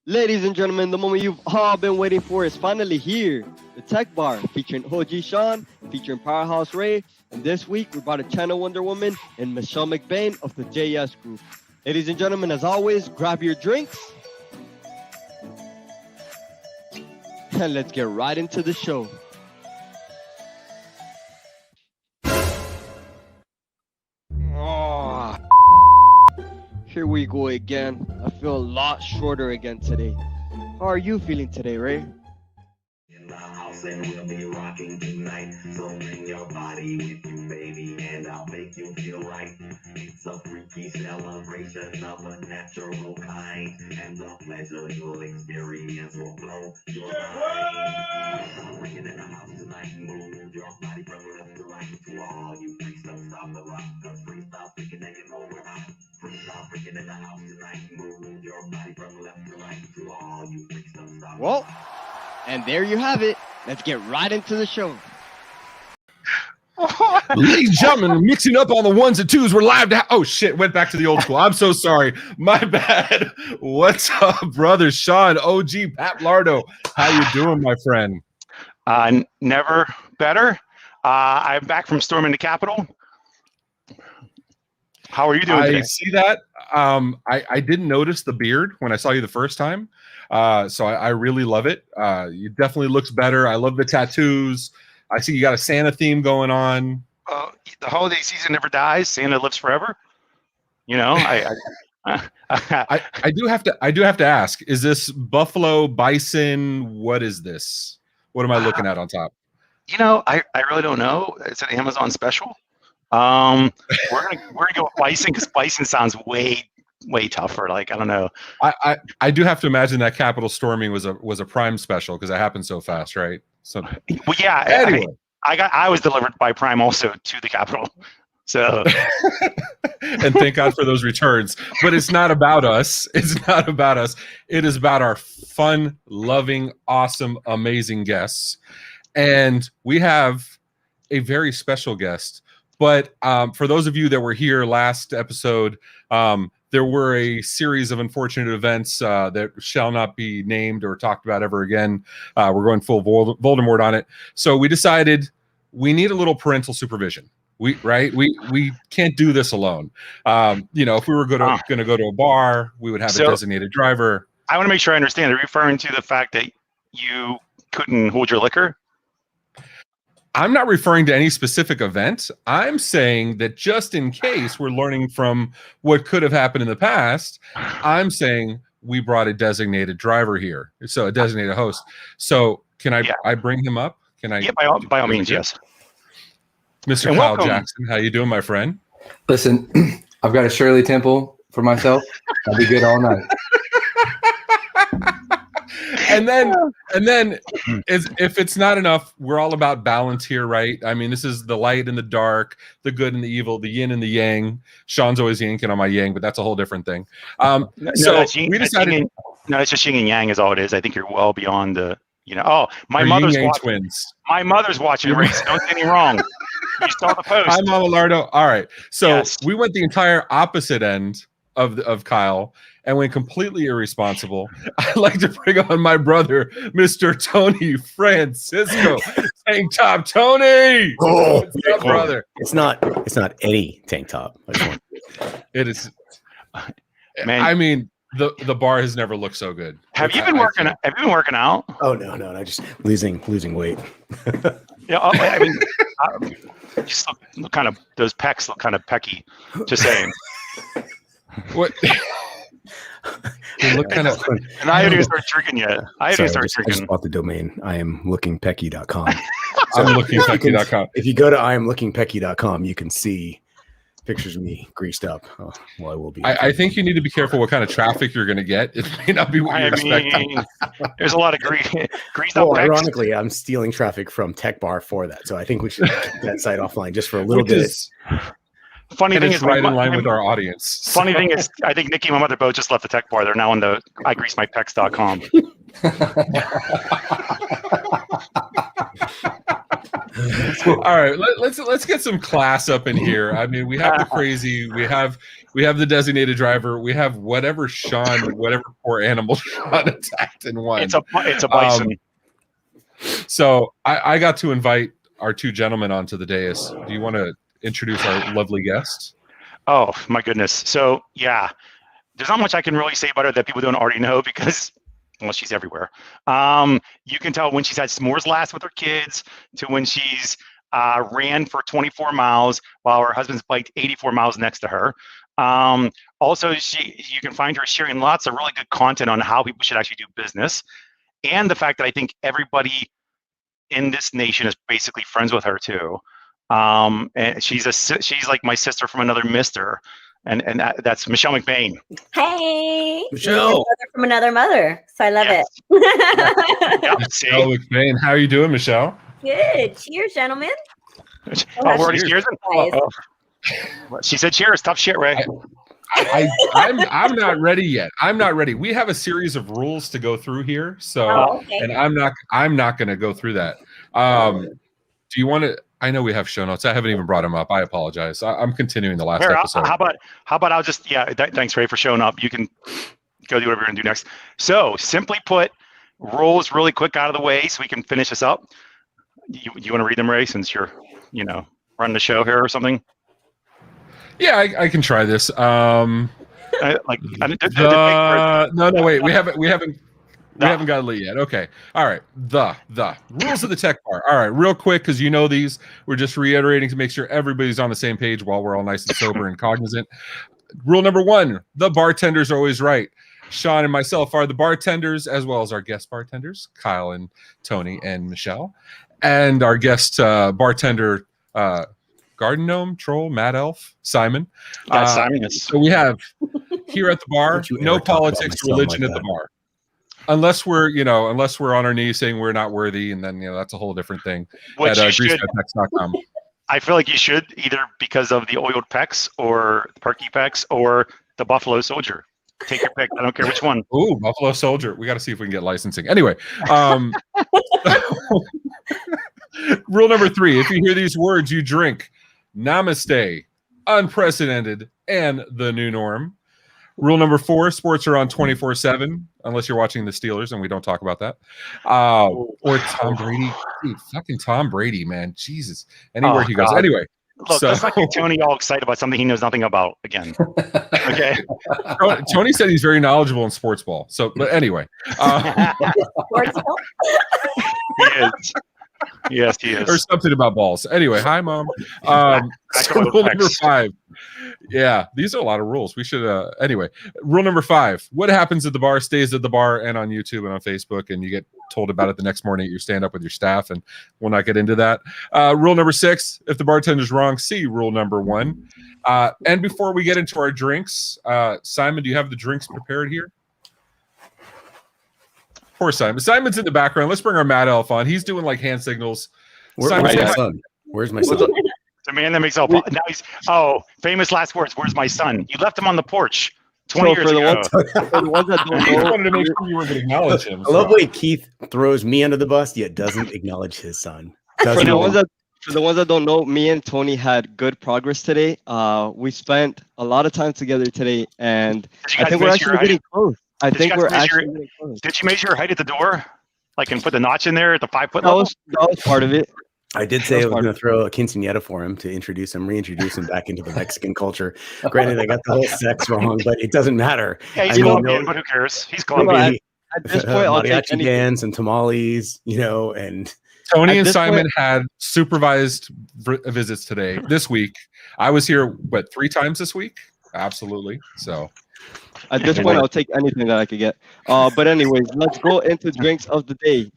Ladies and gentlemen, the moment you've all been waiting for is finally here. The Tech Bar, featuring OG Sean, featuring Powerhouse Ray, and this week we brought a Channel Wonder Woman and Michelle McBain of the JS Group. Ladies and gentlemen, as always, grab your drinks, and let's get right into the show. Oh, here we go again. I feel a lot shorter again today. How are you feeling today, Ray? In the house and we'll be rocking tonight. So bring your body with you, baby, and I'll make you feel right. It's a freaky celebration of a natural kind, and the pleasure you'll experience will blow your mind. Bring it in the house tonight, move your body from left to right. To all you freaks, don't stop the rock, 'cause freestyle freaking ain't over hot. Freestyle freaking in the house tonight, move your body from left to right. To all you freaks, don't stop the rock. And there you have it. Let's get right into the show. Ladies and gentlemen, mixing up on the ones and twos. We're live to oh shit, went back to the old school. I'm so sorry. My bad. What's up, brother Sean, OG Pat Lardo? How you doing, my friend? Never better. I'm back from storming the Capitol. How are you doing today? I see that. I didn't notice the beard when I saw you the first time. So I really love it. You definitely looks better. I love the tattoos. I see you got a Santa theme going on. The holiday season never dies. Santa lives forever. You know, I do have to ask, is this buffalo, bison? What is this? What am I looking at on top? You know, I really don't know. It's an Amazon special. We're gonna go with bison because bison sounds way tougher. Like, I don't know. I do have to imagine that Capitol storming was a Prime special because it happened so fast, right? So well, yeah. Anyway, I was delivered by Prime also to the Capitol. So and thank God for those returns. But it's not about us. It's not about us. It is about our fun, loving, awesome, amazing guests. And we have a very special guest. But for those of you that were here last episode, there were a series of unfortunate events that shall not be named or talked about ever again. We're going full Voldemort on it. So we decided we need a little parental supervision. We can't do this alone. You know, if we were going to go to a bar, we would have a designated driver. I want to make sure I understand. Are you referring to the fact that you couldn't hold your liquor? I'm not referring to any specific event. I'm saying that just in case we're learning from what could have happened in the past, I'm saying we brought a designated driver here. So a designated host. So can I bring him up? Can I? Yeah, by all means, yes. Mr. Kyle Jackson, how you doing, my friend? Listen, I've got a Shirley Temple for myself. I'll be good all night. And then if it's not enough, we're all about balance here, right? I mean, this is the light and the dark, the good and the evil, the yin and the yang. Sean's always yanking on my yang, but that's a whole different thing. We decided. No, it's just yin and yang is all it is. I think you're well beyond the, you know. Oh, my mother's watching. Twins. My mother's watching the race. Don't get me wrong. You saw the post. I'm Mama Lardo. All right. So we went the entire opposite end of Kyle and went completely irresponsible. I'd like to bring on my brother, Mr. Tony Francisco. Tank Top Tony. Oh, what's up, brother? It's not Eddie Tank Top. It is. Man, I mean, the bar has never looked so good. Have you been working out? Oh no, I just losing weight. Yeah, I mean, just look kind of, those pecs look kind of pecky. Just saying. What? They look kind of. And I haven't even started drinking yet. I just bought the domain. IamLookingPecky.com. So IamLookingPecky.com. If you go to IamLookingPecky.com, you can see pictures of me greased up. Oh, well, I will be. I think you need to be careful what kind of traffic you're going to get. It may not be what you're expecting. There's a lot of greased up. Well, ironically, I'm stealing traffic from Tech Bar for that, so I think we should keep that site offline just for a little bit. Funny thing is, right in line with our audience. Funny thing is, I think Nikki and my mother both just left the Tech Bar. They're now on the igreasemypecs.com. All right, let's get some class up in here. I mean, we have the crazy, we have the designated driver, we have whatever poor animal Sean attacked and won. It's a bison. So I got to invite our two gentlemen onto the dais. Do you want to introduce our lovely guest? Oh my goodness. So yeah, there's not much I can really say about her that people don't already know because, well, she's everywhere. You can tell when she's had s'mores last with her kids to when she's ran for 24 miles while her husband's biked 84 miles next to her. Also, you can find her sharing lots of really good content on how people should actually do business, and the fact that I think everybody in this nation is basically friends with her too. And she's like my sister from another mister, and that's Michelle McBain. Hey, Michelle. from another mother, so I love Yes. it. Yep, see? Michelle McBain, how are you doing, Michelle? Good. Cheers, gentlemen. Oh, we're already cheers. Guys. She said cheers. Tough shit, Ray. I'm not ready yet. I'm not ready. We have a series of rules to go through here, so Okay. and I'm not going to go through that. Do you want to? I know we have show notes. I haven't even brought them up. I apologize. I'm continuing the last Here, episode. how about I'll just thanks, Ray, for showing up. You can go do whatever you're gonna do next. So simply put, rules really quick out of the way so we can finish this up. You want to read them, Ray, since you're running the show here or something? Yeah, I can try this. No, Wait. We haven't got lit yet. Okay. All right. The rules of the tech bar. All right, real quick, because you know these. We're just reiterating to make sure everybody's on the same page while we're all nice and sober and cognizant. Rule number 1: the bartender's always right. Sean and myself are the bartenders, as well as our guest bartenders, Kyle and Tony and Michelle, and our guest bartender, Garden Gnome, Troll, Mad Elf, Simon. Simon is. So we have here at the bar, Don't you no ever talk about politics, my son religion like at the that. bar. Unless we're on our knees saying we're not worthy, and then that's a whole different thing. Which At you should. greasepecs.com. I feel like you should, either because of the oiled pecs or perky pecs or the Buffalo Soldier. Take your pick. I don't care which one. Ooh, Buffalo Soldier. We got to see if we can get licensing. Anyway, rule number 3: if you hear these words, you drink. Namaste, unprecedented, and the new norm. Rule number 4: sports are on 24/7, unless you're watching the Steelers, and we don't talk about that. Or Tom Brady. Dude, fucking Tom Brady, man. Jesus. Anywhere he goes. God. Anyway. Look, let's not get Tony all excited about something he knows nothing about again. Okay. Tony said he's very knowledgeable in sports ball. So, but anyway. He is. Yes, he is. Or something about balls. Anyway, hi, Mom. Back So to rule the number text. 5. Yeah, these are a lot of rules. We should anyway. Rule number 5: what happens at the bar stays at the bar and on YouTube and on Facebook, and you get told about it the next morning at your stand up with your staff, and we'll not get into that. Rule number 6: if the bartender's wrong, see rule number 1. And before we get into our drinks, Simon, do you have the drinks prepared here? Poor Simon. Simon's in the background. Let's bring our Mad Elf on. He's doing like hand signals. Simon, Where's say my hi. son? Where's my son? The man that makes all now he's famous last words. Where's my son? You left him on the porch 20 So years for the ago. For the ones that I don't just know, wanted to make sure you were going to acknowledge him. I love the way Keith throws me under the bus, yet doesn't acknowledge his son. for Doesn't the know. ones that don't know, me and Tony had good progress today. We spent a lot of time together today, and Did you I guys think we're measure your actually height? getting close. I Did you think guys we're measure actually your- getting close. Did you measure your height at the door? Like, and put the notch in there at the 5-foot That level? was part of it. I did say I was That's going to throw a quinceanera for him to reintroduce him back into the Mexican culture. Granted, I got the whole sex wrong, but it doesn't matter. Yeah, he's I mean, Colombian, but who cares? He's There'll Colombian. be At this point, I'll take mariachi anything. dance and tamales, and Tony At and this Simon point- had supervised visits today. This week, I was here, 3 times this week? Absolutely. So, At this point, I'll take anything that I could get. But anyways, let's go into drinks of the day.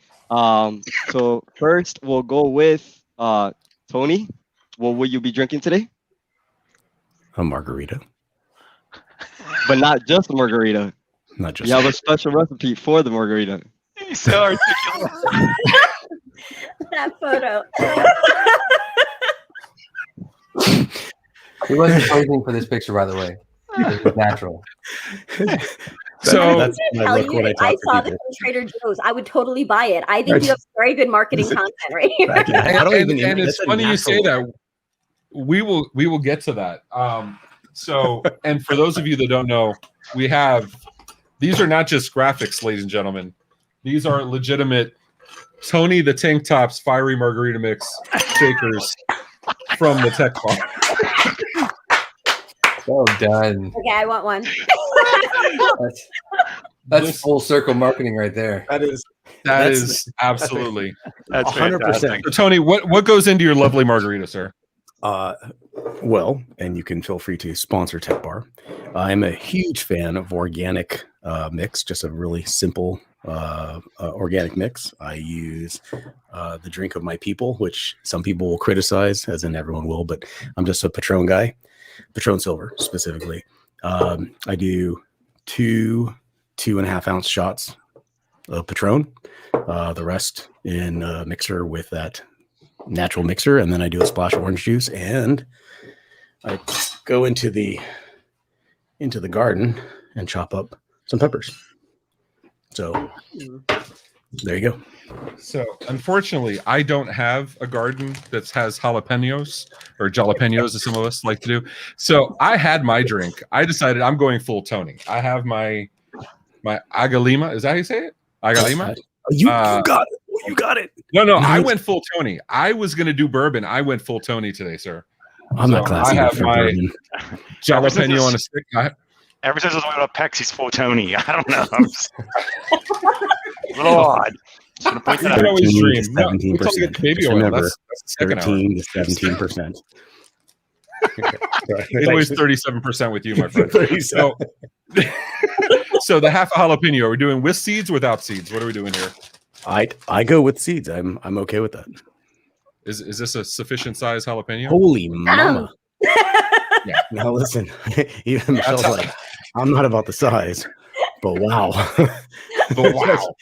So first, we'll go with Tony. What will you be drinking today? a margarita. But not just a margarita. Not just You have a special recipe for the margarita. He's so articulate. That photo. He wasn't posing for this picture, by the way. It was natural. So that's my Tell look you, when I if talk I to saw this people. in Trader Joe's, I would totally buy it. I think you have very good marketing content right here. I don't even. and it's that's a funny you say natural- that. We will get to that. So, and for those of you that don't know, these are not just graphics, ladies and gentlemen. These are legitimate Tony the Tank Top's Fiery Margarita Mix shakers from the Tech Bar. Well done. Okay, I want one. That's full circle marketing right there. That is That is absolutely. That's 100%. fantastic. So, Tony, what goes into your lovely margarita, sir? Well, and you can feel free to sponsor Tech Bar. I'm a huge fan of organic mix, just a really simple organic mix. I use the drink of my people, which some people will criticize, as in everyone will, but I'm just a Patron guy, Patron Silver specifically. I do 2.5 ounce shots of Patron, the rest in a mixer with that natural mixer, and then I do a splash of orange juice, and I go into the garden and chop up some peppers. So there you go. So, unfortunately, I don't have a garden that has jalapenos or jalapenos, as some of us like to do. So, I had my drink. I decided I'm going full Tony. I have my Agalima. Is that how you say it? Agalima? You got it. You got it. No, Nice. I went full Tony. I was going to do bourbon. I went full Tony today, sir. I'm not classy I enough have for my bourbon. jalapeno on a stick. Ever since I was talking about Pecs, he's full Tony. I don't know. I'm just a little odd. Just gonna point that You can out. always 13 dream. to No, we told you 17%. it's baby Just oil. remember, That's the second hour. 13 to 17%. It's always 37% with you, my friend. So, so the half a jalapeno. Are we doing with seeds or without seeds? What are we doing here? I go with seeds. I'm okay with that. Is this a sufficient size jalapeno? Holy mama. Yeah. Now listen, even Michelle's like, I'm not about the size, but wow. But wow.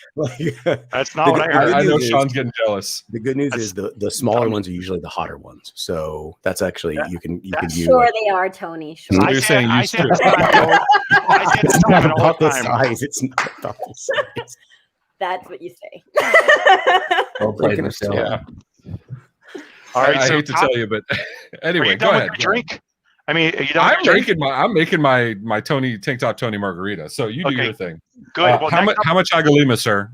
That's not what I heard. I know news is- Sean's getting jealous. The good news is the smaller ones are usually the hotter ones. So that's actually you can That's do Sure like, they are, Tony. Sure. So you're saying I you said strip. it's not I said it's stop not it all about the the time. size. It's not about the size. That's what you say. Well played, Look at Michelle. Yeah. All right, I so hate to Kyle, tell you, but are anyway, you go done ahead. with your drink? I mean, are you done with I'm your drink? making my Tony Tank Top Tony margarita. So you do Okay. your thing. Good. Well, how next much Agalima, sir?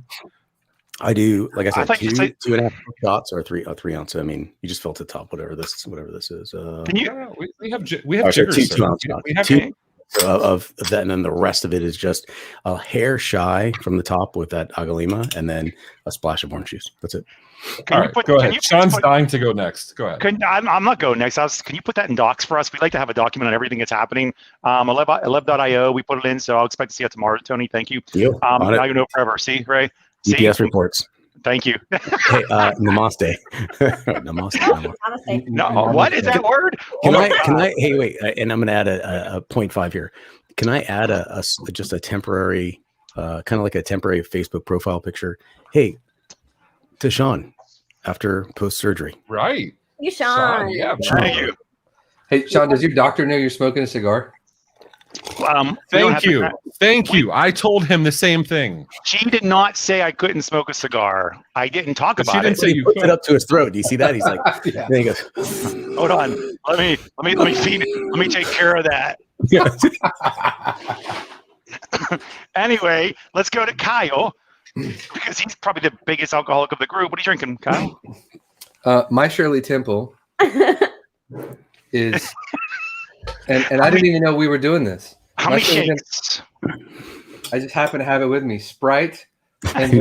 I do, like I said, thought you two said- 2.5 shots or 3 ounce. I mean, you just fill to the top, whatever this is. Can you? No, we have Oh, sorry, jiggers. two sir. ounce We have two of that, and then the rest of it is just a hair shy from the top with that Agalima, and then a splash of orange juice. That's it. Can All you right, put? go Can ahead. you Sean's put, dying to go next. Go ahead. I'm not going next. Can you put that in docs for us? We'd like to have a document on everything that's happening. 11.io, we put it in, so I'll expect to see it tomorrow, Tony. Thank you. Deal. On it. Now you know forever. See, Ray? See? EPS reports. Thank you. Hey, namaste. Namaste. Honestly. No, what is that word? Can I? Hey, wait, and I'm going to add a 0.5 here. Can I add just a temporary, kind of like a temporary Facebook profile picture? Hey, to Sean after post surgery. Right. You, Sean. Yeah. Thank you. Hey, Sean, does your doctor know you're smoking a cigar? We don't Thank have to- you. Thank you. I told him the same thing. She did not say I couldn't smoke a cigar. I didn't talk But she about didn't it. say He you puts it could. up to his throat. Do you see that? He's like, Yeah. there he goes. Hold on. Let me feed it. Let me take care of that. Anyway, let's go to Kyle because he's probably the biggest alcoholic of the group. What are you drinking, Kyle? My Shirley Temple is, and I didn't even know we were doing this. How My many Shirley shakes? I just happen to have it with me. Sprite and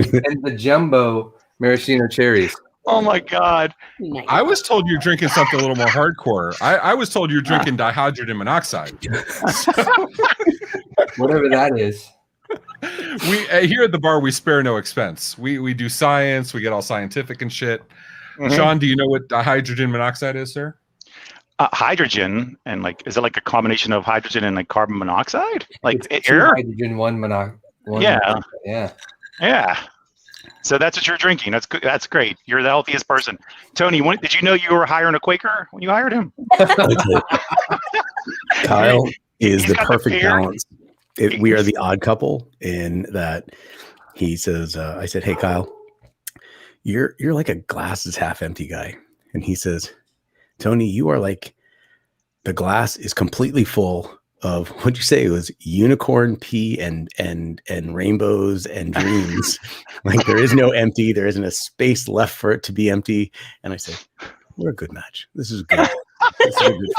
the jumbo maraschino cherries. Oh my God. Nice. I was told you're drinking something a little more hardcore. I was told you're drinking dihydrogen monoxide. Whatever that is. We here at the bar we spare no expense. We do science. We get all scientific and shit. Mhm. Sean, do you know what dihydrogen monoxide is, sir? Hydrogen and is it like a combination of hydrogen and like carbon monoxide? Like It's two air? hydrogen, one monoxide. Yeah. Yeah. Yeah. So that's what you're drinking. That's good. That's great. You're the healthiest person. Tony, did you know you were hiring a Quaker when you hired him? Kyle is He's the got the perfect beard. balance. We are the odd couple in that he says, I said, hey, Kyle, you're like a glass is half empty guy. And he says, Tony, you are like the glass is completely full of, what'd you say? It was unicorn pee and rainbows and dreams. Like there is no empty. There isn't a space left for it to be empty. And I said, we're a good match. This is good. This is a good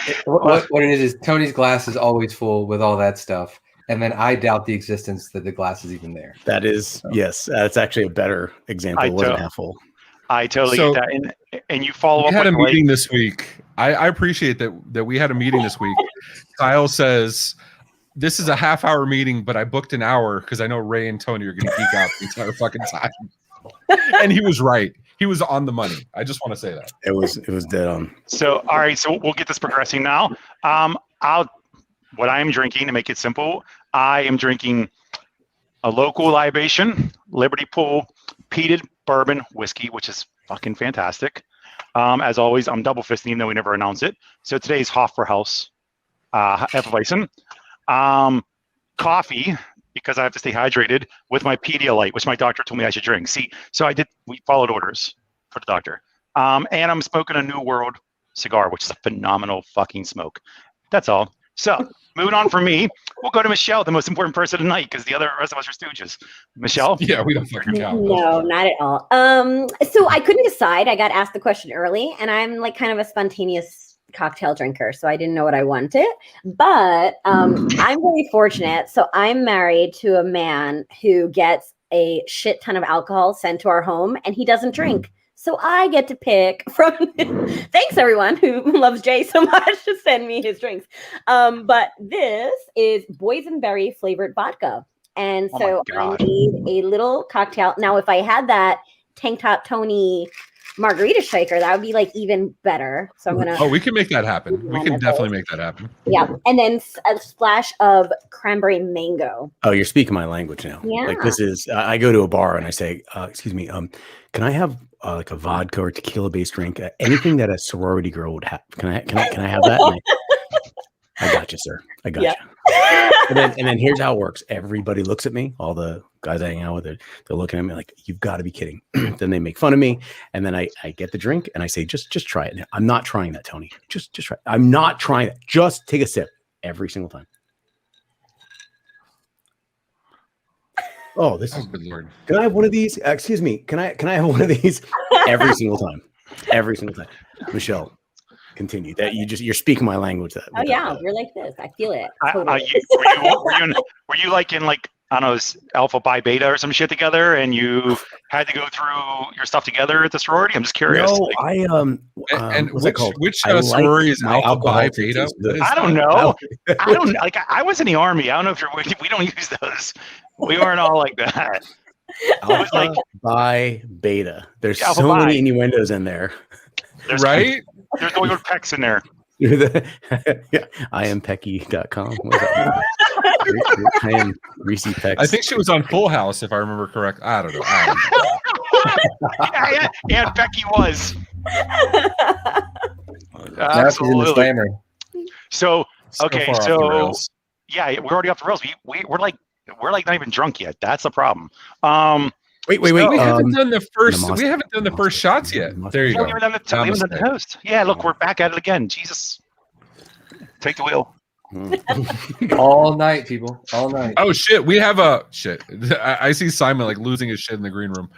fit. What it is Tony's glass is always full with all that stuff. And then I doubt the existence that the glass is even there. That is, yes. That's actually a better example. It wasn't half full. I totally get that. And you follow up. We had a meeting this week. I appreciate that we had a meeting this week. Kyle says, this is a half-hour meeting, but I booked an hour because I know Ray and Tony are going to geek out the entire fucking time. And he was right. He was on the money. I just want to say that. It was dead on. So, all right. So we'll get this progressing now. What I am drinking, to make it simple, I am drinking a local libation, Liberty Pool peated bourbon whiskey, which is fucking fantastic. As always, I'm double fisting, even though we never announce it. So today's Hofbrauhaus Hefeweizen. Coffee, because I have to stay hydrated, with my Pedialyte, which my doctor told me I should drink. See, so we followed orders for the doctor. And I'm smoking a New World cigar, which is a phenomenal fucking smoke. That's all. So moving on from me, we'll go to Michelle, the most important person tonight, because the rest of us are stooges. Michelle? Yeah, we don't fucking count. No, not at all. So I couldn't decide. I got asked the question early, and I'm like kind of a spontaneous cocktail drinker, so I didn't know what I wanted. But I'm very fortunate. So I'm married to a man who gets a shit ton of alcohol sent to our home, and he doesn't drink. So I get to pick from, thanks everyone who loves Jay so much to send me his drinks. But this is boysenberry flavored vodka. And so I made a little cocktail. Now, if I had that Tank Top Tony margarita shaker, that would be like even better. So I'm going to. Oh, we can make that happen. We can definitely make that happen. Yeah. And then a splash of cranberry mango. Oh, you're speaking my language now. Yeah. Like this is, I go to a bar and I say, excuse me, can I have like a vodka or tequila based drink? Anything that a sorority girl would have. Can I have that? I got you, sir. I got you. And then here's how it works. Everybody looks at me. All the guys I hang out with, they're looking at me like, you've got to be kidding. Then they make fun of me. And then I get the drink and I say, just try it. I'm not trying that, Tony. Just try it. I'm not trying it. Just take a sip every single time. Oh, this is good Lord. Can I have one of these? Excuse me. Can I have one of these every single time? Every single time. Michelle, continue. That you're speaking my language. You're like this. I feel it. Totally. Were you like in like, I don't know, Alpha Pi Beta or some shit together, and you had to go through your stuff together at the sorority? I'm just curious. No, and which sorority is Alpha Pi Beta? I don't know. I don't like. I was in the army. I don't know if we don't use those. We weren't all like that. Alpha Pi Beta. There's so many innuendos in there. Right? There's no good pecs in there. IamPecky.com. I am Reese Pecs. I think she was on Full House, if I remember correct. I don't know. And Becky was. Absolutely. So yeah, we're already off the rails. We're like not even drunk yet. That's the problem. Wait. We haven't done the first. We haven't done the first shots yet. There you go. We haven't done the host. Yeah, look, we're back at it again. Jesus, take the wheel. All night, people. All night. Oh shit, we have a shit. I see Simon like losing his shit in the green room.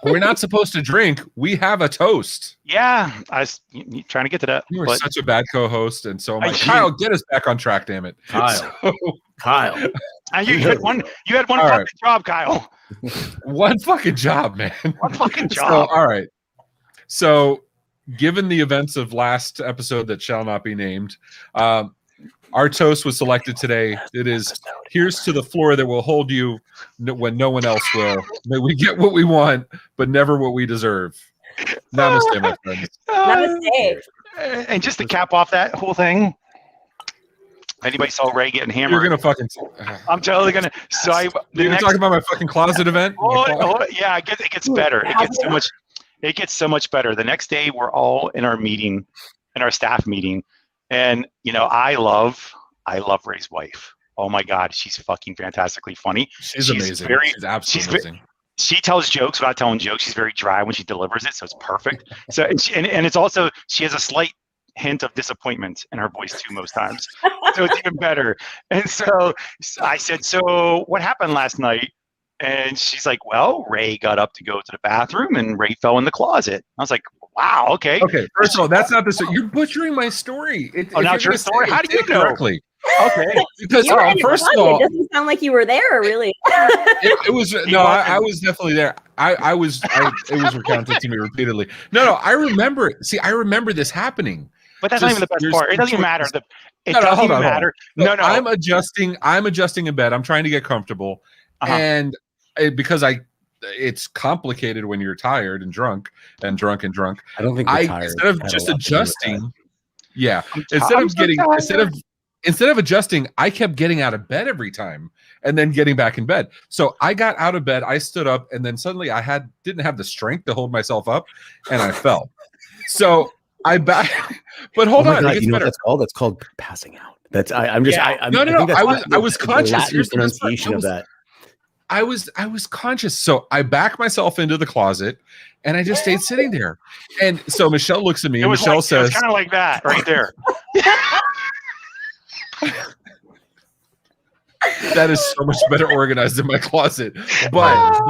We're not supposed to drink. We have a toast. Yeah, I was trying to get to that. You were such a bad co-host, and so I'm like, Kyle, get us back on track, damn it, Kyle. You had one fucking job, Kyle. One fucking job, man. One fucking job. So, all right. So, given the events of last episode that shall not be named, our toast was selected today. It is, here's to the floor that will hold you when no one else will. May we get what we want, but never what we deserve. Namaste, my friends. Namaste. And just to cap off that whole thing, anybody saw Ray getting hammered? You're gonna fucking. I'm totally gonna. So you're talking about my fucking closet event? Yeah, it gets better. It gets so much better. The next day, we're all in our meeting, in our staff meeting, and I love I love Ray's wife. Oh my God, she's fucking fantastically funny. She's amazing. She's absolutely amazing. She tells jokes without telling jokes. She's very dry when she delivers it, so it's perfect. So and it's also, she has a slight hint of disappointment in her voice too most times, so it's even better. And so I said, so what happened last night? And she's like, well, Ray got up to go to the bathroom and Ray fell in the closet. I was like, wow, okay. Okay, first of all, that's not the story. You're butchering my story. Not your story. How do you know? Correctly? Okay. Because You were in the first of closet. all, It doesn't sound like you were there, really. it was no. I was definitely there. It was recounted to me repeatedly. No. I remember. See, I remember this happening. But that's not even the best part. It doesn't even matter. It No, doesn't hold even on. matter. No. I'm adjusting in bed. I'm trying to get comfortable, and because it's complicated when you're tired and drunk. I don't think tired instead of had just a lot to do with adjusting, instead of adjusting, I kept getting out of bed every time and then getting back in bed. So I got out of bed, I stood up, and then suddenly I didn't have the strength to hold myself up, and I fell. So I back, but hold on, God, you know what that's called? That's called passing out. That's I'm just I was conscious. Latin Here's the pronunciation of that. I was conscious. So I backed myself into the closet and I just stayed sitting there. And so Michelle looks at me and Michelle says, kind of like that right there. that is so much better organized than my closet. But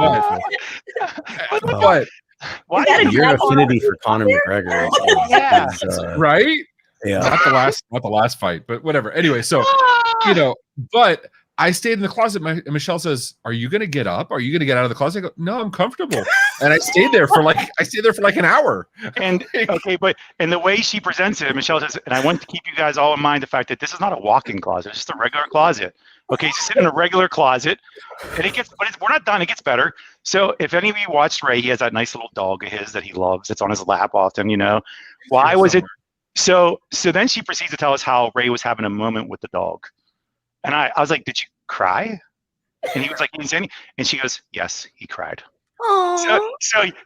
Your affinity for Conor McGregor is, right? Yeah. Not the last fight, but whatever. Anyway, so but I stayed in the closet. Michelle says, "Are you going to get up? Are you going to get out of the closet?" I go, "No, I'm comfortable." And I stayed there for like an hour. And the way she presents it, Michelle says, and I want to keep you guys all in mind the fact that this is not a walk-in closet; it's just a regular closet. Okay, so sit in a regular closet, and we're not done. It gets better. So if any of you watched Ray, he has that nice little dog of his that he loves. It's on his lap often, Why was it? So then she proceeds to tell us how Ray was having a moment with the dog. And I was like, did you cry? And he was like, and she goes, yes, he cried. So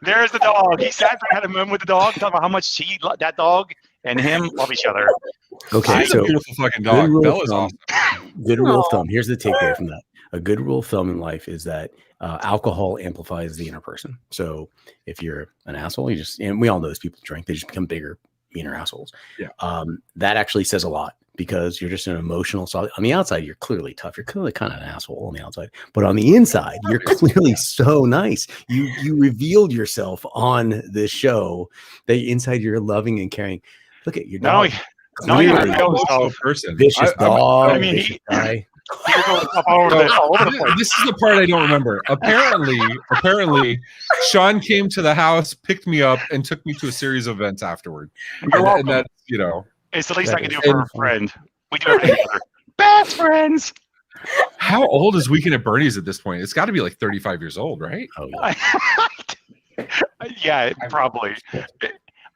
there's the dog. He sat there and had a moment with the dog, talking about how much that dog and him love each other. Okay, so a beautiful fucking dog. Bella's awesome. Good rule of thumb. Here's the takeaway from that. A good rule of thumb in life is that alcohol amplifies the inner person. So if you're an asshole, and we all know those people drink, they just become bigger, meaner assholes. Yeah. That actually says a lot because you're just an emotional solid. On the outside, you're clearly tough. You're clearly kind of an asshole on the outside, but on the inside, you're clearly so nice. You revealed yourself on this show that inside you're loving and caring. Look at your dog. No, you're a person. Vicious dog. Vicious guy. This is the part I don't remember. Apparently, Sean came to the house, picked me up, and took me to a series of events afterward. And that's it's the least I can do for a friend. We do everything together. Best friends. How old is Weekend at Bernie's at this point? It's got to be like 35 years old, right? Oh, yeah. Yeah, probably.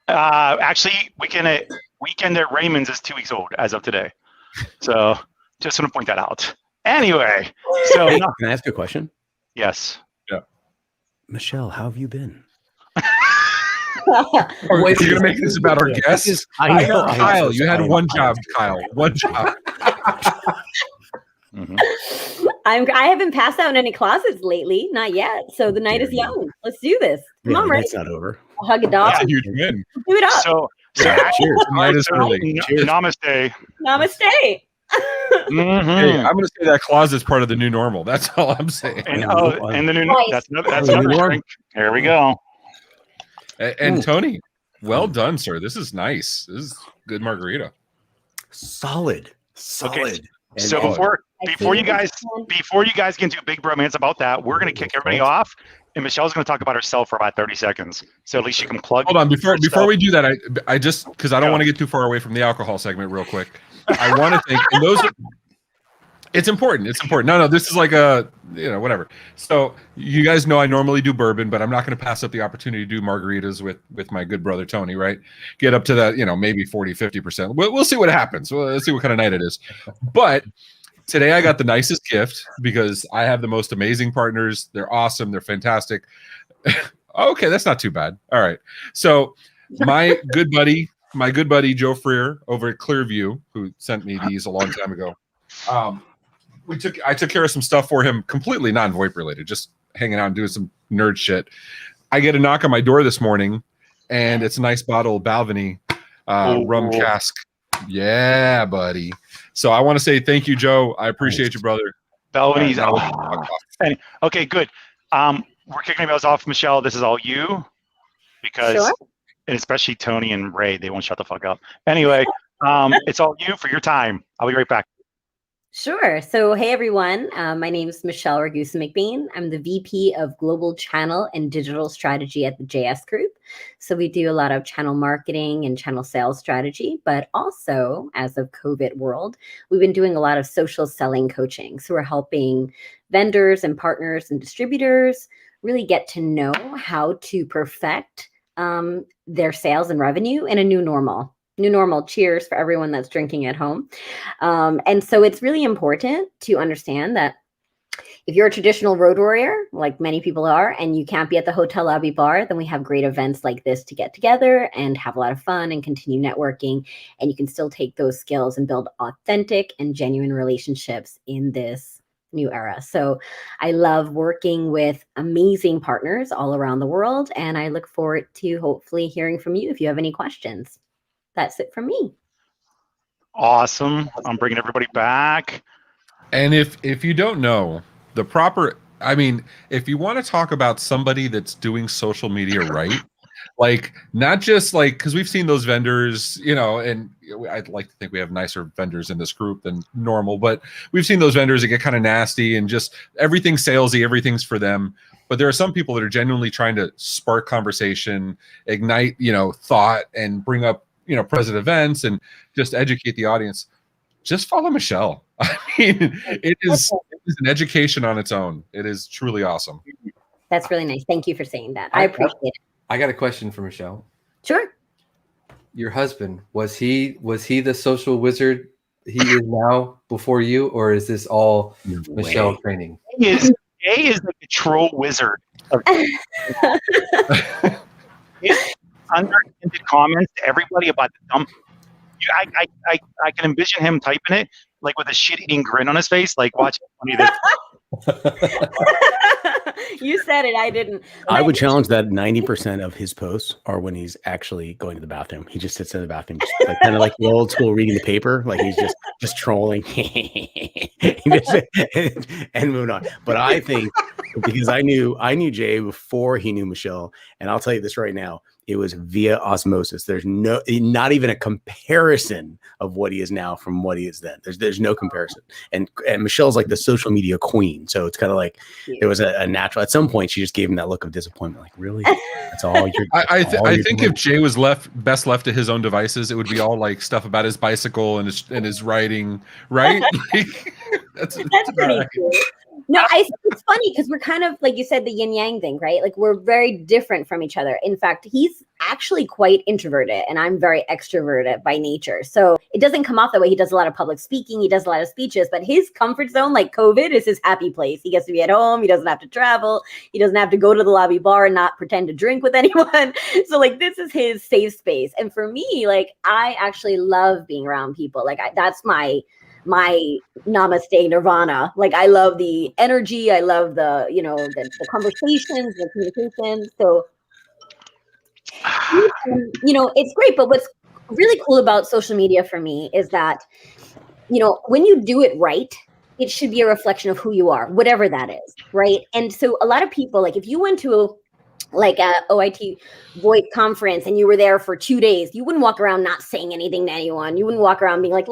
Actually, Weekend at Raymond's is 2 weeks old as of today. So just want to point that out. Anyway, so Can I ask a question? Yes. Yeah. Michelle, how have you been? Are you going to make this about our guests? I know. Kyle, you had one job, Kyle. One job. I haven't passed out in any closets lately, not yet. So the night is young. Let's do this. Come on, Ray. It's not over. I'll hug a dog. That's a huge win. Do it up. So Cheers. Night is early. Namaste. Namaste. Hey, I'm going to say that closet's part of the new normal. That's all I'm saying. And the new that's another drink. There we go. And Tony, well done, sir. This is nice. This is good margarita. Solid. Okay. So before you guys get into big bromance about that, we're gonna kick everybody off, and Michelle's gonna talk about herself for about 30 seconds. So at least you can plug. Hold on, before we do that, I just because I don't want to get too far away from the alcohol segment, real quick. I want to thank and those. It's important. It's important. No, this is like a whatever. So you guys know I normally do bourbon, but I'm not going to pass up the opportunity to do margaritas with my good brother Tony. Right, get up to that maybe 40-50%. We'll see what happens. Let's see what kind of night it is. But today I got the nicest gift because I have the most amazing partners. They're awesome. They're fantastic. Okay, that's not too bad. All right. So my good buddy Joe Freer over at Clearview, who sent me these a long time ago. I took care of some stuff for him, completely non-VoIP related, just hanging out and doing some nerd shit. I get a knock on my door this morning, and it's a nice bottle of Balvenie rum cask. Yeah, buddy. So I want to say thank you, Joe. I appreciate you, brother. Balvenie's. Okay, good. We're kicking emails off, Michelle. This is all you, because, Sure. and especially Tony and Ray, they won't shut the fuck up. Anyway, it's all you for your time. I'll be right back. Sure. So, hey, everyone. My name is Michelle Ragusa McBain. I'm the VP of Global Channel and Digital Strategy at the JS Group. So we do a lot of channel marketing and channel sales strategy, but also, as of COVID world, we've been doing a lot of social selling coaching. So we're helping vendors and partners and distributors really get to know how to perfect their sales and revenue in a new normal. New normal. Cheers for everyone that's drinking at home. And so it's really important to understand that if you're a traditional road warrior, like many people are, and you can't be at the hotel lobby bar, then we have great events like this to get together and have a lot of fun and continue networking. And you can still take those skills and build authentic and genuine relationships in this new era. So I love working with amazing partners all around the world. And I look forward to hopefully hearing from you if you have any questions. That's it from me. Awesome. I'm bringing everybody back. And if you don't know the proper, I mean, if you want to talk about somebody that's doing social media right, like not just like, because we've seen those vendors, you know, and I'd like to think we have nicer vendors in this group than normal, but we've seen those vendors that get kind of nasty and just everything's salesy, everything's for them. But there are some people that are genuinely trying to spark conversation, ignite, you know, thought, and bring up, you know, present events and just educate the audience. Just follow Michelle. I mean, it is an education on its own. It is truly awesome. That's really nice. Thank you for saying that. I appreciate it. I got a question for Michelle. Sure. Your husband, was he the social wizard he is now before you, or is this all Michelle training? A is like the troll wizard of unintended comments to everybody about the dumb. I can envision him typing it like with a shit-eating grin on his face, like watch funny this. You said it, I didn't. I would challenge that 90% of his posts are when he's actually going to the bathroom. He just sits in the bathroom, just like, kind of like the old school reading the paper, like he's just trolling and moving on. But I think because I knew Jay before he knew Michelle, and I'll tell you this right now, it was via osmosis. There's not even a comparison of what he is now from what he is then. There's no comparison. And Michelle's like the social media queen. So it's kind of like there was a natural, at some point she just gave him that look of disappointment. Like, really? That's all you're I think if Jay was best left to his own devices, it would be all like stuff about his bicycle and his writing, right? Like, that's pretty cool. No, I think it's funny because we're kind of, like you said, the yin yang thing, right? Like we're very different from each other. In fact, he's actually quite introverted and I'm very extroverted by nature. So it doesn't come off that way. He does a lot of public speaking. He does a lot of speeches, but his comfort zone, like COVID, is his happy place. He gets to be at home. He doesn't have to travel. He doesn't have to go to the lobby bar and not pretend to drink with anyone. So like this is his safe space. And for me, like I actually love being around people. Like that's my namaste nirvana. Like I love the energy. I love the, you know, the conversations, the communication. So, you know, it's great. But what's really cool about social media for me is that, you know, when you do it right, it should be a reflection of who you are, whatever that is. Right. And so a lot of people, like if you went to like a OIT VoIP conference and you were there for 2 days, you wouldn't walk around not saying anything to anyone. You wouldn't walk around being like,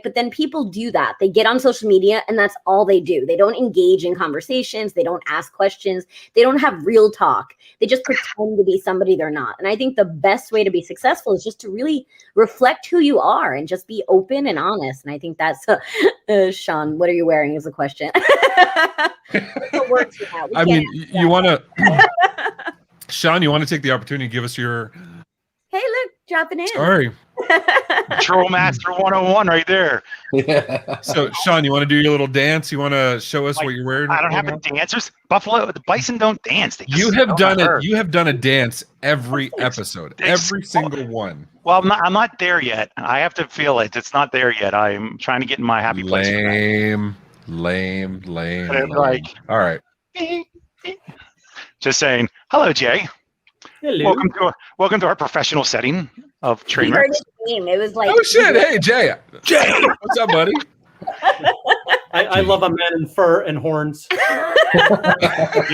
but then people do that. They get on social media and that's all they do. They don't engage in conversations. They don't ask questions. They don't have real talk. They just pretend to be somebody they're not. And I think the best way to be successful is just to really reflect who you are and just be open and honest. And I think that's, Sean, what are you wearing is a question. I mean, you want to, Sean, you want to take the opportunity to give us your. Hey, look, dropping in. Sorry. Troll Master 101 right there. Yeah. So, Sean, you want to do your little dance? You want to show us Like, what you're wearing? I don't right have now? a dancers. Buffalo, the bison don't dance. They just You have sit on done the it. herd. You have done a dance every episode, it's- every single one. Well, I'm not there yet. I have to feel it. It's not there yet. I'm trying to get in my happy place. for that. Lame. Like- All right. Just saying. Hello, Jay. Hello. Welcome to our professional setting of We train heard wrecks. his name. It was like, Oh shit! Hey, Jay. What's up, buddy? I love a man in fur and horns. You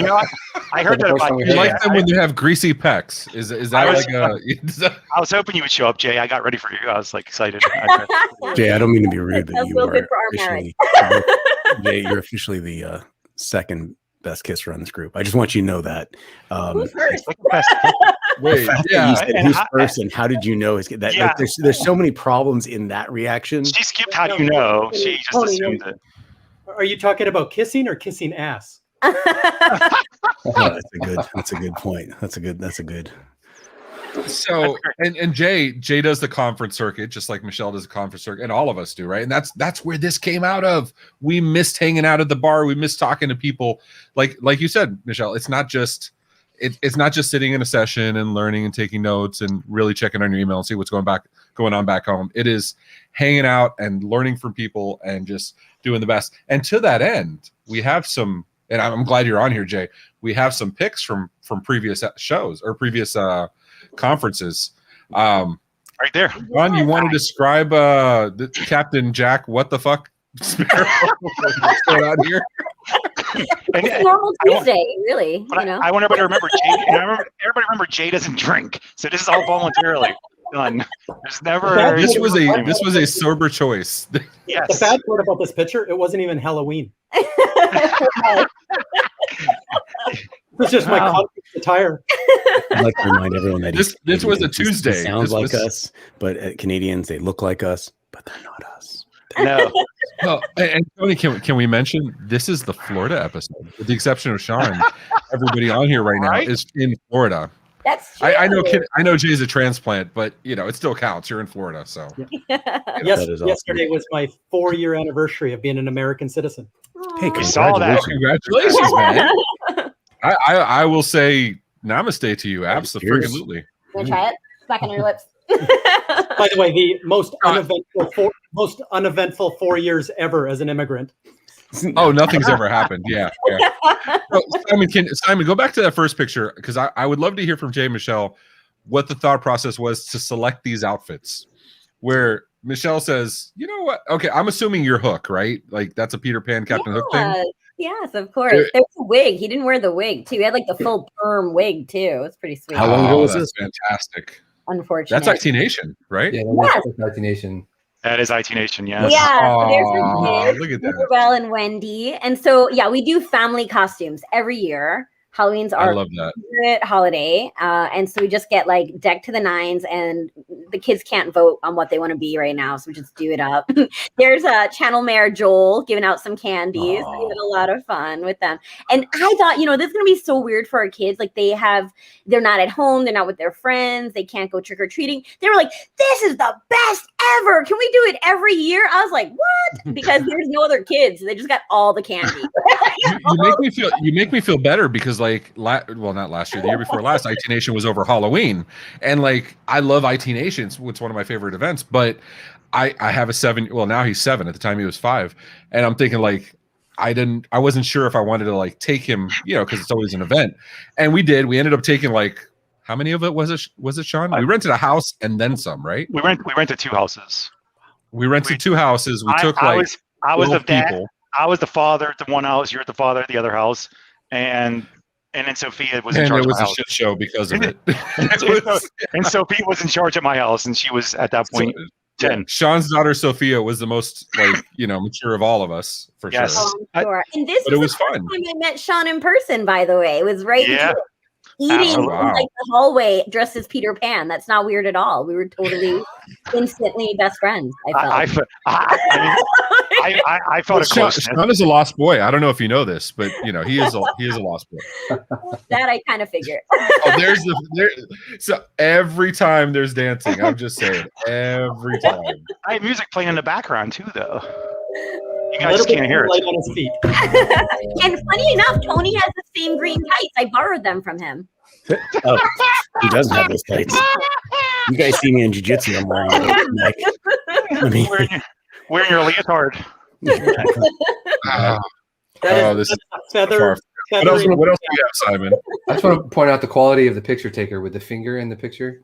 know, I heard that about You you. like them when they have greasy pecs? Is that I was- like a? I was hoping you would show up, Jay. I got ready for you. I was like excited. Jay, I don't mean to be rude, but That's you so are good for our marriage. officially Jay, you're officially the second best kisser on this group. I just want you to know that. who's first? Wait, You yeah. said And who's I- first, and how did you know? That Yeah. like, there's so many problems in that reaction. She skipped how do you know. She just assumed it. Are you talking about kissing or kissing ass? Oh, that's a good point. That's a good. So and Jay does the conference circuit just like Michelle does the conference circuit, and all of us do, right? And that's where this came out of. We missed hanging out at the bar. We missed talking to people. Like you said, Michelle, it's not just sitting in a session and learning and taking notes and really checking on your email and see what's going on back home. It is hanging out and learning from people and just doing the best. And to that end, we have some, and I'm glad you're on here, Jay. We have some picks from previous shows or previous conferences. Right there. Ron, you want to describe the Captain Jack? What the fuck? Sparrow? What's going on here? And, It's a normal I want- Tuesday, really. but You know. I want everybody to remember Jay. And everybody remember Jay doesn't drink, so this is all voluntarily done. There's never. This was a sober choice. The Yes. bad part about this picture, it wasn't even Halloween. It's just my Wow. conference attire. I'd like to remind everyone that This was a he Tuesday. sounds This like was- us, but Canadians, they look like us, but they're not us. No. Well, and Tony, can we mention this is the Florida episode, with the exception of Sean. Everybody on here right now Right? is in Florida. That's true. I know Jay's a transplant, but it still counts. You're in Florida, so Yes, That is awesome. yesterday was my 4-year anniversary of being an American citizen. Hey, We saw that. congratulations, man. I will say namaste to you. Absolutely. Wanna try it? Smack on your lips. By the way, the most uneventful 4 years ever as an immigrant. Oh, nothing's ever happened. Yeah. So, Simon, go back to that first picture because I would love to hear from Jay and Michelle what the thought process was to select these outfits. Where Michelle says, "You know what? Okay, I'm assuming you're Hook, right? Like that's a Peter Pan, Captain Hook thing." Yes, of course. There was a wig. He didn't wear the wig too. He had like the full perm wig too. It's pretty sweet. How long ago was that's this? fantastic. Unfortunate. That's IT Nation, right? Yeah, Yes. that's IT Nation. That is IT Nation. Yes. Yeah, so there's Aw, her kids, look at that. Isabel and Wendy. And so, yeah, we do family costumes every year. Halloween's I our love that. favorite holiday. And so we just get like decked to the nines, and the kids can't vote on what they want to be right now. So we just do it up. There's Channel Mayor Joel giving out some candies. Aw. We had a lot of fun with them. And I thought, this is going to be so weird for our kids. Like they're not at home. They're not with their friends. They can't go trick or treating. They were like, this is the best ever. Can we do it every year? I was like, what? Because there's no other kids. They just got all the candy. You make me feel better because not last year, the year before last, IT Nation was over Halloween, and I love IT Nation. It's one of my favorite events. But I have a 7. Well, now he's 7. At the time, he was 5, and I'm thinking I wasn't sure if I wanted to take him, because it's always an event, and we did. We ended up taking how many of it was it, Sean? We rented a house and then some, right? We rented 2 houses. We rented 2 houses. We took I was the 12 dad. people. I was the father at the one house. You're the father at the other house, and then Sophia was in And charge it of was my a house. shit show because of it. And Sophia was in charge of my house, and she was at that point 10. Sean's daughter Sophia was the most mature of all of us for Yes. sure. Oh, I'm sure. And this But it was was the first fun. time I met Sean in person, by the way. It was right. Yeah. eating Absolutely. in like the hallway dressed as Peter Pan. That's not weird at all. We were totally instantly best friends. I felt. I felt a closeness. Sean is a lost boy. I don't know if you know this, but you know he is a lost boy. That I kind of figured. Oh, so every time there's dancing, I'm just saying, every time. I have music playing in the background too, though. You A guys little bit can't hear light it. on his feet. And funny enough, Tony has the same green tights. I borrowed them from him. Oh, he doesn't have those tights. You guys see me in jiu-jitsu, I'm wearing them. Like, I mean, Wearing your leotard. Oh, this is Feather. far. What else do you have, Simon? I just want to point out the quality of the picture taker with the finger in the picture.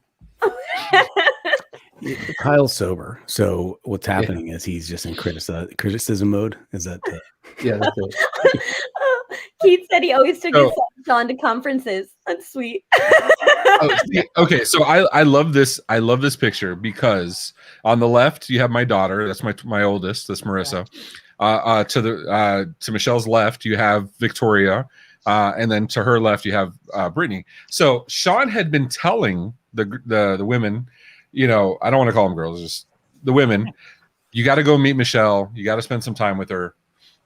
Kyle's sober, so what's happening is he's just in criticism mode. Is that? Yeah, that's it. Keith said he always took his son to conferences. That's sweet. Okay, so I love this. I love this picture because on the left you have my daughter. That's my oldest. That's Marissa. To Michelle's left you have Victoria, and then to her left you have Brittany. So Sean had been telling the women, you know, I don't want to call them girls, just the women, you got to go meet Michelle. You got to spend some time with her.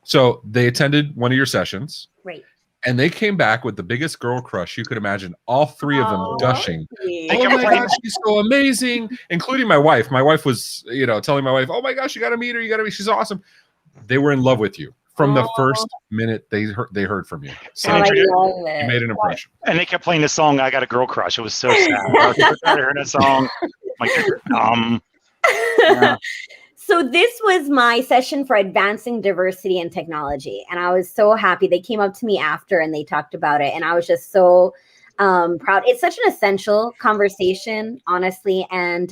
So they attended one of your sessions. Right. And they came back with the biggest girl crush you could imagine. All three of them gushing. Sweet. Oh my God, she's so amazing. Including my wife. My wife was, you know, telling my wife, oh my gosh, you got to meet her. She's awesome. They were in love with you from the first minute they heard from you. So I love you it. made an impression. And they kept playing the song "I Got a Girl Crush." It was so sad. I was tired of hearing that song. Like, yeah. So this was my session for advancing diversity in technology, and I was so happy. They came up to me after and they talked about it, and I was just so proud. It's such an essential conversation, honestly, and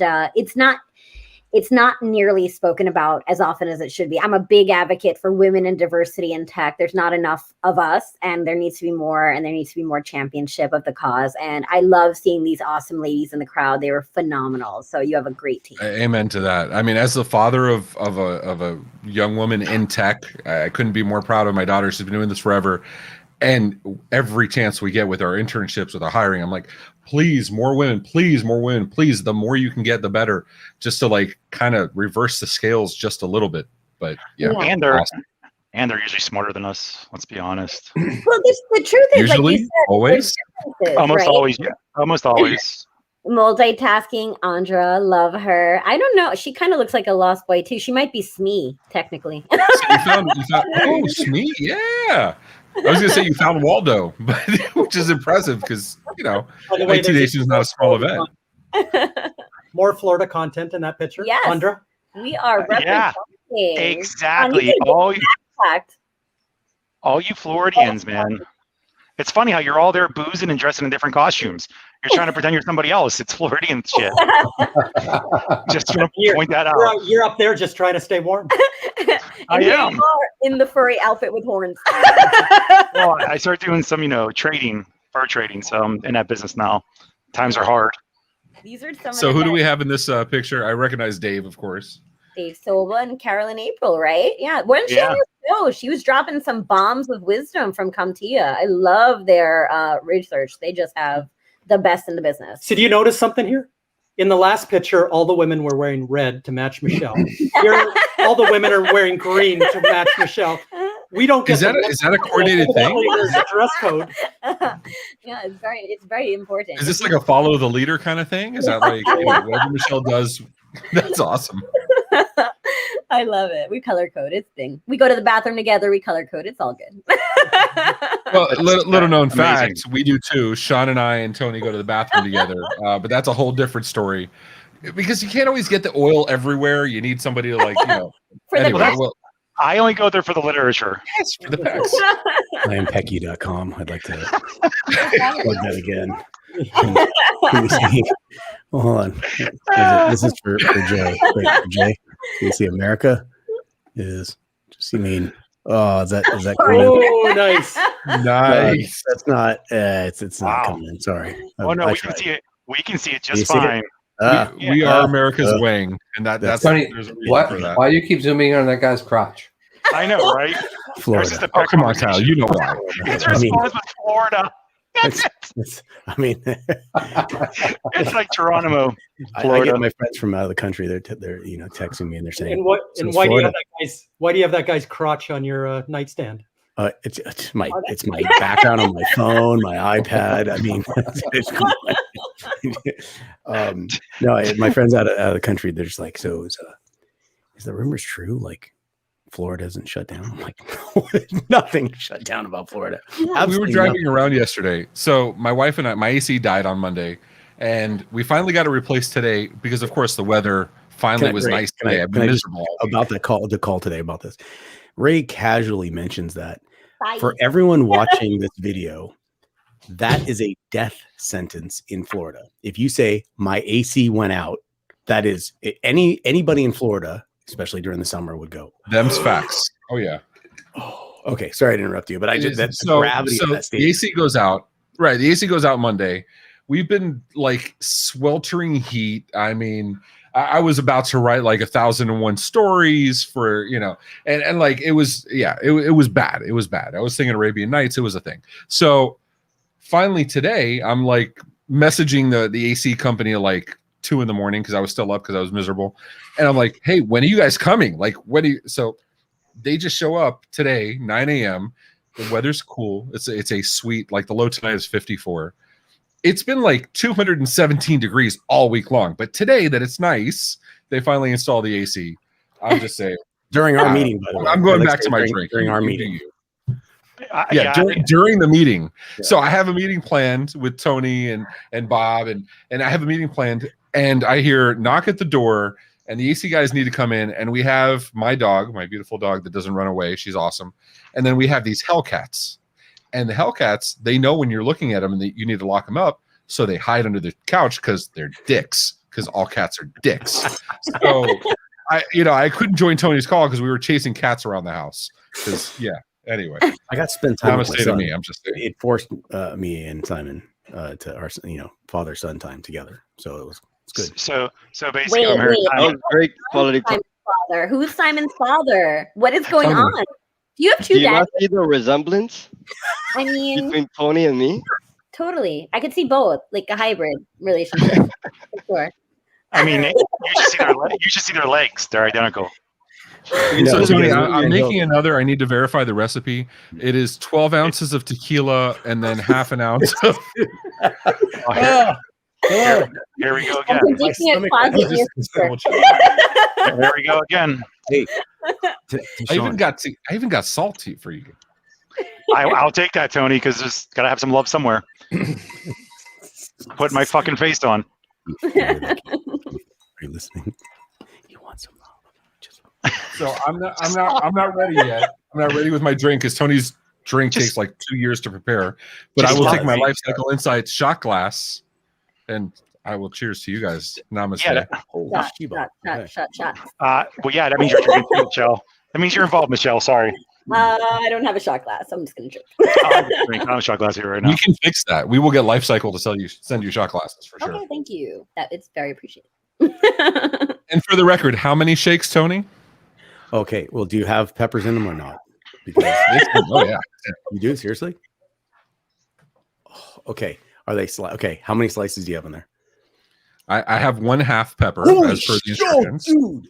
it's not nearly spoken about as often as it should be. I'm a big advocate for women and diversity in tech. There's not enough of us, and there needs to be more, and there needs to be more championship of the cause. And I love seeing these awesome ladies in the crowd. They were phenomenal. So you have a great team. Amen to that. I mean, as the father of a young woman in tech, I couldn't be more proud of my daughter. She's been doing this forever. And every chance we get with our internships, with our hiring, I'm like, please, more women, please, more women, please. The more you can get, the better, just to like kind of reverse the scales just a little bit. But yeah. And they're awesome. and they're usually smarter than us. Let's be honest. Well, the truth is, Usually, like you said, always, Almost right? always, yeah. Almost always. Multitasking, Andra, love her. I don't know. She kind of looks like a lost boy too. She might be Smee, technically. So you found Smee, yeah. I was gonna say you found Waldo, but which is impressive because you know By the way, IT Nation is not a small event. More Florida content in that picture. Yes. Andra? We are Yeah, representing. exactly. All you Floridians, man. It's funny how you're all there boozing and dressing in different costumes. You're trying to pretend you're somebody else. It's Floridian shit. Just trying to point that out. You're up there just trying to stay warm. I am. You are in the furry outfit with horns. Well, I started doing some, fur trading. So I'm in that business now. Times are hard. These are some. So of who the do we have in this picture? I recognize Dave, of course. Dave Silva and Carolyn April, right? Yeah. Wasn't she on your show? She was dropping some bombs of wisdom from CompTIA. I love their research. They just have the best in the business. So do you notice something here? In the last picture, all the women were wearing red to match Michelle. Here, all the women are wearing green to match Michelle. We don't get Is that a coordinated thing? There's a dress code. Yeah, it's very important. Is this like a follow the leader kind of thing? Is that like whatever Michelle does? That's awesome. I love it. We color code. It's thing. We go to the bathroom together. We color code. It's all good. Well, little known fact, we do too. Sean and I and Tony go to the bathroom together, but that's a whole different story because you can't always get the oil everywhere. You need somebody to anyway, I only go there for the literature. Yes, for the facts. I am Pecky.com. I'd like to plug that again. Can you see? Hold on. This is for Jay. Wait, for Jay. Can you see America? Is just you mean? Oh, is that green? Oh, nice. Nice. That's not. It's Wow. not coming. Sorry. Oh no, I we can tried. see it. We can see it You just see it? fine. We are America's wing, and that's Funny. there's a reason for that. Why you keep zooming in on that guy's crotch? I know, right? Florida. There's just a Oh, come on, Kyle. You know why. It's I mean- response with Florida. I mean, It's like Geronimo, I Florida. get my friends from out of the country. They're texting me and they're saying, And what? "So And why do you Florida- have that guy's? Why do you have that guy's crotch on your nightstand? It's my background on my phone, my iPad. I mean, no, my friends out of the country, they're just like, so is the rumors true? Like Florida isn't shut down? I'm like, nothing shut down about Florida. We were Absolutely driving around yesterday. So my wife and I, my AC died on Monday, and we finally got it replaced today because, of course, the weather finally was nice today. I've been miserable about the call today about this. Ray casually mentions that for everyone watching this video, that is a death sentence in Florida. If you say my AC went out, that is anybody in Florida, especially during the summer, would go. Them's facts. Oh yeah. Oh, okay. Sorry to interrupt you, but I just that's the gravity of that statement. The AC goes out. Right. The AC goes out Monday. We've been like sweltering heat. I mean, I was about to write like 1,001 stories for, and like it was bad. It was bad. I was thinking Arabian Nights. It was a thing. So finally today, I'm like messaging the AC company at like 2 a.m. because I was still up because I was miserable. And I'm like, hey, when are you guys coming? Like, so they just show up today, 9 a.m. The weather's cool. It's a sweet, like the low tonight is 54. It's been like 217 degrees all week long, but today that it's nice, they finally install the AC. I'm just saying. During our meeting, by the way. I'm going back to my drink. During our meeting. During the meeting. Yeah. So I have a meeting planned with Tony and Bob, and I have a meeting planned, and I hear knock at the door, and the AC guys need to come in, and we have my dog, my beautiful dog that doesn't run away. She's awesome. And then we have these Hellcats. And the Hellcats, they know when you're looking at them and you need to lock them up, so they hide under the couch because they're dicks. Because all cats are dicks. So I couldn't join Tony's call because we were chasing cats around the house. Anyway, I got to spend time with my son. Me. I'm just saying. It forced me and Simon to our father son time together. So it's good. So basically, I'm that was great quality. Simon's father. Who's Simon's father? What is going on? Do you have two Do you dads? not see the resemblance I mean, between Tony and me? totally. I could see both, like a hybrid relationship. For sure. I mean, you should see their legs. They're identical. So Tony, I'm making another. I need to verify the recipe. It is 12 ounces of tequila and then half an ounce of. Here we go again. I'm predicting a closet in your future. There we go again. Hey, I even got salt for you. I'll take that, Tony, because there's gotta have some love somewhere. Put my fucking face on. Are you listening? You want some love? So I'm not ready yet. I'm not ready with my drink because Tony's drink takes like 2 years to prepare. But I will take my Life Cycle Insights shot glass, and I will cheers to you guys. Namaste. Yeah, shot. Well, yeah, that means you're drinking too, Michelle. That means you're involved, Michelle. Sorry. I don't have a shot glass. I'm just gonna drink. I don't have a shot glass here right now. We can fix that. We will get Life Cycle to send you shot glasses for sure. Okay, thank you. It's very appreciated. And for the record, how many shakes, Tony? Okay. Well, do you have peppers in them or not? Because oh yeah, you do. Seriously? Oh, okay. Are they okay? How many slices do you have in there? I have 1/2 pepper as per the instructions. Dude.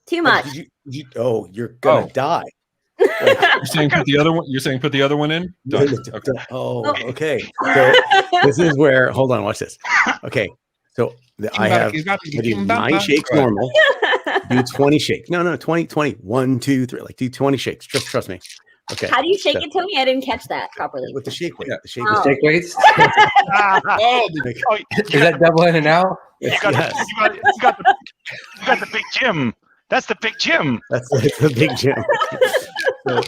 Too much. You're gonna die. You're saying put the other one. You're saying put the other one in. Done. Okay. Oh, okay. So this is where. Hold on. Watch this. Okay. So I do 9 shakes normal. Do 20 shakes. No, 20. 1, 2, 3. Like do 20 shakes. Trust me. Okay. How do you shake it, Tony? I didn't catch that properly. With the shake weight. Yeah. The shake Oh. Shake weights? Is Is that double in and out? You got the big Jim. That's the big Jim. That's the big Jim. So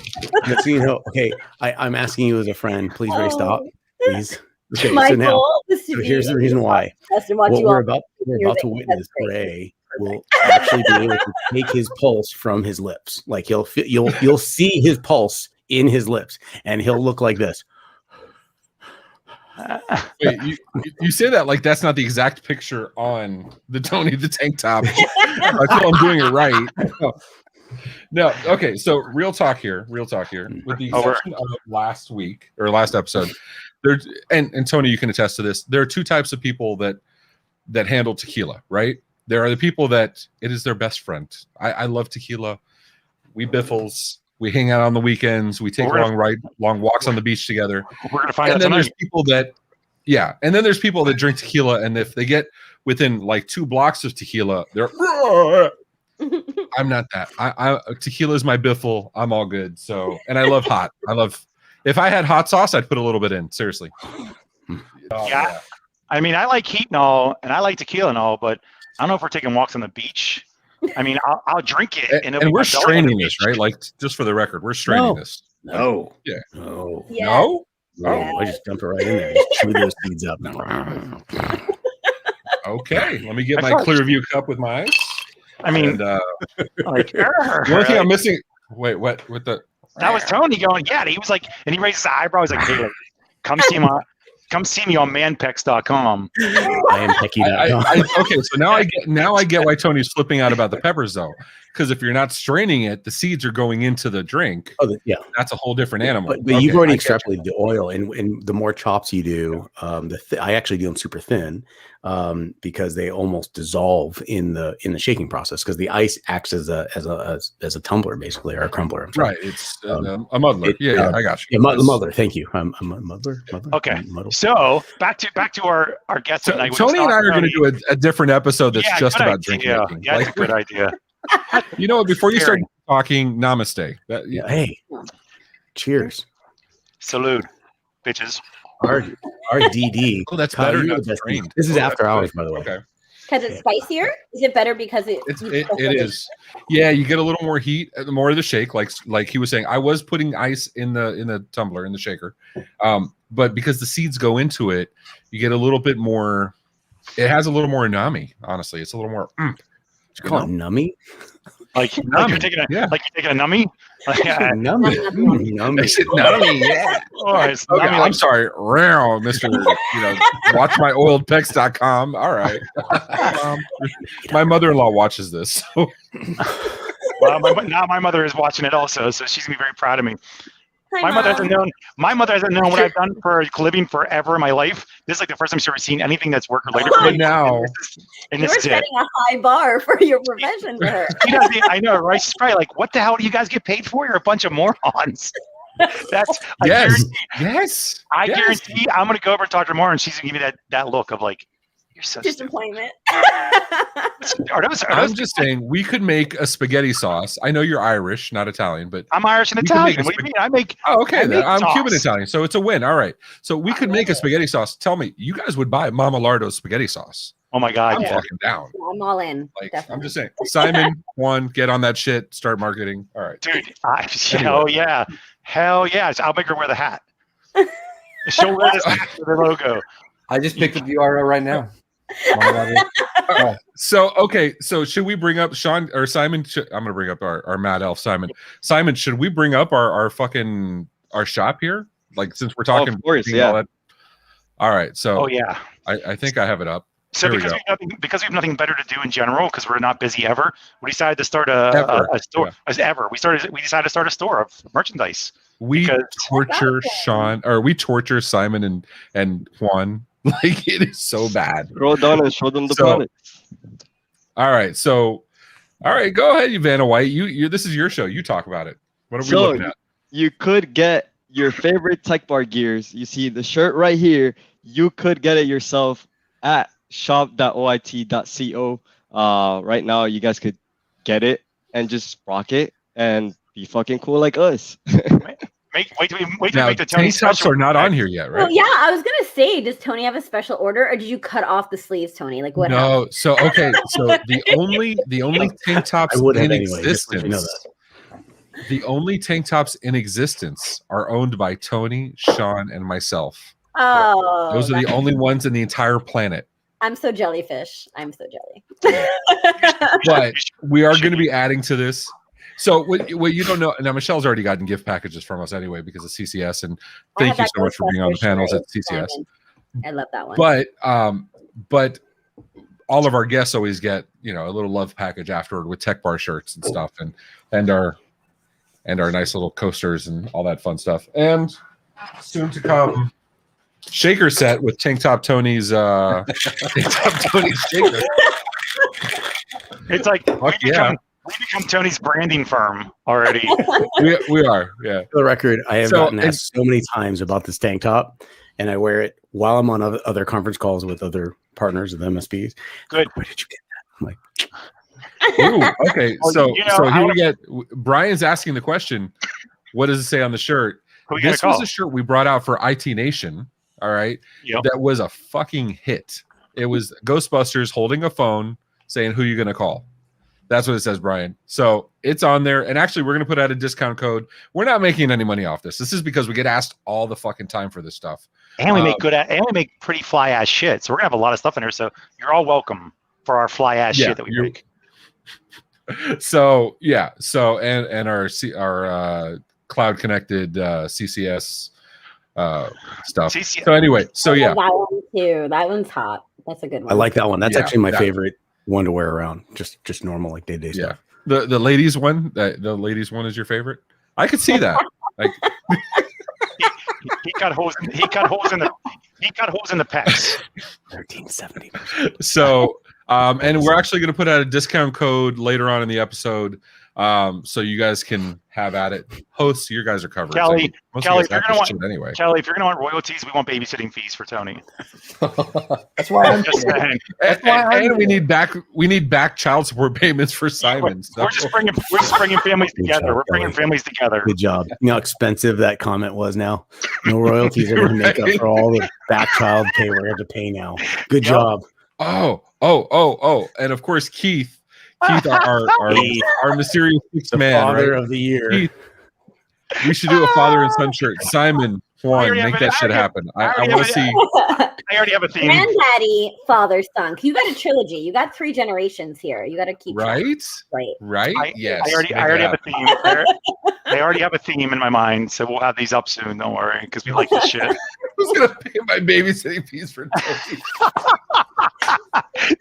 you know, okay, I'm asking you as a friend, please, Ray, stop, please. Okay, My so now, goal is to so here's the reason why. what We're about to witness. Ray will actually be able to take his pulse from his lips. Like you'll see his pulse in his lips, and he'll look like this. Wait, you say that like that's not the exact picture on the Tony the Tank Top. I feel I'm doing it right. No, okay. So real talk here. With the exception of last week or last episode, there and Tony, you can attest to this. There are two types of people that handle tequila, right? There are the people that it is their best friend. I love tequila. We biffles. We hang out on the weekends. We take long walks on the beach together. We're gonna find out then tonight. there's people that, and then there's people that drink tequila, and if they get within like 2 blocks of tequila, they're. I'm not that. I tequila is my biffle. I'm all good. So, and I love hot. If I had hot sauce, I'd put a little bit in. Seriously. Yeah. I mean, I like heat and all, and I like tequila and all, but I don't know if we're taking walks on the beach. I mean, I'll drink it, and we're straining this, right? Like, just for the record, we're straining this. No. Yeah. No. Yeah. No. Oh, I just dump it right in there. Just chew those seeds up. Okay. Let me get my Clearview cup with my ice. I mean, and, like, the only thing I'm missing. Wait, what? With the that was Tony going. Yeah, he was like, and he raised his eyebrows like, "Hey, come see me on manpecs.com." I am pecky.com. Okay, so now I get why Tony's flipping out about the peppers though, because if you're not straining it, the seeds are going into the drink. Oh, yeah, that's a whole different animal. But you've already extrapolated the oil, and the more chops you do, I actually do them super thin because they almost dissolve in the shaking process because the ice acts as a tumbler basically, or a crumbler. I'm sorry. Right, it's a muddler. I got you. Yeah, muddler. Thank you. I'm a muddler. Okay, so back to our guest tonight. Tony and I are going to do a different episode that's just about drinking. Yeah, that's a good idea. You know what? Before you start talking, namaste. Hey, cheers. Salute, bitches. RDD. Oh, that's better. This is after hours, by the way. Okay. Because it's spicier? Is it better because it is? Yeah, you get a little more heat, the more of the shake. Like he was saying, I was putting ice in the tumbler, in the shaker, but because the seeds go into it, you get a little bit more. It has a little more umami. Honestly, it's a little more. It's called nummy. Like you're taking a nummy. Nummy. I said nummy. Yeah. Oh, it's okay, nummy, I'm sorry, Mr. Watch my oiledpecs.com. All right. My mother-in-law watches this. So. Well, now my mother is watching it also, so she's gonna be very proud of me. Hi, my mother hasn't known. My mother hasn't known what I've done for a living forever in my life. This is like the first time she's ever seen anything that's work related. Now, and this is setting a high bar for your profession for her. I know, right? She's probably like, "What the hell do you guys get paid for? You're a bunch of morons." That's yes. I guarantee I'm gonna go over and talk to her more, and she's gonna give me that look of like, "You're so disappointment." I'm just saying we could make a spaghetti sauce. I know you're Irish, not Italian, but I'm Irish and Italian. What do you mean? I make. Oh, okay. I'm sauce. Cuban Italian, so it's a win. All right. So we could make a spaghetti sauce. Tell me, you guys would buy Mama Lardo's spaghetti sauce? Oh my God, I'm fucking down. I'm all in. Like, I'm just saying, Simon, get on that shit. Start marketing. All right, dude. Hell yeah. I'll make her wear the hat. She'll wear this hat with the logo. I just picked up the URL right now. So should we bring up Sean or Simon? I'm gonna bring up our Mad Elf Simon. Simon, should we bring up our shop here? Like, since we're talking, of course, yeah. All right, so yeah, I think I have it up. So because we have nothing better to do in general, because we're not busy ever, we decided to start a store. Yeah. We decided to start a store of merchandise. We torture Sean, or we torture Simon and Juan. Like, it is so bad. Throw it down and show them the planet. All right, go ahead, Vanna White. You this is your show. You talk about it. What are we looking at? You could get your favorite Tech Bar gears. You see the shirt right here. You could get it yourself at shop.oit.co. Right now, you guys could get it and just rock it and be fucking cool like us. Wait till we now, make the Tony tank tops are not on here yet, right? Well, yeah, I was gonna say, does Tony have a special order, or did you cut off the sleeves, Tony? Like, what? No, happened? so the only tank tops in existence. The only tank tops in existence are owned by Tony, Sean, and myself. Oh, those are the only ones in the entire planet. I'm so jellyfish. I'm so jelly. But we are going to be adding to this. So what you don't know now, Michelle's already gotten gift packages from us anyway because of CCS, and thank you so much for being on the panels at CCS. I love that one. But all of our guests always get, you know, a little love package afterward with Tech Bar shirts and stuff, and our nice little coasters and all that fun stuff. And soon to come, shaker set with Tank Top Tony's shaker. It's like we become Tony's branding firm already. we are, yeah. For the record, I have gotten asked so many times about this tank top, and I wear it while I'm on other conference calls with other partners of MSPs. Good. Where did you get that? I'm like, ooh, okay. So here we get Brian's asking the question, what does it say on the shirt? This was a shirt we brought out for IT Nation. All right. Yep. That was a fucking hit. It was Ghostbusters holding a phone saying, who you going to call? That's what it says, Brian. So it's on there. And actually, we're going to put out a discount code. We're not making any money off this. This is because we get asked all the fucking time for this stuff. And we make and we make pretty fly ass shit. So we're going to have a lot of stuff in there. So you're all welcome for our fly ass shit that we make. So, yeah. So, and our cloud connected CCS stuff. CCS. So anyway, so yeah. That one too. That one's hot. That's a good one. I like that one. That's actually my favorite one to wear around. Just normal, like day stuff. The ladies one. The ladies one is your favorite. I could see that. Like he cut holes in the pecs. 1370. So and we're actually going to put out a discount code later on in the episode, so you guys can have at it. Hosts, you guys are covered. Kelly, if you're gonna want royalties, we want babysitting fees for Tony. That's why I'm just saying. And we need back child support payments for Simon. We're just bringing families together. We're bringing families together. Good job. You know how expensive that comment was now? No royalties are going to make up for all the back child pay we're going to pay now. Good job. Oh. And of course, Keith, our mysterious sixth man, father of the year. Keith, we should do a father and son shirt. Simon, Juan, make that shit happen. I want to see. I already have a theme. Granddaddy, father, son. You got a trilogy. You got 3 generations here. You got to keep right. Yes. I already have a theme. I already have a theme in my mind, so we'll have these up soon. Don't worry, because we like this shit. Who's gonna pay my babysitting fees for Tony?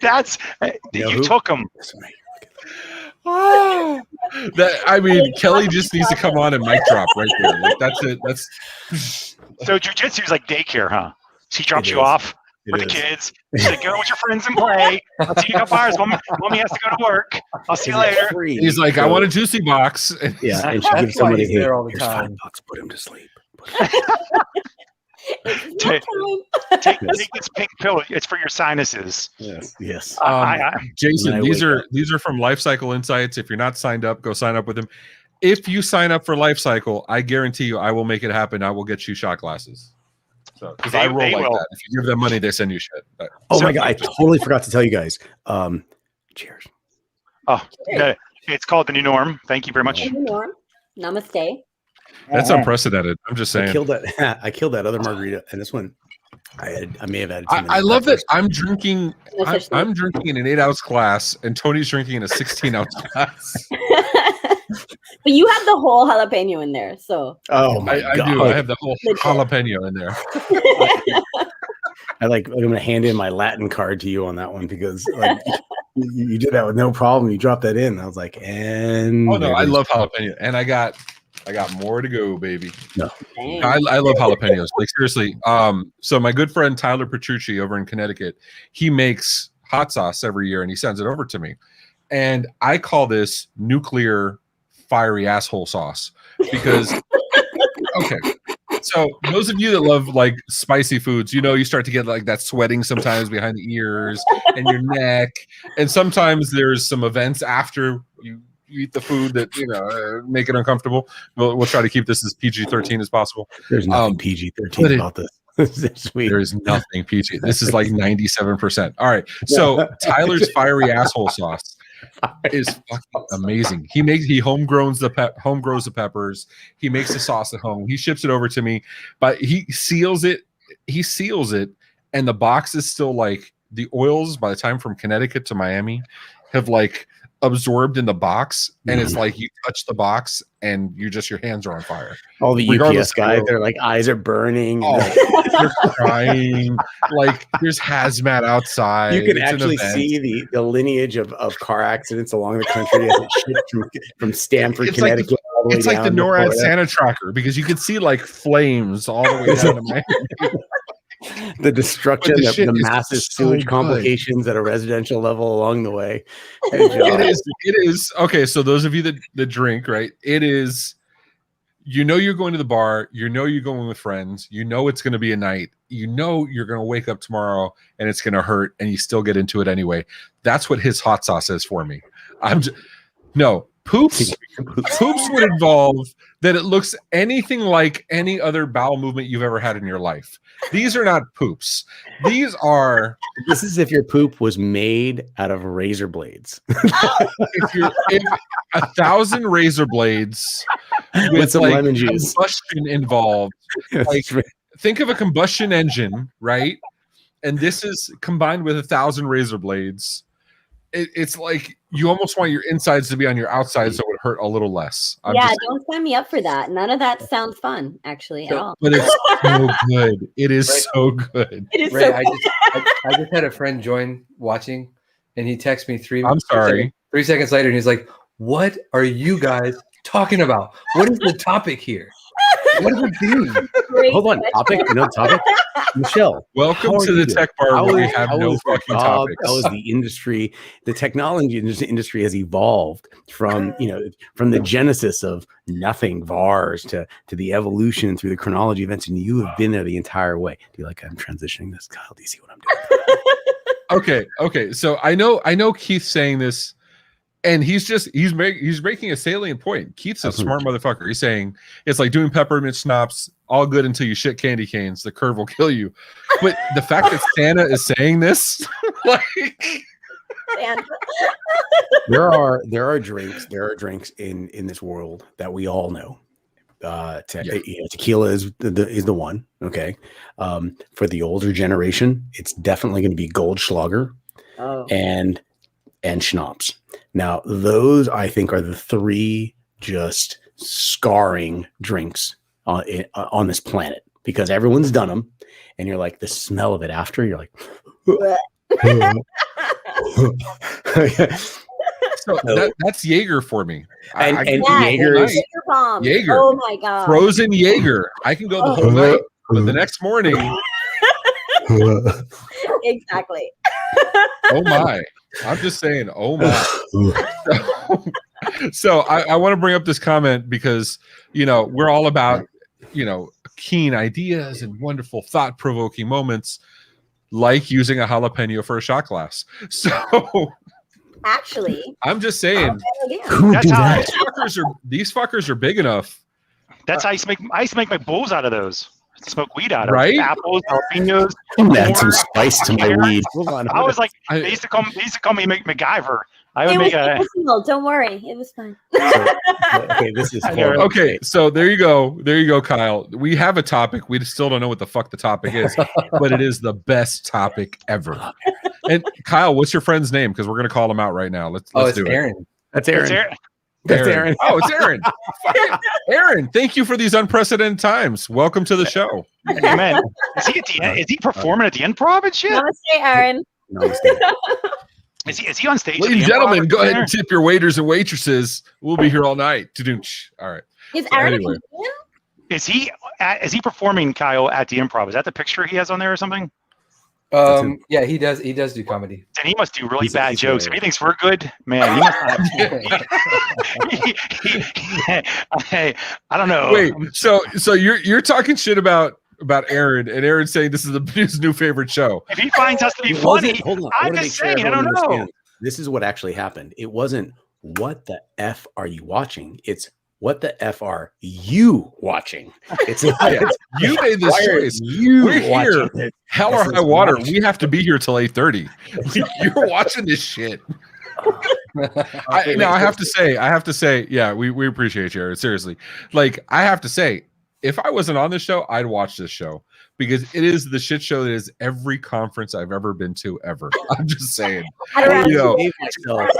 That's you took them. Oh, Kelly just needs to come on and mic drop right there. Like that's it. That's so jujitsu is like daycare, huh? She drops you off with the kids. She's like, go with your friends and play. I'll see you in a couple hours. Mommy has to go to work. I'll see you later. He's like, I want a juicy box. Yeah, and she gives somebody there all the here's time. $5. Put him to sleep. Take this pink pill. It's for your sinuses. Yes. Jason, these are from Life Cycle Insights. If you're not signed up, go sign up with them. If you sign up for Life Cycle, I guarantee you, I will make it happen. I will get you shot glasses. So, because I roll like that. If you give them money, they send you shit. My God, I totally forgot to tell you guys. Cheers. Oh, cheers. It's called the new norm. Thank you very much. The new norm. Namaste. That's unprecedented. I'm just saying. I killed that other margarita, and this one, I may have added. I love that I'm drinking. I'm drinking in an 8-ounce glass, and Tony's drinking in a 16-ounce glass. But you have the whole jalapeno in there, so. Oh my God! I do. I have the whole jalapeno in there. I'm going to hand in my Latin card to you on that one because you did that with no problem. You dropped that in. I was like, and oh no, I love jalapeno, and I got more to go, baby. No, I love jalapenos. Like seriously. So my good friend Tyler Petrucci over in Connecticut, he makes hot sauce every year, and he sends it over to me. And I call this nuclear fiery asshole sauce because okay. So those of you that love like spicy foods, you start to get like that sweating sometimes behind the ears and your neck, and sometimes there's some events after you eat the food that make it uncomfortable. We'll try to keep this as PG-13 as possible. There's nothing PG-13 about this. There is nothing PG. This is like 97%. All right. So Tyler's fiery asshole sauce is fucking amazing. He home grows the peppers. He makes the sauce at home. He ships it over to me, but he seals it, and the box is still like the oils by the time from Connecticut to Miami have like absorbed in the box, and it's like you touch the box and your hands are on fire. All the Regardless UPS guys, their like eyes are burning. Oh, they're crying. Like there's hazmat outside. You can It's an actually event. see the lineage of car accidents along the country as it shifts from Stamford, It's like Connecticut. all the way It's like the down to NORAD Florida. Santa tracker, because you can see like flames all the way down to Miami. The destruction, But the the shit is massive so sewage good. complications at a residential level along the way. Good job. It is okay. So those of you that drink, right? It is, you know, you're going to the bar, you know, you're going with friends, you know, it's going to be a night, you know, you're going to wake up tomorrow and it's going to hurt, and you still get into it anyway. That's what his hot sauce is for me. Poops would involve that it looks anything like any other bowel movement you've ever had in your life. These are not poops. These are. This is if your poop was made out of razor blades. if 1,000 razor blades With some like lemon juice. combustion involved. Like, think of a combustion engine, right? And this is combined with 1,000 razor blades. It's like you almost want your insides to be on your outsides, so it would hurt a little less. Don't sign me up for that. None of that sounds fun, actually, at all. But it's so good. It is so good. It is Ray, so I just had a friend join watching, and he texted me 3 I'm sorry. 3 seconds later, and he's like, "What are you guys talking about? What is the topic here? What does it mean?" great. Hold on, topic? No topic? Michelle, Welcome how are to you the doing? tech bar How where we is- have how no is the fucking job? topics. How is the industry? The technology industry has evolved from the genesis of nothing VARs to the evolution through the chronology events, and you have been there the entire way. Do you like I'm transitioning this, Kyle? Do you see what I'm doing? Okay. So I know Keith's saying this, and he's making a salient point. Keith's a smart motherfucker. He's saying it's like doing peppermint schnapps, all good until you shit candy canes. The curve will kill you. But the fact that Santa is saying this, like, there are drinks in this world that we all know. Tequila is the one. Okay, for the older generation, it's definitely going to be Goldschlager and schnapps. Now, those I think are the three just scarring drinks on this planet, because everyone's done them, and you're like, the smell of it after, you're like. So that's Jaeger for me. And Jaeger, bomb. Jaeger. Oh my god. Frozen Jaeger. I can go the whole night, but the next morning. Exactly. Oh my. I'm just saying, oh my. So I want to bring up this comment because, we're all about, keen ideas and wonderful thought-provoking moments, like using a jalapeno for a shot glass. So Actually, I'm just saying, That's how these fuckers are big enough. That's how I used to make my bowls out of those. Smoke weed out of Right? apples, jalapenos. Add some spice to my weed. Hold on. I was like, they used to call me MacGyver. I would it was make a. medicinal. Don't worry, it was fine. Okay, this is horrible. Okay, so there you go, Kyle. We have a topic. We still don't know what the fuck the topic is, but it is the best topic ever. And Kyle, what's your friend's name? Because we're gonna call him out right now. Let's It's do it. Aaron. That's Aaron. It's Aaron. That's Aaron. Oh, it's Aaron. Fucking Aaron, thank you for these unprecedented times. Welcome to the show. Amen. Is he at the end? Is he performing at the Improv and shit? Namaste, Aaron. Is he on stage? Ladies and at the Improv gentlemen, go ahead there? and tip your waiters and waitresses. We'll be here all night. All right. Is Aaron a Anyway. comedian? Is he performing, Kyle, at the Improv? Is that the picture he has on there or something? Yeah, he does do comedy. Then he must do really He's bad jokes. hilarious. If he thinks we're good, man, he must not. I don't know. Wait, so you're talking shit about Aaron, and Aaron's saying this is his new favorite show. If he finds us to be It funny, wasn't- hold on. I'm wanna just make sure saying, I everyone don't know. understands. This is what actually happened. It wasn't what the F are you watching? It's what the F are you watching? It's You made this why are choice. you We're watching here. it? Hell or high water. We have to be here till 8:30. You're watching this shit. I have to say, yeah, we appreciate you, Aaron. Seriously. Like, I have to say, if I wasn't on this show, I'd watch this show because it is the shit show that is every conference I've ever been to ever. I'm just saying. I You know,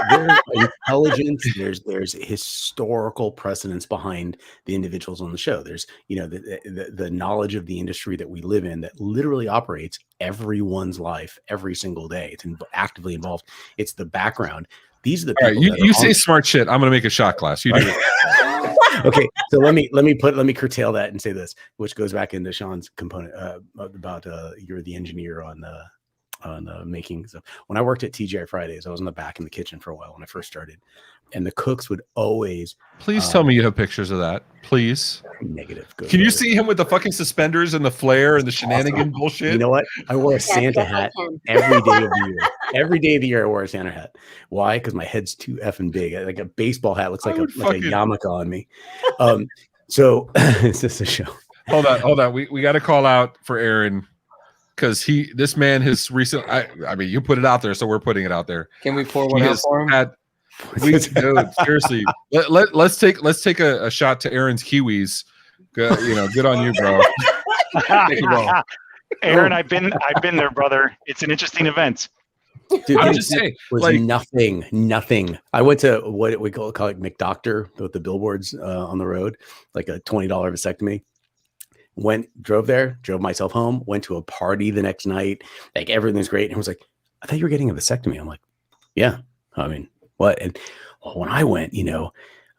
There's intelligence. There's historical precedence behind the individuals on the show. There's the knowledge of the industry that we live in that literally operates everyone's life every single day. It's actively involved. It's the background. These are the people. All right, you say smart shit. I'm gonna make a shot glass. You do it. Okay, so let me curtail that and say this, which goes back into Sean's component about you're the engineer on making stuff. When I worked at TGI Fridays, I was in the back in the kitchen for a while when I first started, and the cooks would always. Please tell me you have pictures of that, please. Negative. Can you see him with the fucking suspenders and the flare and the shenanigan bullshit? You know what? I wore a Santa hat every day of the year. Every day of the year, I wore a Santa hat. Why? Because my head's too effing big. Like a baseball hat looks like a yarmulke on me. So it's just a show. Hold on. We got to call out for Aaron because this man has recently. I mean, you put it out there, so we're putting it out there. Can we pour one out for him? Dude, seriously, let's take a shot to Aaron's kiwis. Good, good on you, bro. Aaron, I've been there, brother. It's an interesting event. Dude, I'm just saying, was like nothing. I went to what we call it McDoctor with the billboards on the road, like a $20 vasectomy. Drove myself home, went to a party the next night. Like everything's great. And I was like, I thought you were getting a vasectomy. I'm like, yeah. I mean, what? And when I went, I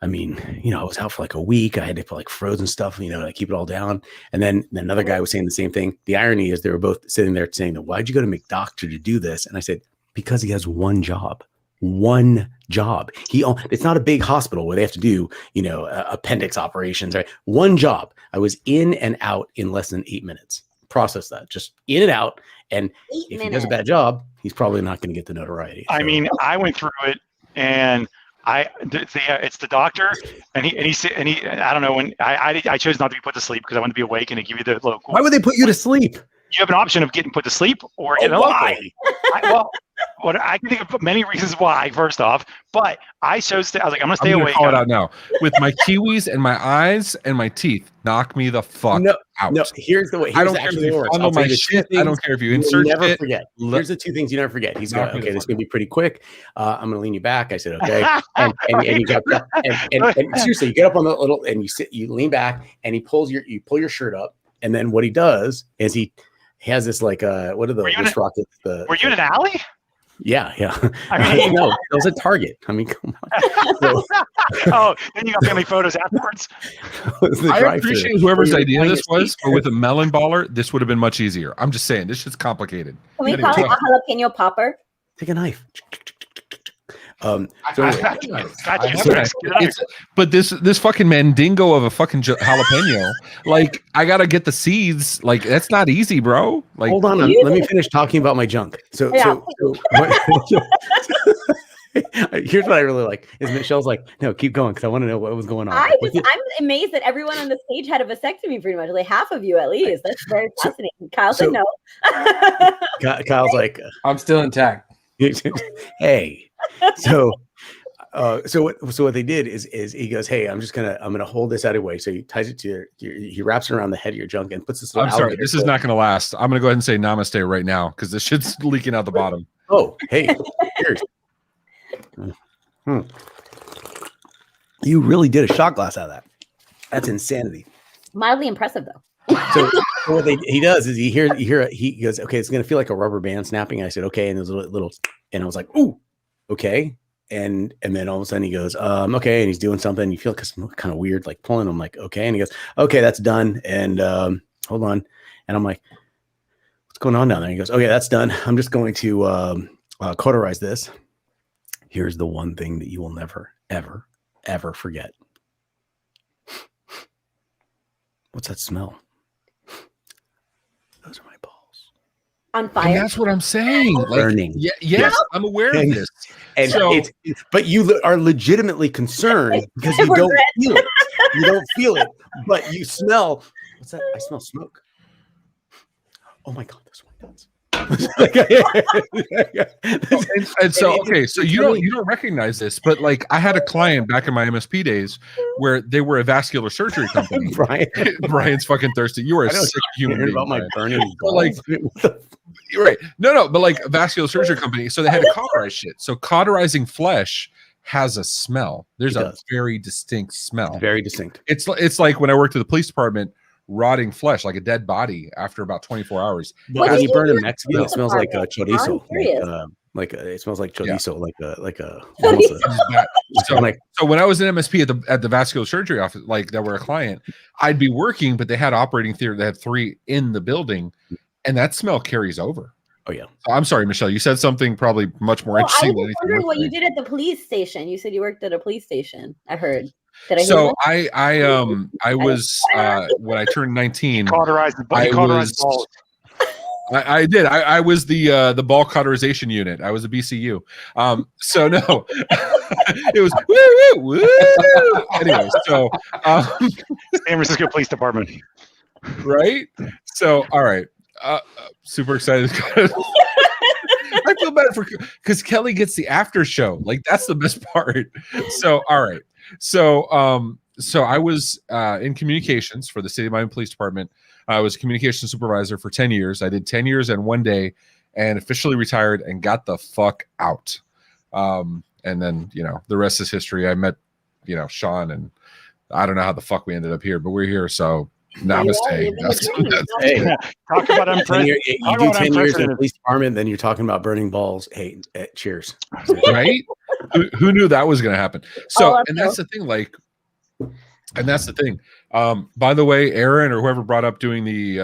was out for like a week. I had to put like frozen stuff, to keep it all down. And then another guy was saying the same thing. The irony is they were both sitting there saying, why'd you go to McDoctor to do this? And I said, because he has one job. It's not a big hospital where they have to do, appendix operations, right? One job. I was in and out in less than 8 minutes. Process that, just in and out. And if he does a bad job, he's probably not going to get the notoriety. I mean, I went through it, and it's the doctor, and he I don't know when I chose not to be put to sleep because I wanted to be awake and to give you the little. Why would they put you to sleep? You have an option of getting put to sleep or getting why? I can think of many reasons why. First off, but I chose to. I was like, I'm gonna stay awake. Call it out now with my kiwis and my eyes and my teeth. Knock me the fuck out. No, here's the way. I don't care if you fondle my shit. I don't care if you insert never it. Forget. Here's the two things you never forget. He's going, okay, this is gonna be pretty quick. I'm gonna lean you back. I said, okay, and you got and seriously, you get up on the little and you lean back, and you pull your shirt up, and then what he does is he has this like what are the rockets? Were you in an alley? Yeah. I mean, no, it was a Target. I mean, come on. Oh, then you got family photos afterwards. I appreciate whoever's idea this was, but with a melon baller, this would have been much easier. I'm just saying, this shit's complicated. Can we call it a jalapeno popper? Take a knife. But this fucking mandingo of a fucking jalapeno, like I gotta get the seeds. Like that's not easy, bro. Like, hold on, let me finish talking about my junk. So here's what I really like is Michelle's like, no, keep going because I want to know what was going on. I'm amazed that everyone on the stage had a vasectomy, pretty much, like half of you at least. That's very fascinating. Kyle said no. Kyle's like, I'm still intact. Hey. So what they did is he goes, hey, I'm gonna hold this out of the way. So he ties it to he wraps it around the head of your junk and puts this. I'm sorry, this is not gonna last. I'm gonna go ahead and say namaste right now because this shit's leaking out the bottom. Oh, hey, cheers. You really did a shot glass out of that. That's insanity. Mildly impressive though. So what he does is he goes, okay, it's gonna feel like a rubber band snapping. I said, okay, and there's a little, and I was like, ooh, okay, and then all of a sudden he goes, okay, and he's doing something. You feel kind of weird, like pulling. I'm like, okay, and he goes, okay, that's done, and hold on, and I'm like, what's going on down there? And he goes, okay, that's done. I'm just going to cauterize this. Here's the one thing that you will never, ever, ever forget. What's that smell? Those are my balls. On fire. And that's what I'm saying. Burning. Yes, I'm aware of this. And so, but you are legitimately concerned because you don't feel it. You don't feel it, but you smell. What's that? I smell smoke. Oh my God, this one does. And so okay, so you don't recognize this, but like I had a client back in my MSP days where they were a vascular surgery company. Brian's fucking thirsty. You are a sick human being. About my burning like, you're right. No, but like a vascular surgery company, so they had to cauterize shit. So cauterizing flesh has a smell. There's a very distinct smell. Very distinct. It's like when I worked at the police department, rotting flesh, like a dead body after about 24 hours. When you burn in Mexico, it smells like chorizo. It smells like chorizo, like a so when I was in MSP at the vascular surgery office, like that were a client, I'd be working, but they had operating theater. They had 3 in the building, and that smell carries over. Oh yeah. I'm sorry, Michelle. You said something probably much more interesting. I was wondering what you did at the police station. You said you worked at a police station. I heard. Did I? So I was when I turned 19. Cauterized balls. I did. I was the ball cauterization unit. I was a BCU. So no, it was woo woo woo. Anyway, so San Francisco Police Department. Right. So all right. Super excited. I feel bad because Kelly gets the after show. Like that's the best part. So all right. So I was in communications for the City of Miami Police Department. I was a communications supervisor for 10 years. I did 10 years and 1 day and officially retired and got the fuck out. And then, the rest is history. I met, Sean, and I don't know how the fuck we ended up here, but we're here. So namaste. Hey, talk about you do 10 years in the police department, then you're talking about burning balls. Hey, cheers. Right? Who knew that was going to happen? So, and that's the thing, that's the thing. By the way, Aaron or whoever brought up doing the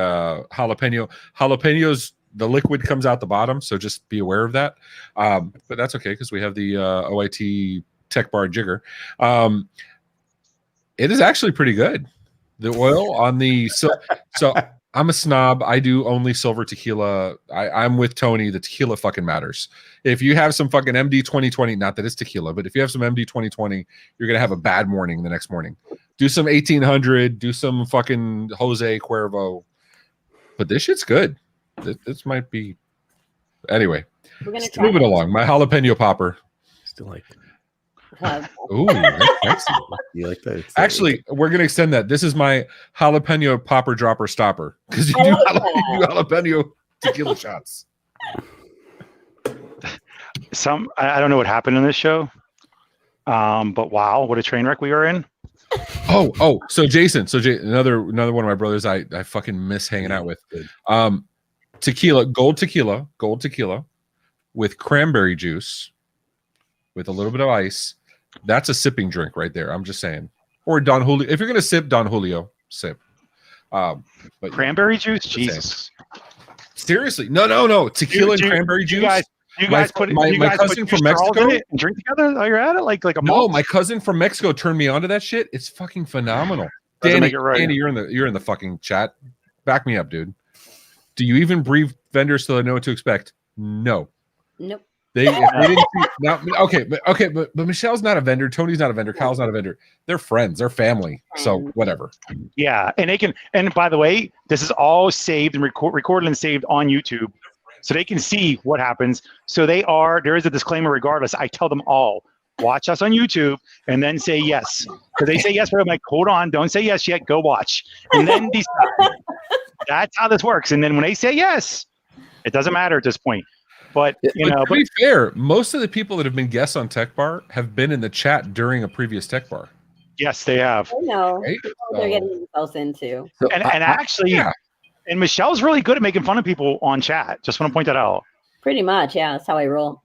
jalapenos, the liquid comes out the bottom, so just be aware of that. But that's okay because we have the OIT Tech Bar Jigger. It is actually pretty good. The oil on the so I'm a snob. I do only silver tequila. I'm with Tony. The tequila fucking matters. If you have some fucking MD 2020, not that it's tequila, but if you have some MD 2020, you're gonna have a bad morning the next morning. Do some 1800. Do some fucking Jose Cuervo. But this shit's good. This might be. Anyway, we're gonna move it along. My jalapeno popper. Still like. Ooh, that's sexy. You like that? Actually, we're gonna extend that. This is my jalapeno popper dropper stopper because you do jalapeno tequila shots. I don't know what happened in this show, but wow, what a train wreck we are in. Oh, so Jason, another one of my brothers I fucking miss hanging out with. Tequila, gold tequila with cranberry juice with a little bit of ice. That's a sipping drink right there. I'm just saying. Or Don Julio. If you're gonna sip Don Julio, sip. But cranberry juice, Jesus. Seriously, no. Tequila and cranberry juice. You guys put my cousin from Mexico and drink together while you're at it, like a no. My cousin from Mexico turned me onto that shit. It's fucking phenomenal. Danny, you're in the fucking chat. Back me up, dude. Do you even brief vendors so they know what to expect? No. Nope. They didn't but Michelle's not a vendor. Tony's not a vendor. Kyle's not a vendor. They're friends. They're family. So whatever. Yeah, and they can. And by the way, this is all saved and recorded and saved on YouTube, so they can see what happens. So there is a disclaimer regardless. I tell them all, watch us on YouTube and then say yes. So they say yes, but I'm like, hold on, don't say yes yet. Go watch and then decide. That's how this works. And then when they say yes, it doesn't matter at this point. But to be fair, most of the people that have been guests on Tech Bar have been in the chat during a previous Tech Bar. Yes, they have. I know. Right? They're getting themselves into. And actually, and Michelle's really good at making fun of people on chat. Just want to point that out. Pretty much, yeah. That's how I roll.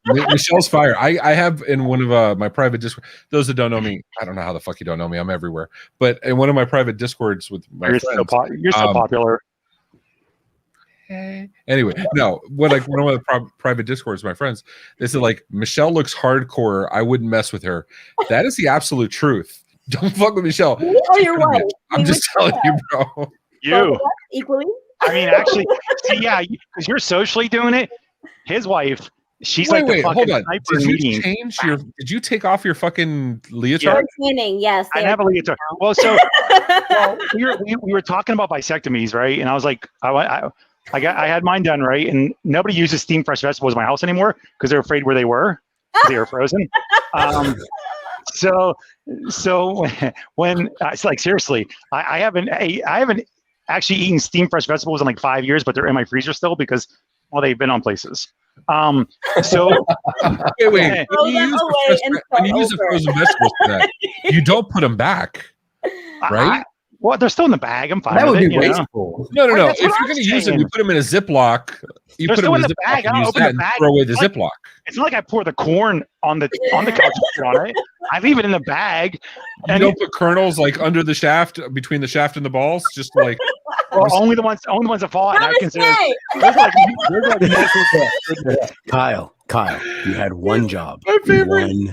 Michelle's fire. I have in one of my private Discord. Those that don't know me, I don't know how the fuck you don't know me. I'm everywhere. But in one of my private Discords with my friends, you're so popular. Anyway, no, one of the private Discords, my friends, they said like Michelle looks hardcore. I wouldn't mess with her. That is the absolute truth. Don't fuck with Michelle. Oh, you're right. I'm just telling you, bro. You equally. I mean, actually, see, yeah, because you're socially doing it. His wife, she's wait, the fucking hold on. Did you take off your fucking leotard? Yes, I have a leotard. Well, so we were talking about vasectomies, right? And I was like, I had mine done right, and nobody uses steamed fresh vegetables in my house anymore because they're afraid where they were. They were frozen. So when it's like seriously, I haven't actually eaten steamed fresh vegetables in like 5 years, but they're in my freezer still because they've been on places. So wait, when you use the frozen vegetables for that, you don't put them back, right? Well, they're still in the bag. I'm fine. That would with be it, wasteful. No. That's If what you're I'm going to use them, saying. you put them in a Ziploc. You They're put them still in in a the Ziploc bag. I and don't use open that the and bag. throw away the It's like- Ziploc. It's not like I pour the corn on the couch and on it. I leave it in the bag. You don't put kernels like under the shaft, between the shaft and the balls, just like only the ones that fall out. And I consider Kyle, you had one job. My favorite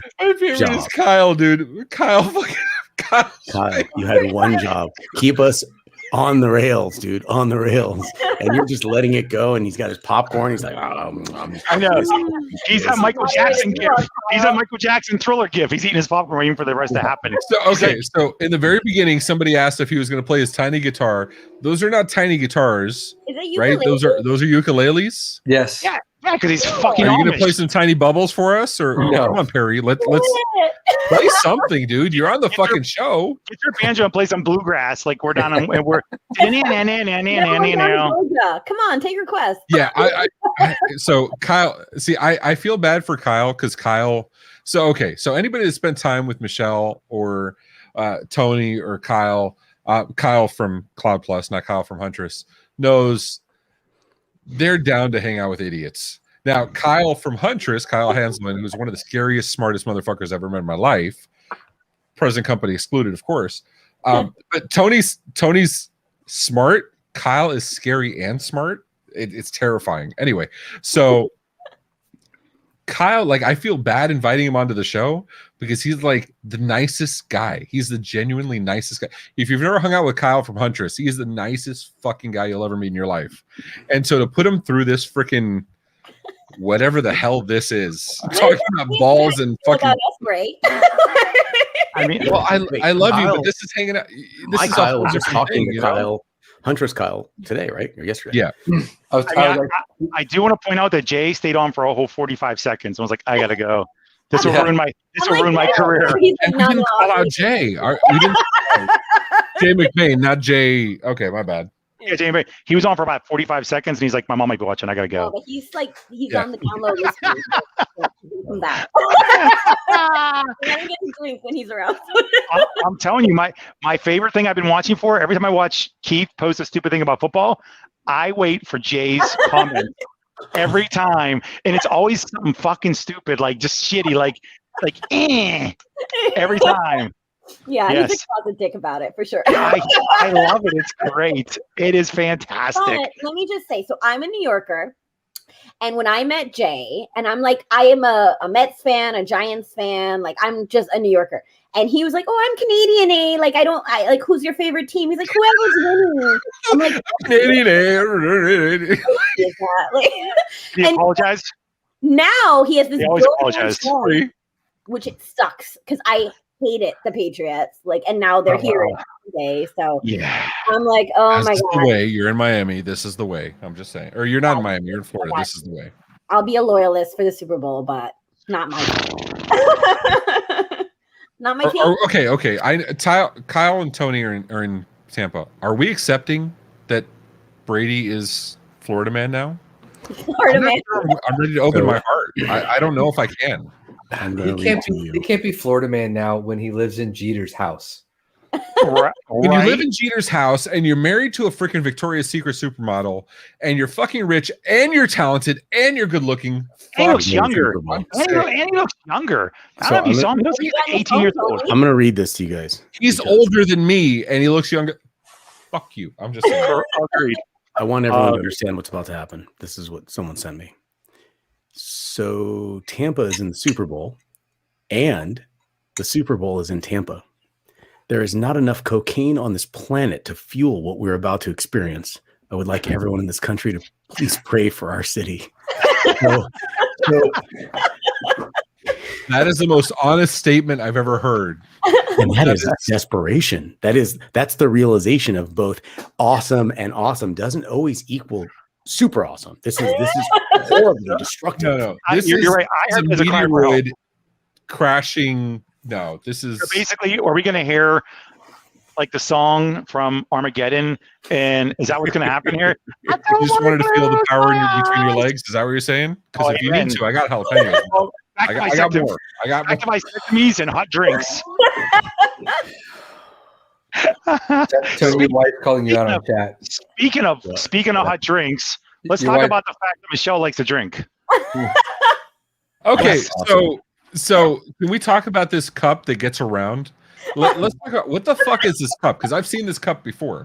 job. is Kyle, dude. Kyle, you had one job. Keep us on the rails, dude, on the rails. And you're just letting it go. And he's got his popcorn. He's like, I know. He's that Michael Jackson gif. He's that Michael Jackson Thriller gif. He's eating his popcorn, waiting for the rest to happen. So in the very beginning, somebody asked if he was going to play his tiny guitar. Those are not tiny guitars, Is it right? Those are ukuleles. Yes. Yeah, because he's fucking. Are you going to Amish. play some tiny bubbles for us, or No. come on, Perry? Let's play something, dude. You're on the fucking show. Get your banjo and play some bluegrass. Like we're down and we're. Come on, take requests. Yeah, so Kyle, see, I feel bad for Kyle because Kyle. So anybody that spent time with Michelle or Tony or Kyle from Cloud Plus, not Kyle from Huntress, knows they're down to hang out with idiots. Now, Kyle from Huntress, Kyle Hanselman, who's one of the scariest, smartest motherfuckers I've ever met in my life, present company excluded, of course. But Tony's smart. Kyle is scary and smart. It's terrifying. Anyway, so Kyle, like, I feel bad inviting him onto the show because he's like the nicest guy. He's the genuinely nicest guy. If you've never hung out with Kyle from Huntress, he is the nicest fucking guy you'll ever meet in your life. And so to put him through this freaking whatever the hell this is, talking about balls and fucking. I mean, well, I love you, but this is hanging out. My Kyle was just talking to Kyle, Huntress Kyle today, right? Or yesterday. Yeah. I do want to point out that Jay stayed on for a whole 45 seconds. I was like, I gotta go. This will ruin my career. And we didn't call out Jay. We didn't. Jay McBain, not Jay. Okay, my bad. Yeah, Jay McBain. He was on for about 45 seconds, and he's like, my mom might be watching. I gotta go. But he's on the download list. Come back. Let him get his drink when he's around. I'm telling you, my favorite thing I've been watching for, every time I watch Keith post a stupid thing about football, I wait for Jay's comment every time, and it's always something fucking stupid, like just shitty, like every time. Yeah, Yes. he's a closet dick about it for sure. I love it. It's great. It is fantastic. But let me just say, so I'm a New Yorker, and when I met Jay, and I'm like, I am a Mets fan, a Giants fan, like I'm just a New Yorker. And he was like, "Oh, I'm Canadian, eh? Like I like who's your favorite team?" He's like, "Whoever's winning." I'm like, Canadian. He apologized. Now he has this He always go-to apologized. song, which it sucks because I hate it, the Patriots. Like, and now they're here today. So yeah, I'm like, oh This my is god. the way. You're in Miami. This is the way. I'm just saying. Or you're not in Miami. You're in Florida. This is the way. I'll be a loyalist for the Super Bowl, but not my not my team. Okay. Kyle and Tony are in Tampa. Are we accepting that Brady is Florida man now? Florida man. I'm ready to open my heart. I don't know if I can. He can't be Florida man now when he lives in Jeter's house. right. When you live in Jeter's house and you're married to a freaking Victoria's Secret supermodel and you're fucking rich and you're talented and you're good looking, And he looks fuck younger. you. And he looks younger. I So don't know if you I'm saw him. He looks like he's 18 years old. I'm gonna read this to you guys. He's older than me and he looks younger. Fuck you. I'm just saying. Agreed. I want everyone to understand what's about to happen. This is what someone sent me. So Tampa is in the Super Bowl, and the Super Bowl is in Tampa. There is not enough cocaine on this planet to fuel what we're about to experience. I would like everyone in this country to please pray for our city. So That is the most honest statement I've ever heard. And that is desperation. That's the realization of both awesome and awesome doesn't always equal super awesome. This is horribly destructive. No. This you're right. is a There's a cry for help. meteoroid crashing. No, this is So basically, are we going to hear like the song from Armageddon? And is that what's going to happen here? You just wanted to feel the power between your legs. Is that what you're saying? Because if you need to, I got jalapenos. Well, back I to got more. I got more. back to my vasectomies and hot drinks. Tony, your wife calling you out on chat. Speaking of hot drinks, let's Your talk wife- about the fact that Michelle likes to drink. Okay, That's awesome. so can we talk about this cup that gets around? Let's talk about what the fuck is this cup? Because I've seen this cup before.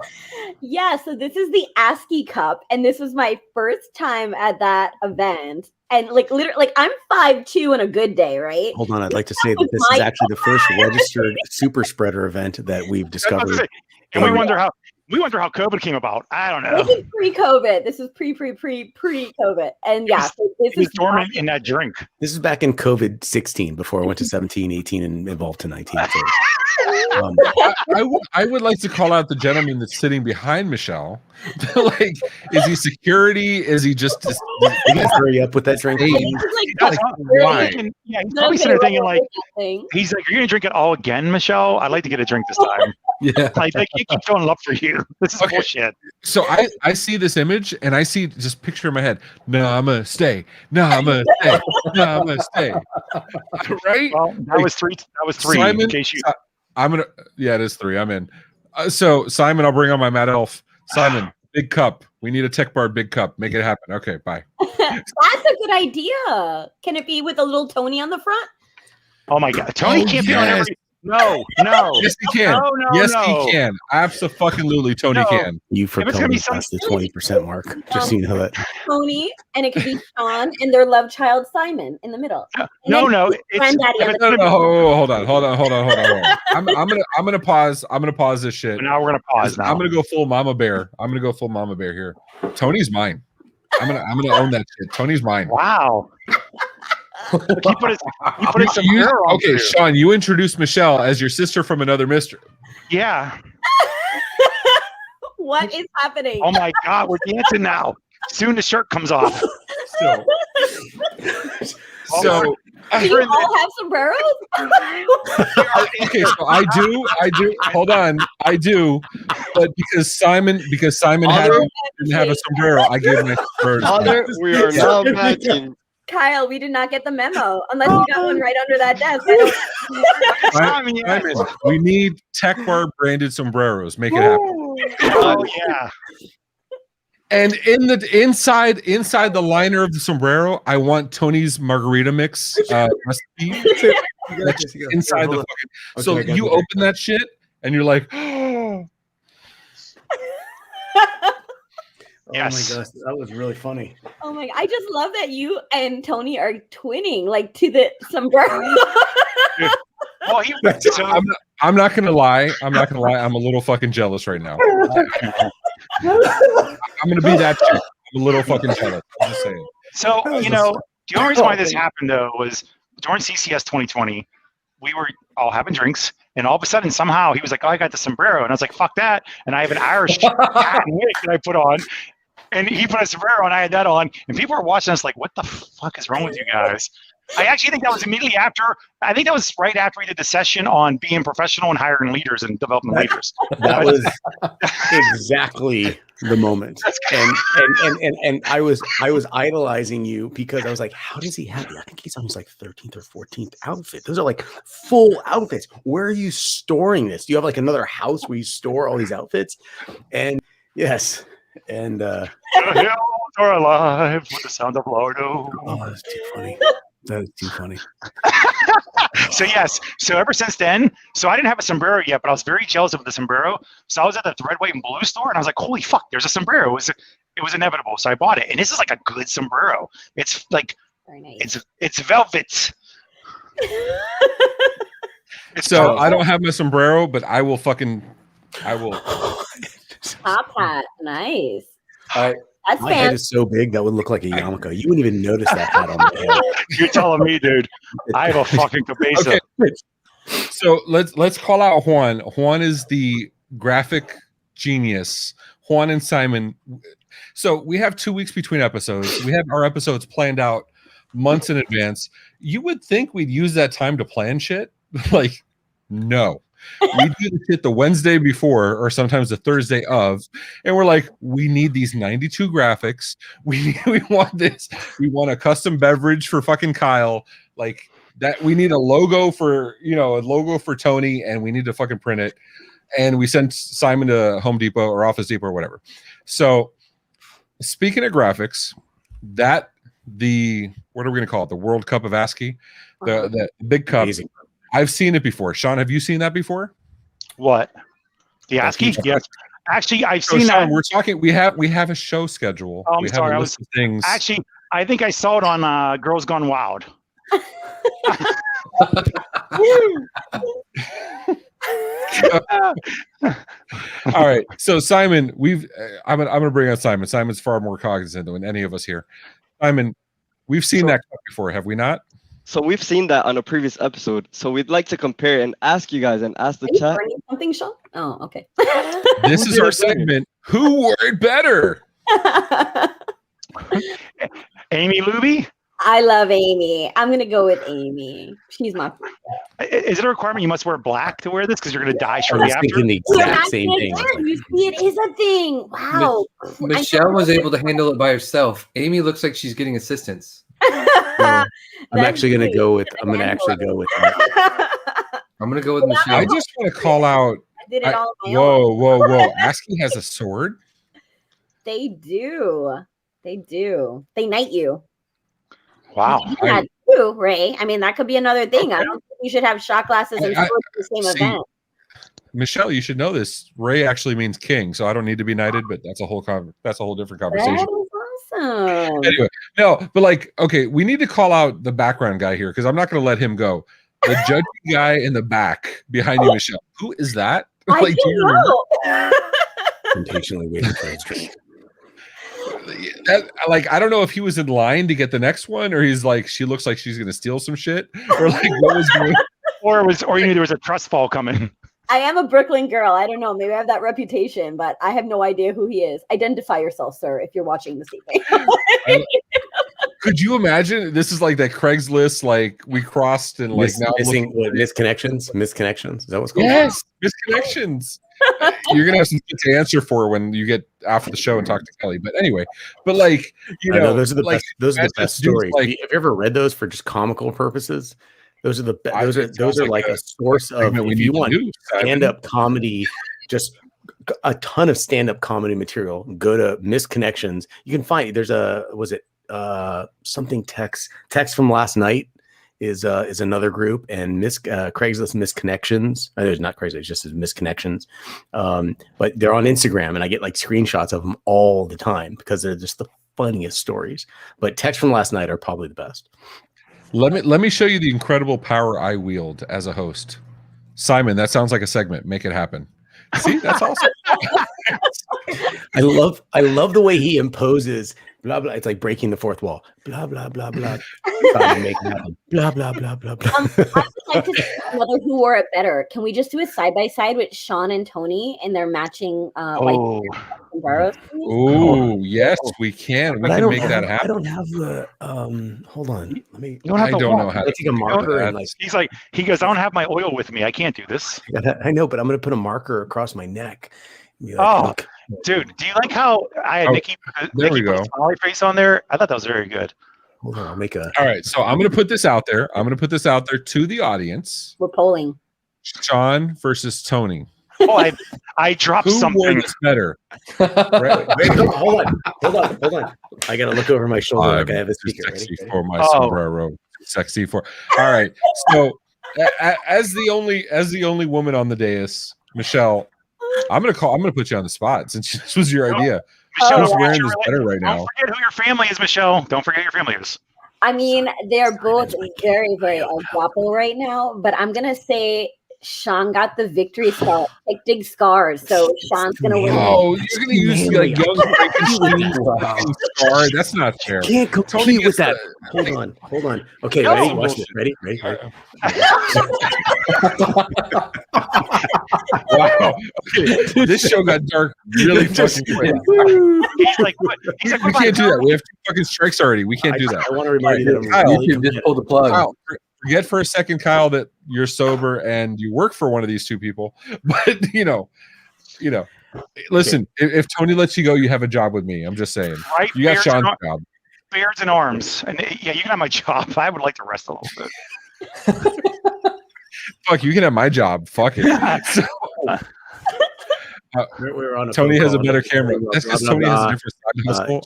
Yeah, so this is the Ascii Cup, and this was my first time at that event. And like literally, like I'm 5'2" on a good day, right? Hold on, I'd like to say that this is actually the first registered super spreader event that we've discovered. And we wonder how COVID came about. I don't know. This is pre-COVID. This is pre-COVID. And yeah, so this It was is dormant in that drink. This is back in COVID 16 before I went to 17, 18, and evolved to 19. So, I would like to call out the gentleman that's sitting behind Michelle. Like, is he security? Is he just you guys hurry up with that drink. This please. is, like, That's why? Yeah, he's probably sitting there thinking like, he's like, "You're gonna drink it all again, Michelle? I'd like to get a drink this time." Yeah. Like they keep showing love for you. This is Okay. bullshit. So I see this image and I see just picture in my head. No, I'm gonna stay. No, I'm gonna stay. No, I'm gonna stay. Right? Well, that was three. That was three. Simon, in case you. I'm gonna. Yeah, it is 3. I'm in. So Simon, I'll bring on my Mad Elf. Simon, big cup. We need a tech bar, big cup. Make it happen. Okay, bye. That's a good idea. Can it be with a little Tony on the front? Oh my God, Tony Oh, can't be on yes. every. No. Yes, he can. No, yes, no. he can. Absolutely, Tony No. can. You for If it's gonna be coming past the 20% mark. Just so you know that. Tony, and it could be Sean and their love child Simon in the middle. And No. then It's, Granddaddy if on it's the No, gonna no, be- hold on. I'm gonna pause. I'm gonna pause this shit. Now we're gonna pause. Now I'm gonna go full Mama Bear. here. Tony's mine. I'm gonna own that shit. Tony's mine. Wow. He put his sombrero on. Okay, too. Sean, you introduced Michelle as your sister from another mister. Yeah. What is happening? Oh my God, we're dancing now. Soon the shirt comes off. So, Do you all have sombreros? okay, so I do. Hold on, I do. But because Simon didn't have a sombrero, I gave him a sombrero. Father, we are now matching. Kyle, we did not get the memo unless you got one right under that desk. I don't- Simon, we need Tech Bar branded sombreros. Make it happen. Oh yeah. And in the inside the liner of the sombrero, I want Tony's margarita mix recipe. That's inside the fucking. So Okay, I got you it. open that shit and you're like, Yes. Oh my gosh, that was really funny. Oh my! I just love that you and Tony are twinning, like to the sombrero. Well, so, I'm not gonna lie. I'm a little fucking jealous right now. I'm gonna be that chick. I'm a little fucking jealous. I'm just saying. so you know, the only reason why this happened though was during CCS 2020, we were all having drinks, and all of a sudden, somehow he was like, "Oh, I got the sombrero," and I was like, "Fuck that!" And I have an Irish hat and wig that I put on. And he put a sombrero and I had that on, and people were watching us like, "What the fuck is wrong with you guys?" I actually think that was immediately after. I think that was right after we did the session on being professional and hiring leaders and developing leaders. That was exactly the moment. And I was idolizing you because I was like, how does he have it? I think he's on his like 13th or 14th outfit. Those are like full outfits. Where are you storing this? Do you have like another house where you store all these outfits? And yes. And The hills are alive with the sound of Lardo. oh, that's too funny. That is too funny. So yes, so ever since then, so I didn't have a sombrero yet, but I was very jealous of the sombrero. So I was at the red, white, and blue store, and I was like, "Holy fuck, there's a sombrero!" It was inevitable, so I bought it, and this is like a good sombrero. It's like Very nice. it's velvet. It's So velvet. I don't have my sombrero, but I will. Top hat, nice. All right. That's My head fancy. is so big that would look like a yarmulke. You wouldn't even notice that hat on my head. You're telling me, dude. I have a fucking cabeza. Okay. So let's call out Juan. Juan is the graphic genius. Juan and Simon. So we have 2 weeks between episodes. We have our episodes planned out months in advance. You would think we'd use that time to plan shit. Like, no. We do the shit the Wednesday before or sometimes the Thursday of, and we're like, we need these 92 graphics. We want this. We want a custom beverage for fucking Kyle. Like that, we need a logo for Tony, and we need to fucking print it. And we sent Simon to Home Depot or Office Depot or whatever. So speaking of graphics, what are we going to call it? The World Cup of Ascii, the big cup. Amazing. I've seen it before. Sean, have you seen that before? What? The Ascii? Yes. Actually, I've seen Sean, that. We're talking. We have a show schedule. Oh, I'm we have sorry. a list of things. Actually, I think I saw it on Girls Gone Wild. All right. So Simon, I'm gonna bring out Simon. Simon's far more cognizant than any of us here. Simon, we've seen that before, have we not? So we've seen that on a previous episode. So we'd like to compare and ask you guys and ask the chat. Something, Sean? Oh, okay. This is our segment. Who wore it better? Amy Luby? I love Amy. I'm gonna go with Amy. She's my favorite. Is it a requirement you must wear black to wear this because you're going to die shortly after? Thinking the exact same thing. You see, it is a thing. Wow. Michelle was able to handle it by herself. Amy looks like she's getting assistance. I'm actually going to go with. I'm going to actually go with that. I'm going to go with Michelle. I just want to call out. I did it all on my own. Whoa! Ascii has a sword. They do. They knight you. Wow. You can have two, Ray. I mean, that could be another thing. I don't think you should have shot glasses and swords at the same event. Michelle, you should know this. Ray actually means king, so I don't need to be knighted, but that's a whole different conversation. That is awesome. Anyway, no, but like, okay, we need to call out the background guy here because I'm not going to let him go. The judge guy in the back behind you, Michelle. Who is that? I Like, don't know. I'm patiently waiting for his drink. I don't know if he was in line to get the next one, or he's like, she looks like she's going to steal some shit, or like what was going or you knew there was a trust fall coming. I am a Brooklyn girl. I don't know. Maybe I have that reputation, but I have no idea who he is. Identify yourself, sir, if you're watching this evening. Could you imagine? This is like that Craigslist, like we crossed and like now missing misconnections. Is that what's going on? Yes, misconnections. You're gonna have some shit to answer for when you get after the show and talk to Kelly. But anyway, but like you know, those are the like, best. Those are the best stories. Like, have you ever read those for just comical purposes? Those are the those are like a source of if you want stand-up comedy, just a ton of stand-up comedy material. Go to Misconnections. You can find there's something text from last night is another group, and Craigslist Misconnections. There's not Craigslist, it's just Misconnections. But they're on Instagram, and I get like screenshots of them all the time because they're just the funniest stories. But texts from last night are probably the best. Let me show you the incredible power I wield as a host. Simon, that sounds like a segment. Make it happen. See, that's awesome. I love the way he imposes blah blah. It's like breaking the fourth wall. Blah blah blah blah. Make it happen. Blah blah blah blah blah. I would like to see another who wore it better. Can we just do a side by side with Sean and Tony and their matching white sombreros? Oh yes, we can. We can make that happen. I don't have the hold on. Let me. I don't know how to take a marker and like. He goes. I don't have my oil with me. I can't do this. I know, but I'm gonna put a marker across my neck. Like, dude, do you like how I had Nikki put a smiley face on there? I thought that was very good. Hold on, I'll make a. All right, so I'm going to put this out there. To the audience. We're polling. Sean versus Tony. Oh, I dropped something. Who wore this better? Wait, hold on. I got to look over my shoulder like I have a speaker. Sexy for my sombrero. Sexy for. All right. So, as the only woman on the dais, Michelle. I'm gonna put you on the spot since this was your idea. Michelle's wearing this better right now. Don't forget who your family is, Michelle. Don't forget your family is. I mean, they're both very, very guapo right now, but I'm gonna say Sean got the victory scar, hectic scars. So Sean's gonna win. Oh, you're gonna use like young Frankenstein scar. That's not fair. Can't compete with that. Hold on. Okay, ready? Watch this. Ready? Wow. Okay. This show got dark really fucking quick. He's like, what? He's like, We what can't do about that. We have 2 fucking strikes already. We can't do that. I want to remind you that I'm Kyle, really You can just pull the plug. Kyle, forget for a second, Kyle, that you're sober and you work for one of these 2 people. But listen, if Tony lets you go, you have a job with me. I'm just saying. Right? You got Sean's job. Beards and arms. And yeah, you can have my job. I would like to rest a little bit. Fuck, you can have my job. Fuck it. So, we're on a Tony phone has a call. better camera. That's because Blah, blah, Tony has a blah. different side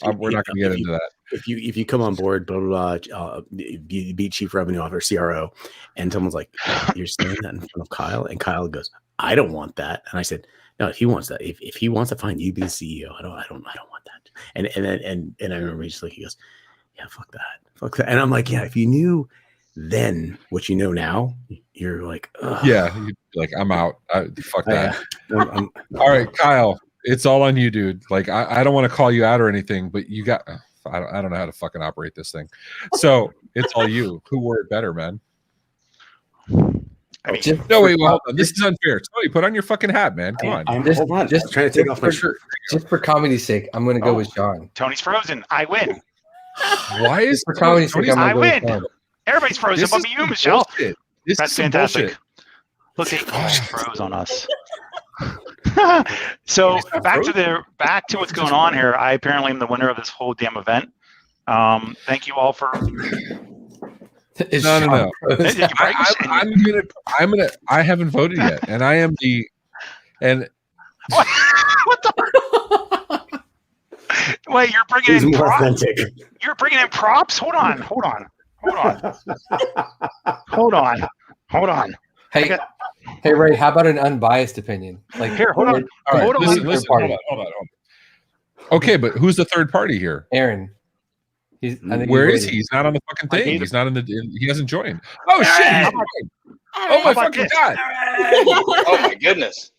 hustle. We're not going to get into that. If you come on board, blah blah blah, be chief revenue officer, CRO, and someone's like, "You're saying that in front of Kyle," and Kyle goes, "I don't want that," and I said, "No, if he wants that, if he wants to find you be the CEO, I don't want that." And I remember he's like, he goes, "Yeah, fuck that," and I'm like, "Yeah, if you knew then what you know now, you're like, ugh. Yeah, like I'm out. Fuck that." I'm All right, Kyle, it's all on you, dude. Like I don't want to call you out or anything, but you got. I don't know how to fucking operate this thing, so it's all you. Who wore it better, man? I mean, No, wait, hold on. This is unfair. Tony, put on your fucking hat, man. Come on. hold on. Just I'm trying to take off my shirt. Just for comedy's sake, I'm going to go with Sean. Tony's frozen. I win. Why is For comedy's sake, I'm I going to go win. with Sean. Everybody's frozen This but is me, you, Michelle. bullshit. This That's is some fantastic. bullshit. Look, they froze on us. So back to what's going on here. I apparently am the winner of this whole damn event. Thank you all for. It's No. Sean. I haven't voted yet, and I am the. And What the? Wait, you're bringing He's in more props? authentic. You're bringing in props? Hold on. Hey, Ray, how about an unbiased opinion? Like Here, hold on. all right, Hold on. listen, hold on. Okay, but who's the third party here? Aaron. Where is he? He's not on the fucking thing. He's not in the. He hasn't joined. Oh shit! He's joined. Oh my fucking god! Oh my goodness.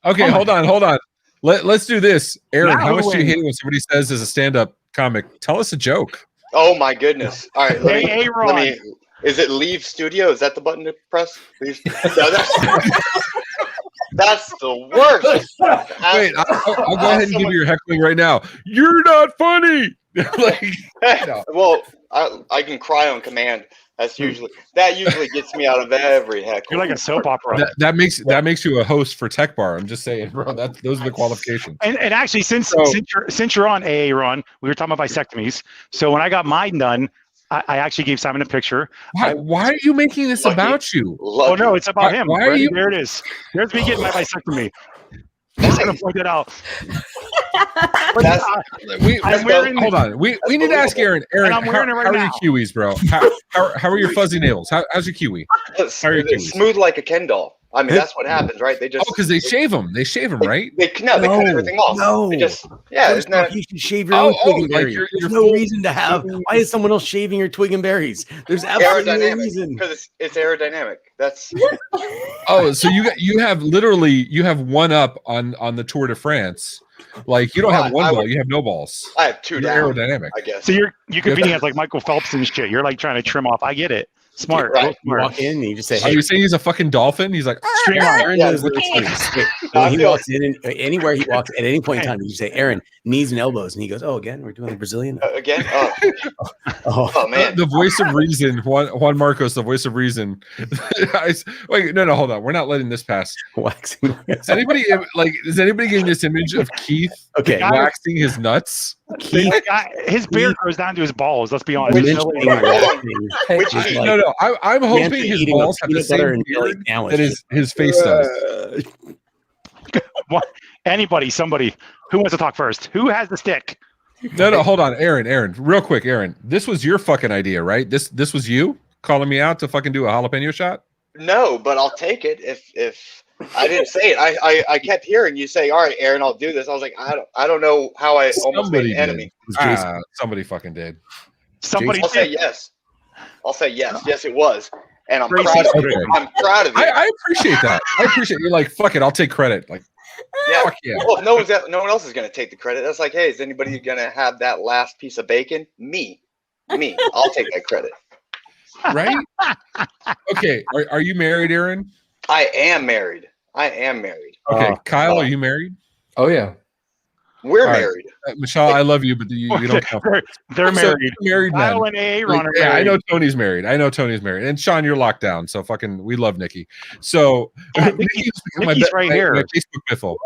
Okay, hold on. Let's do this. Aaron, Now how much who do you wins? hate when somebody says as a stand-up comic, tell us a joke? Oh my goodness. All right. Hey, Ron. Is it leave studio? Is that the button to press? Leave. No, that's the worst. Wait, I'll go ahead and give you your heckling right now. You're not funny. Like, no. Well, I can cry on command. That usually gets me out of every heckle. You're like a soap opera. that makes you a host for Tech Bar. I'm just saying, bro. Those are the qualifications. And actually, since you're on AA Ron, we were talking about vasectomies. So when I got mine done, I actually gave Simon a picture. Why are you making this Lucky. about you? Oh no, it's about him. Why are you? There it is. There's me getting my vasectomy. I'm just gonna point it out. That's, Hold on. We need to ask Aaron. Aaron, I'm wearing it right how are now. your kiwis, bro? How are your fuzzy nails? How's your kiwi? it's How are your kiwis? smooth like a Ken doll. I mean, that's what happens, right? They just Because they shave them. They shave them, right? They cut everything off. No. They just isn't that You should shave your own twig and like berries. your There's no full- reason to have. Why is someone else shaving your twig and berries? There's absolutely no reason. Because it's aerodynamic. That's Oh, so you have one up on the Tour de France. Like you don't have one ball, you have no balls. I have two You're down, aerodynamic. I guess. So you're competing as like Michael Phelps and shit. You're like trying to trim off. I get it. Smart. Right. Real You smart. walk in and you just say, Are "Hey, you saying he's a fucking dolphin? He's like, Streamline. Aaron Yeah, knows what it's funny." When he walks in, and anywhere he walks at any point in time, you say, "Aaron, knees and elbows," and he goes, "Oh, again, we're doing the Brazilian." Again? Oh, Oh man. the voice of reason, Juan Marcos, the voice of reason. Wait, no, hold on. We're not letting this pass. waxing. Is anybody getting this image of Keith Okay, waxing his nuts? Keith His beard goes down to his balls. Let's be honest. mentioning waxing Which is is like No, I'm hoping Nancy his eating a balls have the peanut butter same and jelly beard sandwich. that his face does. What? Anybody, somebody who wants to talk first? Who has the stick? No, hold on, Aaron, real quick, Aaron. This was your fucking idea, right? This was you calling me out to fucking do a jalapeno shot. No, but I'll take it if I didn't say it. I kept hearing you say, "All right, Aaron, I'll do this." I was like, I don't know how I almost made an enemy. Somebody fucking did. Somebody I'll say did. yes. I'll say yes. Yes, it was, and I'm Tracy, proud of it. okay. I'm proud of it. I appreciate that. I appreciate you're like, fuck it, I'll take credit. Like, Yeah. fuck yeah. Well, no one else is going to take the credit. That's like, hey, is anybody going to have that last piece of bacon? Me. I'll take that credit. Right? Okay. Are you married, Aaron? I am married. Okay. Kyle, are you married? Oh yeah. We're All right. married. Michelle, I love you, but you don't count. They're So, married. married men. Kyle and Aaron are Yeah, married. I know Tony's married. And Sean, you're locked down. So fucking, we love Nikki. So Yeah, Nikki's right my here. Facebook biffle.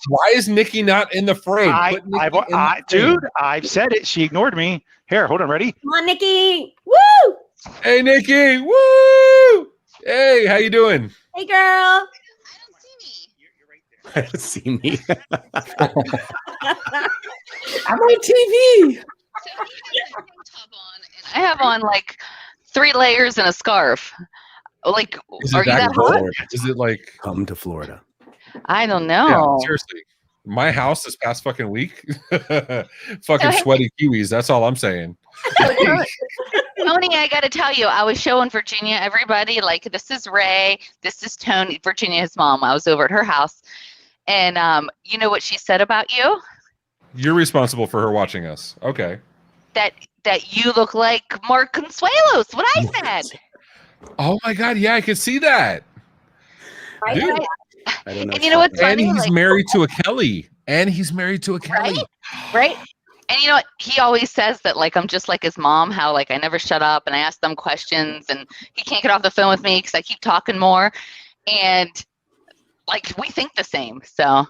Why is Nikki not in the frame? Put Nikki in the frame. Dude, I've said it. She ignored me. Here, hold on. Ready? Come on, Nikki. Woo! Hey, Nikki. Woo! Hey, how you doing? Hey, girl. I don't see me. I'm on TV. I have on like 3 layers and a scarf. Like, Is are it you that hot? cold? Is it like Come to Florida? I don't yeah, know. seriously? My house this past fucking week, fucking sweaty Kiwis. That's all I'm saying. Tony, I got to tell you, I was showing Virginia everybody, like, this is Ray, this is Tony, Virginia, his mom. I was over at her house. And you know what she said about you? You're responsible for her watching us. Okay. That you look like Mark Consuelos, what I said. Oh my God. Yeah, I can see that. Right? Dude. I don't know. And you know what's And funny? he's married to a Kelly. Right? Right? And you know what? He always says that, like, I'm just like his mom, how, like, I never shut up and I ask them questions and he can't get off the phone with me because I keep talking more. And, like, we think the same. So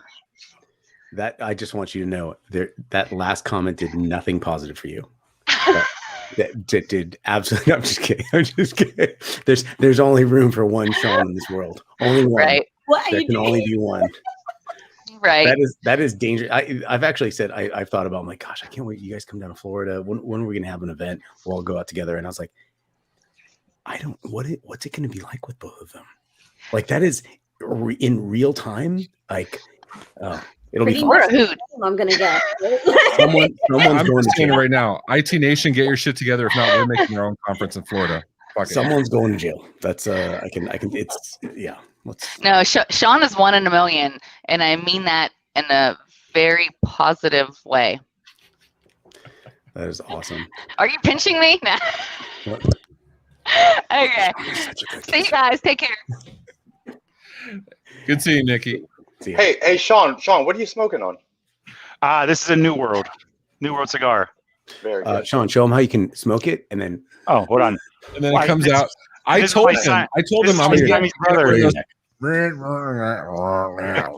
That I just want you to know that last comment did nothing positive for you. That did absolutely. I'm just kidding. There's only room for one Sean in this world. Only one. right. What are There you can only doing? be one. Right. That is dangerous. I've actually said I've thought about. I'm like, gosh, I can't wait. You guys come down to Florida. When are we gonna have an event? We'll all go out together. And I was like, what's it gonna be like with both of them? Like that is in real time. Like, it'll be Pretty fun. We're a hoot. I'm gonna get. Someone's I'm going just to saying jail. right now, IT Nation, get your shit together. If not, we're making our own conference in Florida. Fuck it. Someone's going to jail. That's I can. It's yeah. Let's. No, Sean is 1 in a million. And I mean that in a very positive way. That is awesome. Are you pinching me? Nah. What? Okay. See you guys. Take care. Good seeing you, Nikki. See ya. Hey, Sean, what are you smoking on? This is a New World cigar. Very good. Sean, show him how you can smoke it, and then Oh, hold on. And then Why, it comes this- out. I this is told my him. son- I told this him is I'm my here. Sammy's brother.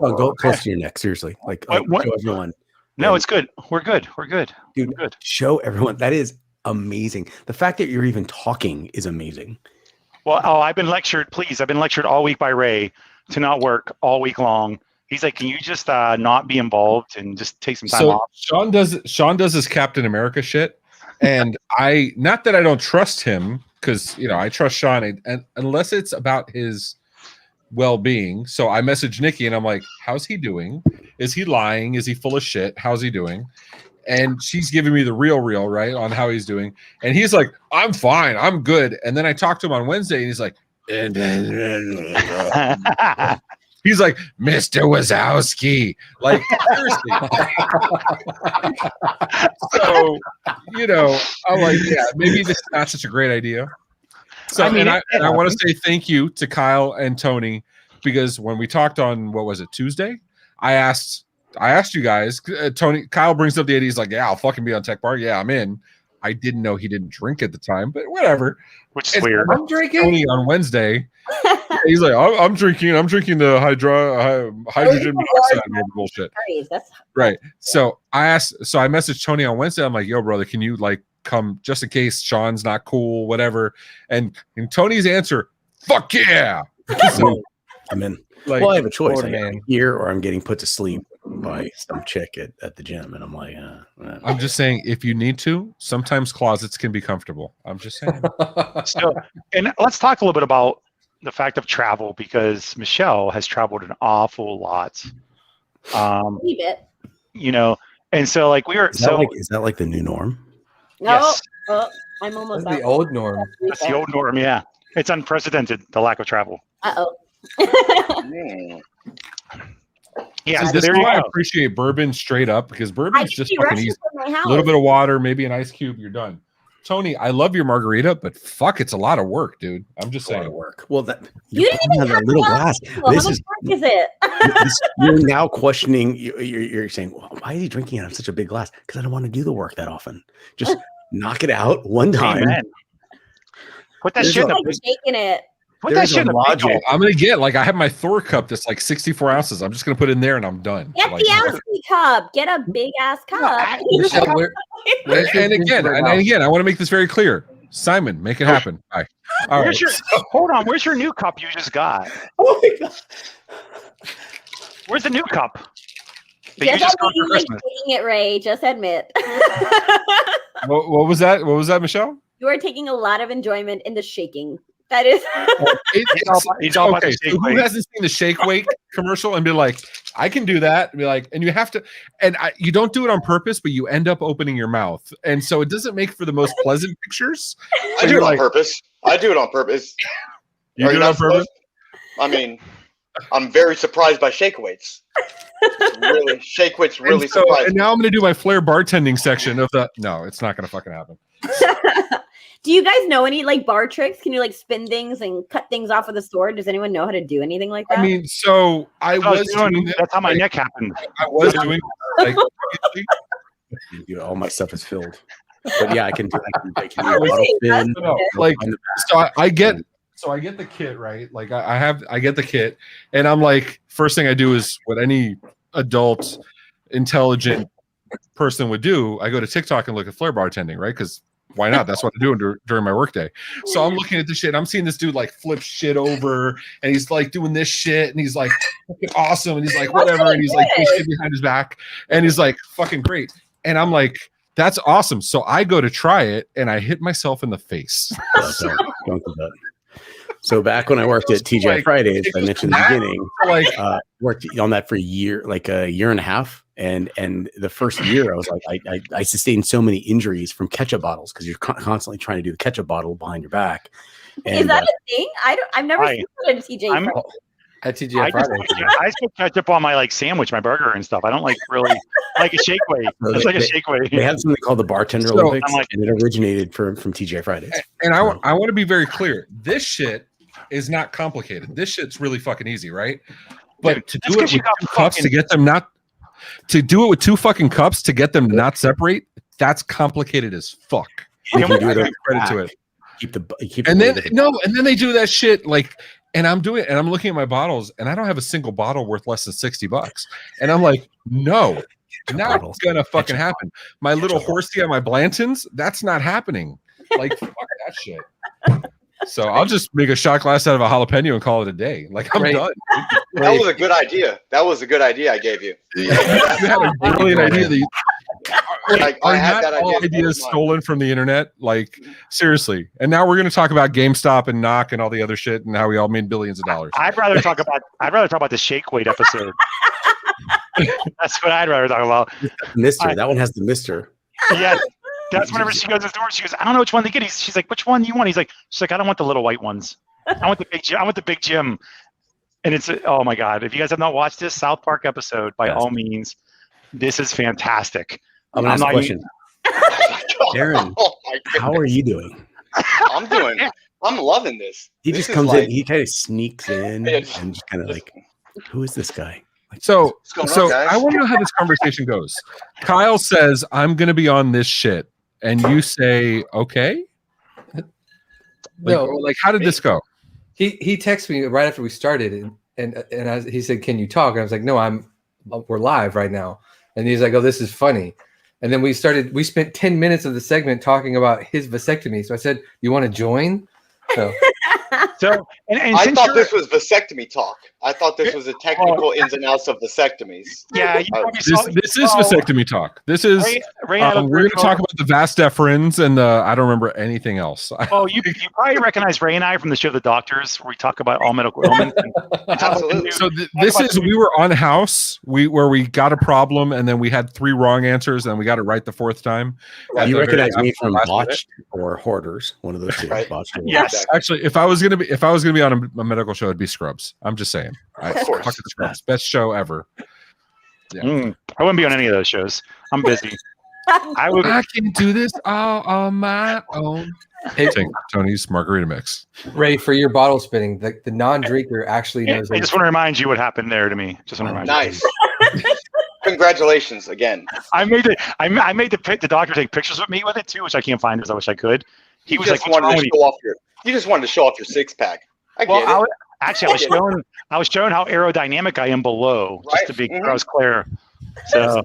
oh, go close to your neck. Seriously, like What? show everyone. No, it's good. We're good. We're good. Dude, We're good. show everyone. That is amazing. The fact that you're even talking is amazing. Well, I've been lectured all week by Ray to not work all week long. He's like, can you just not be involved and just take some time So off? Sean does his Captain America shit, and not that I don't trust him, because I trust Sean, and unless it's about his well-being. So I message Nikki and I'm like, how's he doing? Is he lying? Is he full of shit? How's he doing? And she's giving me the real right on how he's doing, and he's like, I'm fine, I'm good. And then I talked to him on Wednesday and he's like, he's like, Mr. Wazowski, like, seriously. So, I'm like, yeah, maybe this is not such a great idea. So, I want to say thank you to Kyle and Tony, because when we talked on, what was it, Tuesday? I asked you guys, Kyle brings up the idea. He's like, yeah, I'll fucking be on Tech Bar. Yeah, I'm in. I didn't know he didn't drink at the time, but whatever. Which is weird. I'm drinking Tony on Wednesday. He's like, I'm drinking the hydrogen monoxide bullshit. Right. So I messaged Tony on Wednesday. I'm like, yo, brother, can you like come just in case Sean's not cool, whatever. And Tony's answer, fuck yeah. So I'm in. Like, well, I have a choice. Poor I'm man. here or I'm getting put to sleep by some chick at the gym. And I'm like, I'm just saying, if you need to, sometimes closets can be comfortable. I'm just saying. So, and let's talk a little bit about the fact of travel, because Michelle has traveled an awful lot. Bit. And so like is that like the new norm? No, Yes. I'm almost That's the old norm. That's the old norm. Yeah, it's unprecedented, the lack of travel. Uh-oh. Yeah, See, so this there is you why I go. appreciate bourbon straight up, because bourbon's just fucking easy. A A little bit of water, maybe an ice cube, you're done. Tony, I love your margarita, but fuck, it's a lot of work, dude. I'm just A lot saying. of work. Well, that You didn't even have a little glass. Well, This how much is work is it? you're now questioning. You're saying, well, why is he drinking out of such a big glass? Because I don't want to do the work that often. Just knock it out one time. Amen. Put that There's shit a- in Like the shaking it. put that there's shit a in the logic. big I'm gonna get like I have my Thor cup that's like 64 ounces. I'm just gonna put it in there and I'm done. Get Like, the Ascii Cup. Get a big ass cup. Michelle, and again, I want to make this very clear. Simon, make it happen. Bye. All Where's right. your hold on? Where's your new cup you just got? Oh my god! Where's the new cup that you Just just got admit for you like Christmas? taking it, Ray. Just admit. What was that? What was that, Michelle? You are taking a lot of enjoyment in the shaking. That is. He's all about Okay, the shake so who weight. hasn't seen the shake weight commercial and be like, I can do that? And be like, and you have to, and you don't do it on purpose, but you end up opening your mouth, and so it doesn't make for the most pleasant pictures. I do it on purpose. I do it on purpose. You Are do you it on not purpose. supposed- I mean, I'm very surprised by shake weights. Really, shake weights really And so, surprised and me. now I'm going to do my flair bartending section of the. No, it's not going to fucking happen. Do you guys know any like bar tricks? Can you like spin things and cut things off with a sword? Does anyone know how to do anything like that? I mean, so I That's what I was doing. doing it, That's how my like, neck happened. I was doing like All my stuff is filled. But yeah, I can do. I can do a Really? bottle spin. no, like so I get the kit, right? Like I get the kit, and I'm like, first thing I do is what any adult intelligent person would do. I go to TikTok and look at flair bartending, right? Because why not? That's what I do during my workday. So I'm looking at this shit. I'm seeing this dude like flip shit over, and he's like doing this shit, and he's like fucking awesome, and he's like whatever, and he's like doing shit behind his back, and he's like fucking great, and I'm like, that's awesome. So I go to try it, and I hit myself in the face. Don't do that. So back when I worked at TGI Like, Fridays, it I was mentioned in the that, beginning, like worked on that for a year and a half. And the first year, I was like, I sustained so many injuries from ketchup bottles because you're constantly trying to do the ketchup bottle behind your back. And, is that a thing? I've never seen that at TJ. I'm- Fridays. At TGI I just Friday. I put ketchup on my like sandwich, my burger and stuff. I don't like really like a shake weight. So It's like a shake weight. they have something called the Bartender So, Olympics, I'm like- and it originated from TGI Fridays. And I want to be very clear. This shit is not complicated. This shit's really fucking easy, right? But Dude, to that's do it 'cause you with got two cups to fucking- get them not to do it with two fucking cups to get them to not separate, that's complicated as fuck. You can do I it on give credit to back. it. Keep And the then lid at the no, and then they do that shit like, and I'm doing, and I'm looking at my bottles, and I don't have a single bottle worth less than $60, and I'm like, no, not bottles. gonna fucking Ketchup happen. My little Ketchup horsey on my Blantons, that's not happening. Like fuck that shit. So I'll just make a shot glass out of a jalapeno and call it a day. Like I'm Right. done. That was a good idea. That was a good idea I gave you. You had a brilliant idea that you, I are had not that all idea. ideas stolen from the internet? Like seriously. And now we're going to talk about GameStop and Knock and all the other shit and how we all made billions of dollars. I'd rather talk about the shake weight episode. That's what I'd rather talk about. Mister. That one has the Mister. Yeah. That's whenever she goes to the store, she goes, I don't know which one to get. She's like, which one do you want? She's like, I don't want the little white ones. I want the big Jim. I want the big Jim. And it's oh my god! If you guys have not watched this South Park episode, by all means, this is fantastic. I'm gonna ask a not question. Aaron, Oh my God. how are you doing? I'm loving this. He This just is comes like- in. He kind of sneaks in Yeah. and just kind of like, who is this guy? So, going on, so guys? I want to know how this conversation goes. Kyle says, I'm going to be on this shit. And you say, okay. No. Like, how did this go? He texted me right after we started, and he said, "Can you talk?" And I was like, "No, we're live right now." And he's like, "Oh, this is funny." And then we spent 10 minutes of the segment talking about his vasectomy. So I said, "You want to join?" So and I since thought you're- this was vasectomy talk. I thought this was the technical ins and outs of vasectomies. Yeah, you Uh, probably This, saw. this is vasectomy talk. This is, Ray had a we're going to virtual- talk about the vas deferens and the, I don't remember anything else. Oh, you probably recognize Ray and I from the show The Doctors, where we talk about all medical ailments. And talk about the new- So talk this about is, the we were on House, where we got a problem and then we had 3 wrong answers and we got it right the 4th time. At You the very recognize me last from minute. Botched or Hoarders, one of those two. Right. Botched or Yes. Hoarders. Actually, if I was gonna be on a medical show, it'd be Scrubs. I'm just saying. Of course. Fucking Scrubs, best show ever. Yeah. I wouldn't be on any of those shows. I'm busy. I can do this all on my own. Hey, take Tony's margarita mix. Ray, for your bottle spinning, the non-drinker actually knows. I just want to remind you what happened there to me. Just want to remind Nice. Congratulations again. I made the doctor take pictures with me with it too, which I can't find because I wish I could. He was like, you just wanted to show off your six pack. I get it. I was showing how aerodynamic I am below, just to be clear. So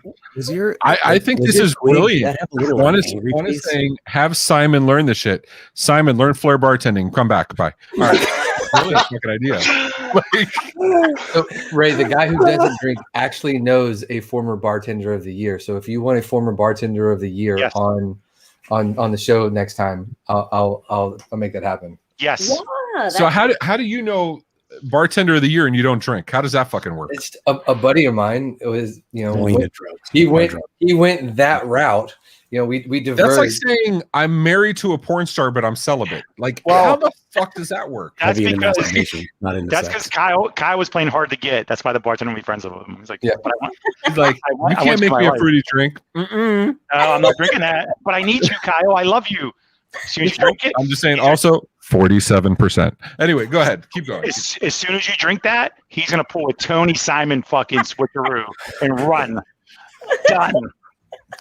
I think this is brilliant. One is saying, have Simon learn this shit. Simon, learn flair bartending. Come back. Bye. All right. Really a fucking idea. So, Ray, the guy who doesn't drink actually knows a former bartender of the year. So if you want a former bartender of the year on the show next time, I'll make that happen. Yes. Yeah, So how do you know bartender of the year and you don't drink? How does that fucking work? It's a buddy of mine. It was, he went that route. We diverged. That's like saying I'm married to a porn star, but I'm celibate. Like, how the fuck does that work? That's because that's because Kyle was playing hard to get. That's why the bartender will be friends with him. He's like, you can't make me a fruity drink. No, I'm not drinking that. But I need you, Kyle. I love you. As soon as you drink it, I'm just saying. Also, 47%. Anyway, go ahead. Keep going. As soon as you drink that, he's gonna pull a Tony Simon fucking switcheroo and run. Done.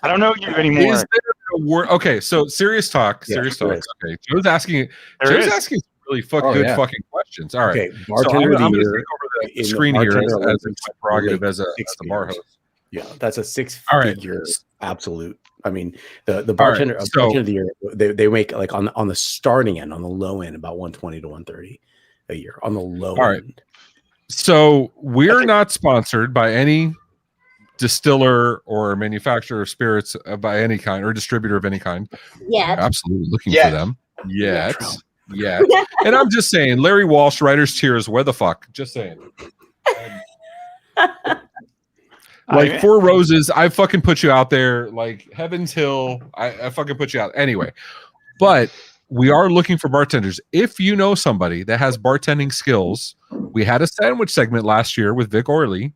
I don't know you anymore. Is there a word? Okay, so serious talk. Okay, Joe's asking some really good fucking questions. All right. Okay, bartender I'm going to year, take over the screen here as my prerogative as a bar host. Yeah, that's a six-figure absolute. I mean, the bartender of the year, they make like on the starting end, on the low end, about 120 to 130 a year on the low end. So we're not sponsored by any distiller or manufacturer of spirits by any kind or distributor of any kind. Yeah, absolutely looking for them. Yet. And I'm just saying, Larry Walsh, Writer's Tears, where the fuck? Just saying. Like Four Roses, I fucking put you out there. Like Heaven's Hill, I fucking put you out. Anyway, but we are looking for bartenders. If you know somebody that has bartending skills, we had a sandwich segment last year with Vic Orley.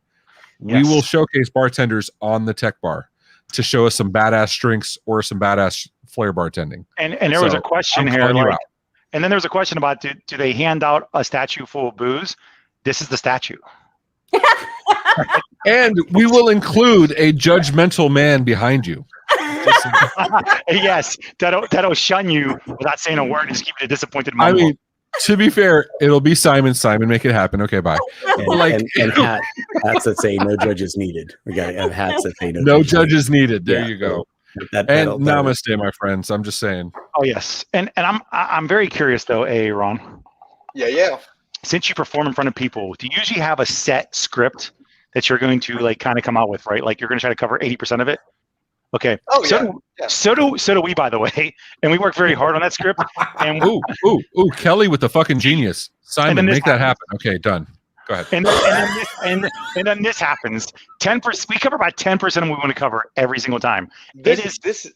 We will showcase bartenders on the tech bar to show us some badass drinks or some badass flair bartending. And there was a question here, and then there's a question about do they hand out a statue full of booze? This is the statue. And we will include a judgmental man behind you. Yes, that'll shun you without saying a word and just keep it a disappointed mumble. I mean, to be fair, it'll be Simon. Simon, make it happen. Okay, bye. And hats that say no judges needed. We got to have hats that say no judges needed. There you go. That'll namaste, my friends. I'm just saying. Oh yes, and I'm very curious though, Ron. Yeah. Since you perform in front of people, do you usually have a set script that you're going to like kind of come out with, right? Like you're going to try to cover 80% of it. Okay. Oh So do we, by the way, and we work very hard on that script. And ooh, Kelly with the fucking genius. Simon, make that happen. Okay, done. Go ahead. And then this happens. 10%. We cover about 10% of what we want to cover every single time. This is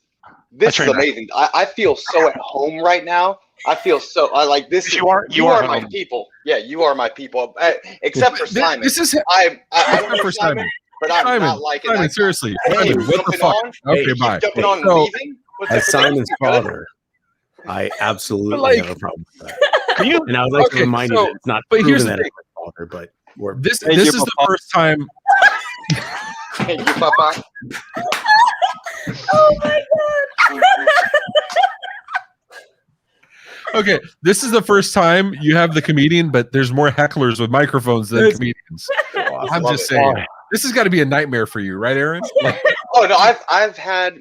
amazing. I feel so at home right now. I feel so. I like this. You are my people. Yeah, you are my people. Except for Simon. This is I don't know Simon. But I'm not liking Simon, seriously. Simon, what the fuck? Okay, bye. Jumping on and leaving? As Simon's father, I absolutely have a problem with that. And I would like to remind you that it's not proven that it's my father, but this is the first time. Thank you, Papa. Oh my god. Okay, this is the first time you have the comedian, but there's more hecklers with microphones than comedians. I'm just saying. This has got to be a nightmare for you, right, Aaron? Oh no, I've had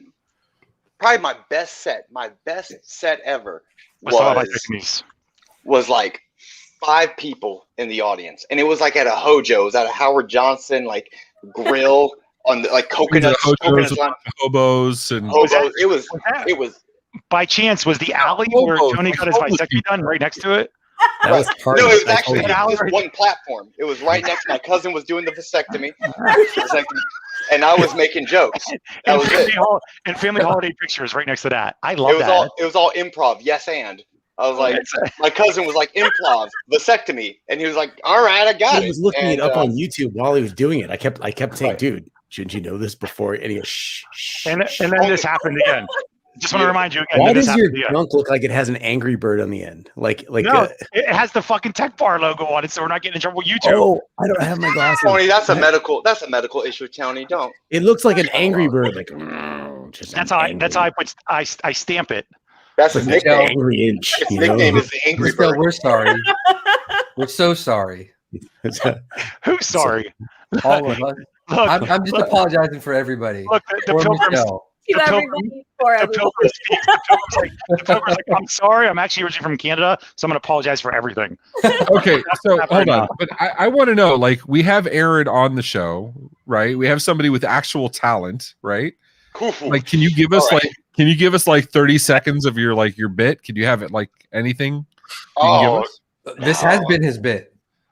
probably my best set ever was like 5 people in the audience, and it was like at a Hojo, it was at a Howard Johnson like grill on the like coconut hobos and hobos. It was. By chance, was the alley where Tony got his vasectomy done right next to it? No, it was actually one platform. It was right next. My cousin was doing the vasectomy, and I was making jokes. That was it. And family holiday pictures right next to that. I love that. It was all improv. Yes, and I was like, my cousin was like improv vasectomy, and he was like, "All right, I got it." He was looking it up on YouTube while he was doing it. I kept saying, "Dude, shouldn't you know this before? And he goes, shh, shh. And shh. then this happened again. Just want to remind you again. Why that this does your happened again. junk look like it has an Angry Bird on the end? Like No, it has the fucking Tech Bar logo on it, so we're not getting in trouble with YouTube. oh, I don't have my glasses. Tony, that's a medical issue, Tony. Don't. It looks like an Angry Bird. Like just That's an how angry- I stamp it. That's his Michelle, nickname. angry inch. His you know? nickname is the Angry Michelle, Bird. we're sorry. We're so sorry. Who's sorry? All of us. Look, I'm just look, apologizing for everybody. look, the Poor pilgrims. Michelle. To The everybody, for The everybody. pilgrims, the pilgrims like, I'm sorry. I'm actually originally from Canada, so I'm going to apologize for everything. Okay, so Not hold right on. now. But I want to know, like, we have Aaron on the show, right? We have somebody with actual talent, right? Kufu. Like, can you give us All right. like, can you give us like 30 seconds of your like your bit? Can you have it like anything? Can you give Oh, us? This has been his bit.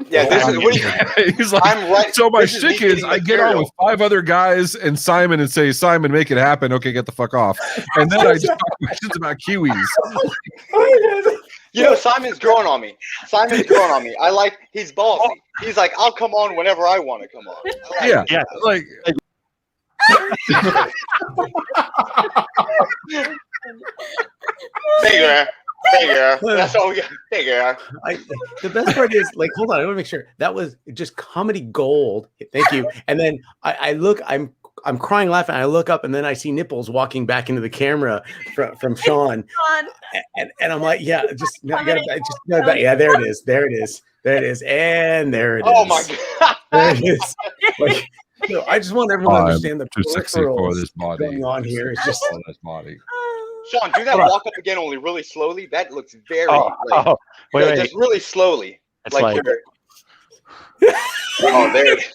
yeah. This is what do you, He's like, I'm right. so my this is me shtick is getting I get on material. with 5 other guys and Simon and say, Simon, make it happen. Okay, get the fuck off. And then I just talk questions about Kiwis. You know, Simon's growing on me. I like, he's ballsy. He's like, I'll come on whenever I want to come on. I like Yeah, it. Yeah. like Figure. That's all we got. Figure. The best part is like, hold on, I want to make sure that was just comedy gold. Thank you. And then I look, I'm crying laughing. I look up and then I see nipples walking back into the camera from Sean, and I'm like, yeah, just no, there it is, and there it is. Oh my God. There it is. Like, I just want everyone to I'm understand the too sexy for peripherals this body. going on here. It's just For this body. Sean, do that walk up again, only really slowly. That looks very. Wait, wait. Just really slowly. It's like, you're. Oh, there. It is.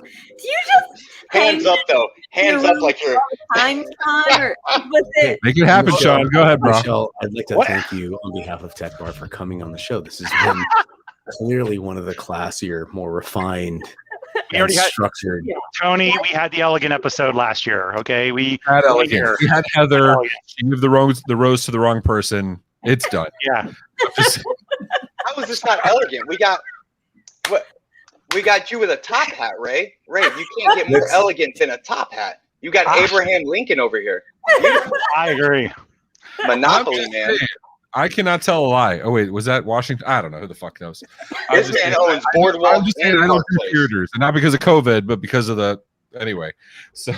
Do you just Hands up though. Hands up like you're. time, Sean, or was it? Make it happen, Sean. Go ahead, bro. Michelle, I'd like to What? thank you on behalf of Tech Bar for coming on the show. This has been clearly one of the classier, more refined, We and already had structured. Tony. We had the elegant episode last year. Okay, we Had Elegant. elegant. We had Heather. Elegant. She gave the rose to the wrong person. It's done. Yeah. Just- How is this not elegant? We got what? We got you with a top hat, Ray. Ray, you can't get more elegant than a top hat. You got Abraham Lincoln over here. I agree. Monopoly, man. I cannot tell a lie. Oh wait, was that Washington? I don't know. Who the fuck knows? I'm This just man saying- owns Boardwalk I'm just saying and I don't Park do Place. theaters, and not because of COVID, but because of the anyway. So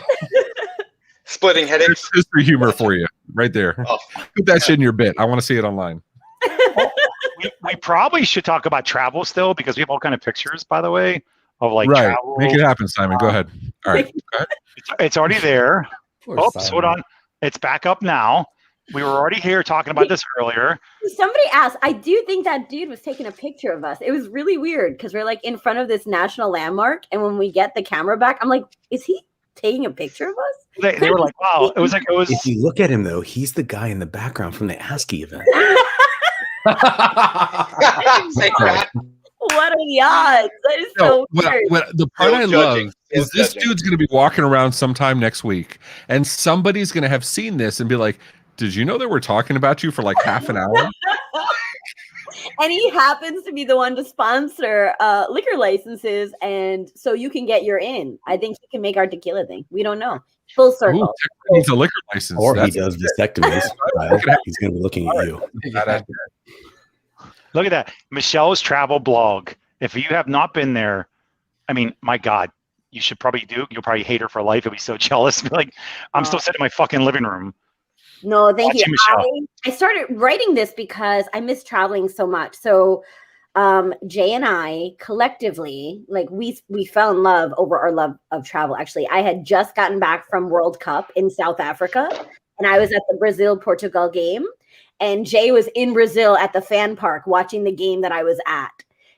Splitting headaches. there's history humor for you right there. Oh. Put that shit in your bit. I want to see it online. We probably should talk about travel still because we have all kind of pictures, by the way, of like Right. travel. Make it happen, Simon. Go ahead. All right. Go ahead. It's already there. Poor Oops, Simon. hold on. It's back up now. We were already here talking about this earlier. Somebody asked, I do think that dude was taking a picture of us. It was really weird because we're like in front of this national landmark. And when we get the camera back, I'm like, is he taking a picture of us? They were like, wow. It was. If you look at him though, he's the guy in the background from the Ascii event. Say that. What are the odds? That is so weird. The part No I judging. love is No this judging. dude's going to be walking around sometime next week, and somebody's going to have seen this and be like, "Did you know that we're talking about you for like half an hour?" And he happens to be the one to sponsor liquor licenses, and so you can get your in. I think he can make our tequila thing. We don't know. Full Ooh, circle. Texas needs a liquor license. Or he That's- does vasectomies. Kyle. He's going to be looking at you. Look at that. Michelle's travel blog. If you have not been there, I mean, my God, you should probably do. You'll probably hate her for life. You'll be so jealous. Be like, I'm still sitting in my fucking living room. No, thank you. Watching Michelle. I started writing this because I miss traveling so much. So Jay and I collectively, like we fell in love over our love of travel. Actually, I had just gotten back from World Cup in South Africa, and I was at the Brazil-Portugal game, and Jay was in Brazil at the fan park watching the game that I was at,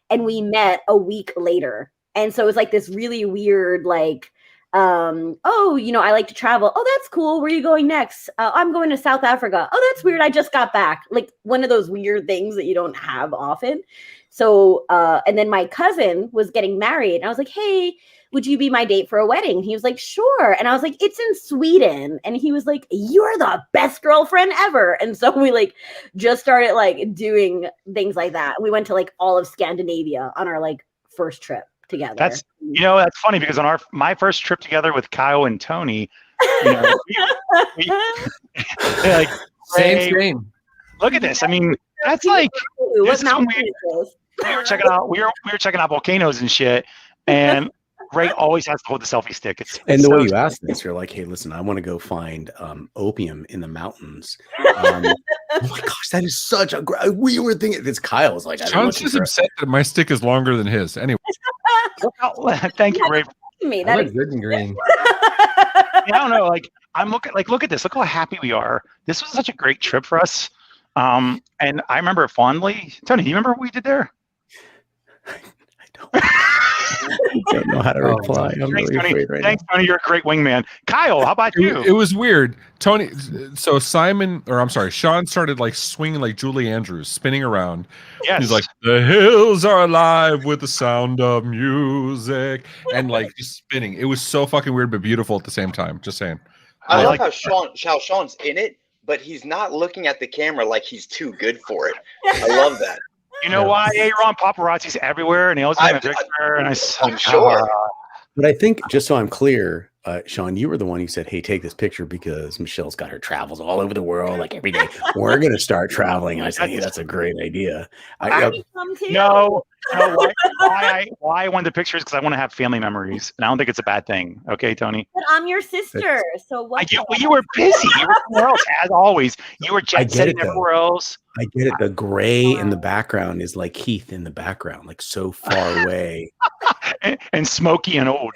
and we met a week later. And so it was like this really weird, like, oh, you know, I like to travel. Oh, that's cool. Where are you going next? I'm going to South Africa. Oh, that's weird. I just got back. Like one of those weird things that you don't have often. So, and then my cousin was getting married. And I was like, hey, would you be my date for a wedding? He was like, sure. And I was like, it's in Sweden. And he was like, you're the best girlfriend ever. And so we like just started like doing things like that. We went to like all of Scandinavia on our like first trip. together. That's that's funny because on my first trip together with Kyle and Tony, we like same. Look at this. I mean, that's like What mountain is we were checking out volcanoes and shit, and Ray always has to hold the selfie stick. And the way you ask this, you're like, "Hey, listen, I want to go find opium in the mountains." Oh my gosh, that is such a great. We were thinking this. Kyle's like, John's just upset that my stick is longer than his. Anyway, thank you, Ray. Me, that is good and green. I don't know. Like I'm looking. Like look at this. Look how happy we are. This was such a great trip for us. And I remember it fondly. Tony, do you remember what we did there? I don't know how to reply. I'm Thanks, really Tony. afraid right Thanks, Tony. You're a great wingman. Kyle, how about you? it was weird. Tony, so Sean started like swinging like Julie Andrews, spinning around. Yes. He's like, the hills are alive with the sound of music, and like just spinning. It was so fucking weird but beautiful at the same time. Just saying. I love how Sean's in it, but he's not looking at the camera like he's too good for it. I love that. You know why, Aaron? Paparazzi's everywhere, and he always got a picture. And I'm sure. But I think, just so I'm clear, Sean, you were the one who said, "Hey, take this picture because Michelle's got her travels all over the world, like every day. We're gonna start traveling." I said, "Hey, that's a great idea." No. Why I wanted the pictures because I want to have family memories, and I don't think it's a bad thing. Okay, Tony. But I'm your sister, so what? You were busy. You were somewhere else, as always. You were jet setting everywhere else. I get it. The gray in the background is like Keith in the background, like so far away, and smoky and old.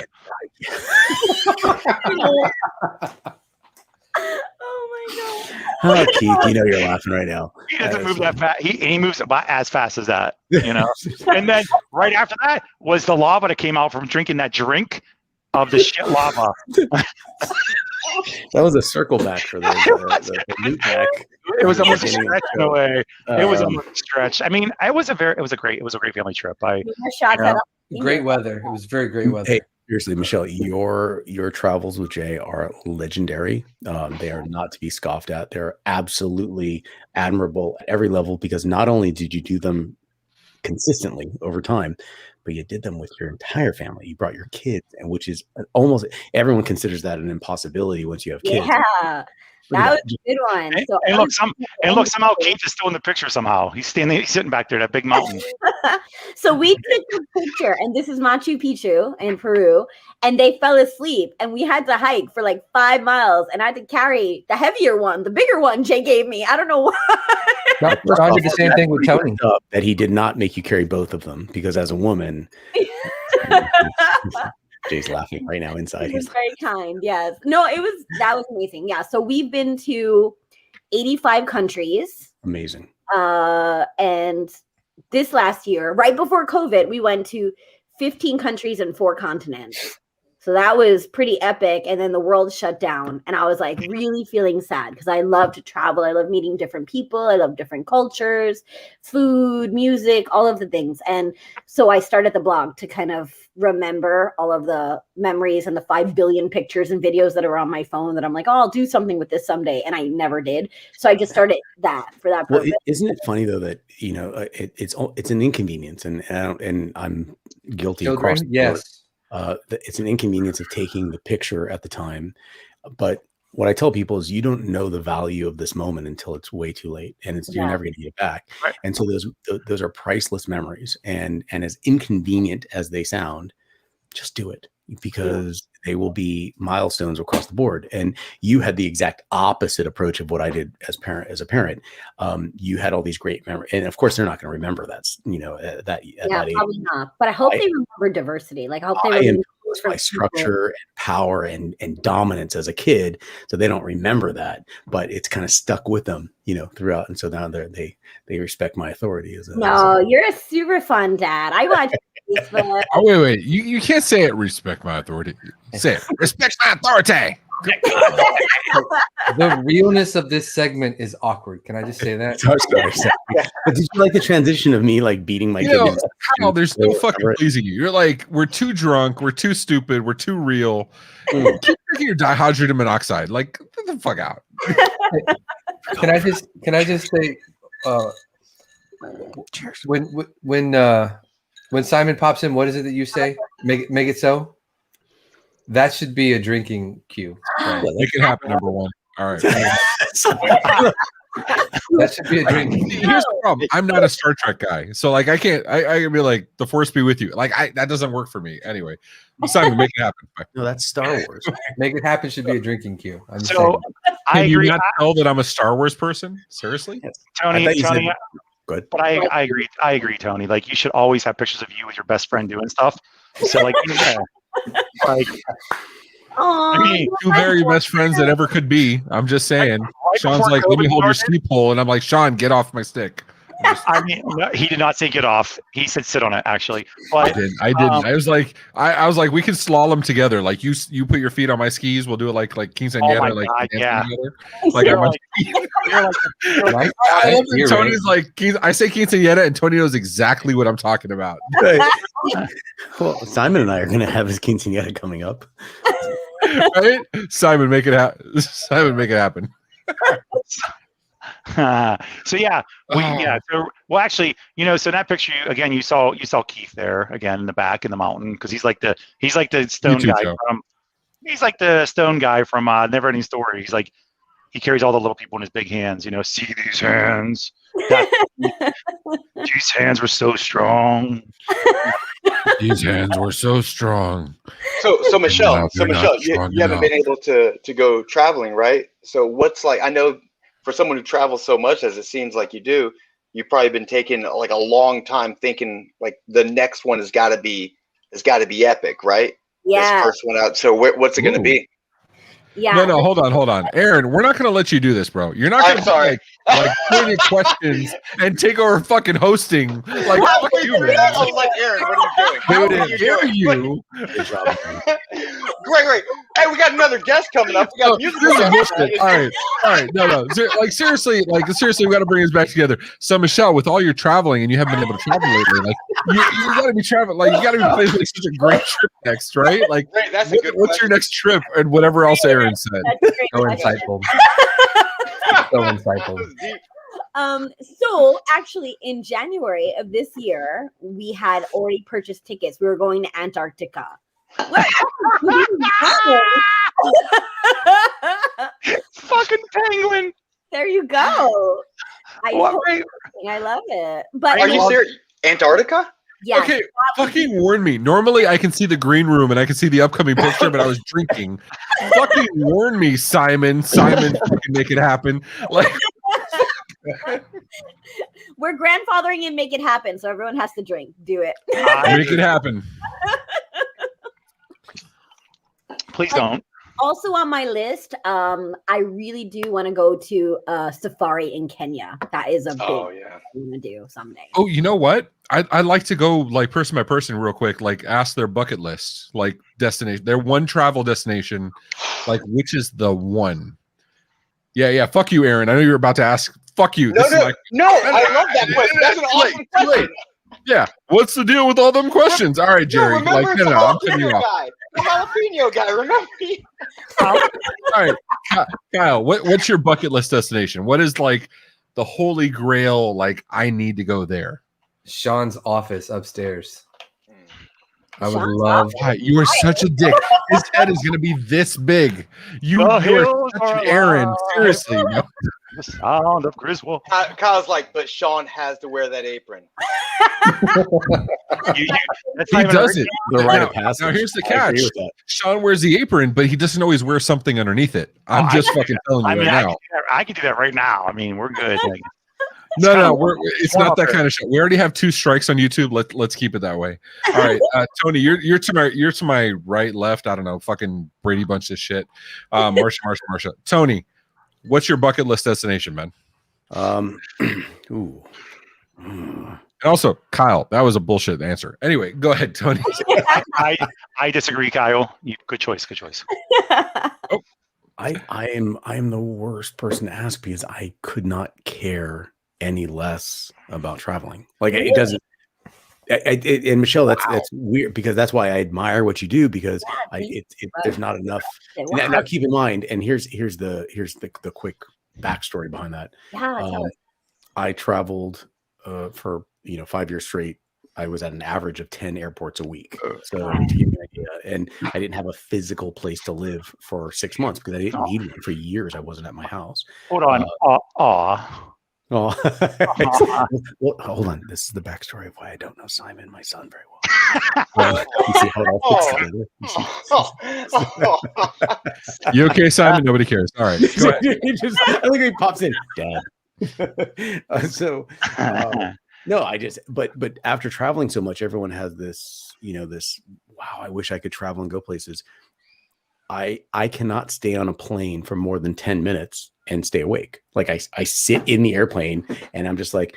Oh my god! Oh, Keith, you know you're laughing right now. He doesn't move that fast. He moves about as fast as that, you know. And then right after that was the lava that came out from drinking that drink of the shit lava. That was a circle back for the loop back. It was almost a stretch in a way. It was almost a stretch. I mean, it was a great family trip. Great weather. It was very great weather. Hey, seriously, Michelle, your travels with Jay are legendary. They are not to be scoffed at. They're absolutely admirable at every level because not only did you do them consistently over time, but you did them with your entire family. You brought your kids, and which is almost everyone considers that an impossibility once you have kids. Yeah, that was a good one. And look, somehow Keith is still in the picture. Somehow he's sitting back there, that big mountain. So we took a picture, and this is Machu Picchu in Peru, and they fell asleep, and we had to hike for like 5 miles, and I had to carry the heavier one, the bigger one Jay gave me. I don't know why. John did the same thing with Tony. That he did not make you carry both of them because as a woman, Jay's laughing right now inside. He was very kind. Yes. No, that was amazing. Yeah. So we've been to 85 countries. Amazing. And this last year, right before COVID, we went to 15 countries and 4 continents. So that was pretty epic. And then the world shut down. And I was like really feeling sad because I love to travel. I love meeting different people. I love different cultures, food, music, all of the things. And so I started the blog to kind of remember all of the memories and the 5 billion pictures and videos that are on my phone that I'm like, oh, I'll do something with this someday. And I never did. So I just started that for that purpose. Well, isn't it funny though that, you know, it's an inconvenience and I'm guilty. Children, yes. It's an inconvenience of taking the picture at the time. But what I tell people is you don't know the value of this moment until it's way too late and you're never going to get it back. Right. And so those are priceless memories. And as inconvenient as they sound, just do it because they will be milestones across the board. And you had the exact opposite approach of what I did as a parent. You had all these great memories, and of course they're not going to remember that, you know, that age. Probably not. But I hope they remember diversity. Like I hope they remember my structure and power and dominance as a kid, so they don't remember that, but it's kind of stuck with them, you know, throughout. And so now they respect my authority. You're a super fun dad. I watch Facebook. Oh, wait. You can't say it. Respect my authority. Say it. Respect my authority. The realness of this segment is awkward. Can I just say that? But did you like the transition of me like beating my kid? Kyle, there's no fucking pleasing you. You're like, we're too drunk, we're too stupid, we're too real. Keep drinking your dihydrogen monoxide. Like, get the fuck out. Can I just say, when When Simon pops in, what is it that you say? Make it so. That should be a drinking cue. Right? Make it happen. Number one. All right. That should be a drinking cue. Here's the problem. I'm not a Star Trek guy, so like I can't. I can be like the Force be with you. Like that doesn't work for me. Anyway, Simon, make it happen. No, that's Star Wars. Make it happen should be a drinking cue. I'm So saying. I Can you agree. not tell that I'm a Star Wars person? Seriously? Tony, I thought you said- Tony, Good. but I agree. I agree, Tony. Like you should always have pictures of you with your best friend doing stuff. So like, yeah, like Aw, I mean, Two very best friends that ever could be. I'm just saying. Sean's before like, let me COVID hold your started- sleep hole, and I'm like, Sean, get off my stick. I mean, no, he did not say get off. He said sit on it, actually. I But didn't. I was like, I was like, we can slalom together. Like you put your feet on my skis. We'll do it like quinceañera, my like God, dancing yeah. together. Like you're I'm like, you're like Right? I love that You're Tony's like, I say quinceañera, and Tony knows exactly what I'm talking about. Well, Simon and I are going to have his quinceañera coming up. Right? Simon, make it happen. Simon, make it happen. so yeah, so well actually, so in that picture again you saw Keith there again in the back in the mountain because he's like the stone too, guy Joe. from Never Ending Story. He's like he carries all the little people in his big hands, see these hands. These hands were so strong. These hands were so strong. So Michelle, No, you're not you strong haven't enough. been able to go traveling, right? So what's like? I know for someone who travels so much as it seems like you do, you've probably been taking like a long time thinking like the next one has got to be epic, right? Yeah. This first one out. So what's it going to Ooh. be? Yeah. No, hold on. Aaron, we're not going to let you do this, bro. You're not going I'm to sorry. like pointing questions and take over fucking hosting. Like, How fuck are you, you man. I was like, Aaron, what are you doing? How What are you dare doing? you? Good job, man. Great. Hey, we got another guest coming up. We got No, a musical this is guest. bullshit. All right. No. Seriously, we got to bring this back together. So, Michelle, with all your traveling and you haven't been able to travel lately, like you got to be traveling, like you got to be planning like such a great trip next, right? Like, Great, that's a good what's your question. next trip and whatever else Aaron said? That's a great So question. insightful. So insightful. That was deep. So actually in January of this year, we had already purchased tickets. We were going to Antarctica. Fucking penguin. There you go. What, right? I love it. But Are you serious? Antarctica? yeah, Okay, fucking warn me. Normally, I can see the green room and I can see the upcoming picture, but I was drinking. Fucking warn me, Simon. Simon, fucking make it happen. Like, we're grandfathering and make it happen. So everyone has to drink. Do it. make it happen. Please don't. Also on my list, I really do want to go to safari in Kenya. That is a big yeah. thing I want to do someday. Oh, you know what? I'd like to go like person by person real quick, like ask their bucket list, like destination, their one travel destination, like which is the one? Yeah. Fuck you, Aaron. I know you were about to ask. Fuck you. No, This is my- I love that question. That's an awesome question. Yeah. What's the deal with all them questions? All right, Jerry. No, Like, remember, no, I'm it's the cutting you off. guy. The jalapeno guy, remember? All right, Kyle. What's your bucket list destination? What is like the holy grail? Like, I need to go there. Sean's office upstairs. I would Sean's love. God, you are such a dick. His head is going to be this big. You are hills such are an Aaron. alive. Seriously, man. The sound of Griswold. Kyle's like, but Sean has to wear that apron. That's He not even does a- it. The rite Now, of passage. now here's the I agree catch. with that. Sean wears the apron, but he doesn't always wear something underneath it. I'm Oh, I just can do fucking telling you I mean, right I now. can, do that, I can do that right now. I mean, we're good. Like, No, it's warm not up that there. kind of show. We already have 2 strikes on YouTube. Let's keep it that way. All right, Tony, you're to my right, left. I don't know, fucking Brady Bunch this shit. Marsha. Tony, what's your bucket list destination, man? Ooh. And also, Kyle, that was a bullshit answer. Anyway, go ahead, Tony. I disagree, Kyle. Good choice. Good choice. I am the worst person to ask because I could not care any less about traveling. Like it doesn't. And Michelle, that's weird because that's why I admire what you do because there's not enough. Now keep in mind, and here's the quick backstory behind that. Yeah, tell us. I traveled for 5 years straight I was at an average of 10 airports a week. So to give you an idea, and I didn't have a physical place to live for 6 months because I didn't need one for years. I wasn't at my house. Hold on. Oh, well, hold on. This is the backstory of why I don't know Simon, my son, very well. You see how it all fits together? You okay, Simon? Nobody cares. All right. Go ahead. I think he pops in, Dad. No, but after traveling so much, everyone has this, this, wow, I wish I could travel and go places. I cannot stay on a plane for more than 10 minutes and stay awake. Like I sit in the airplane and I'm just like,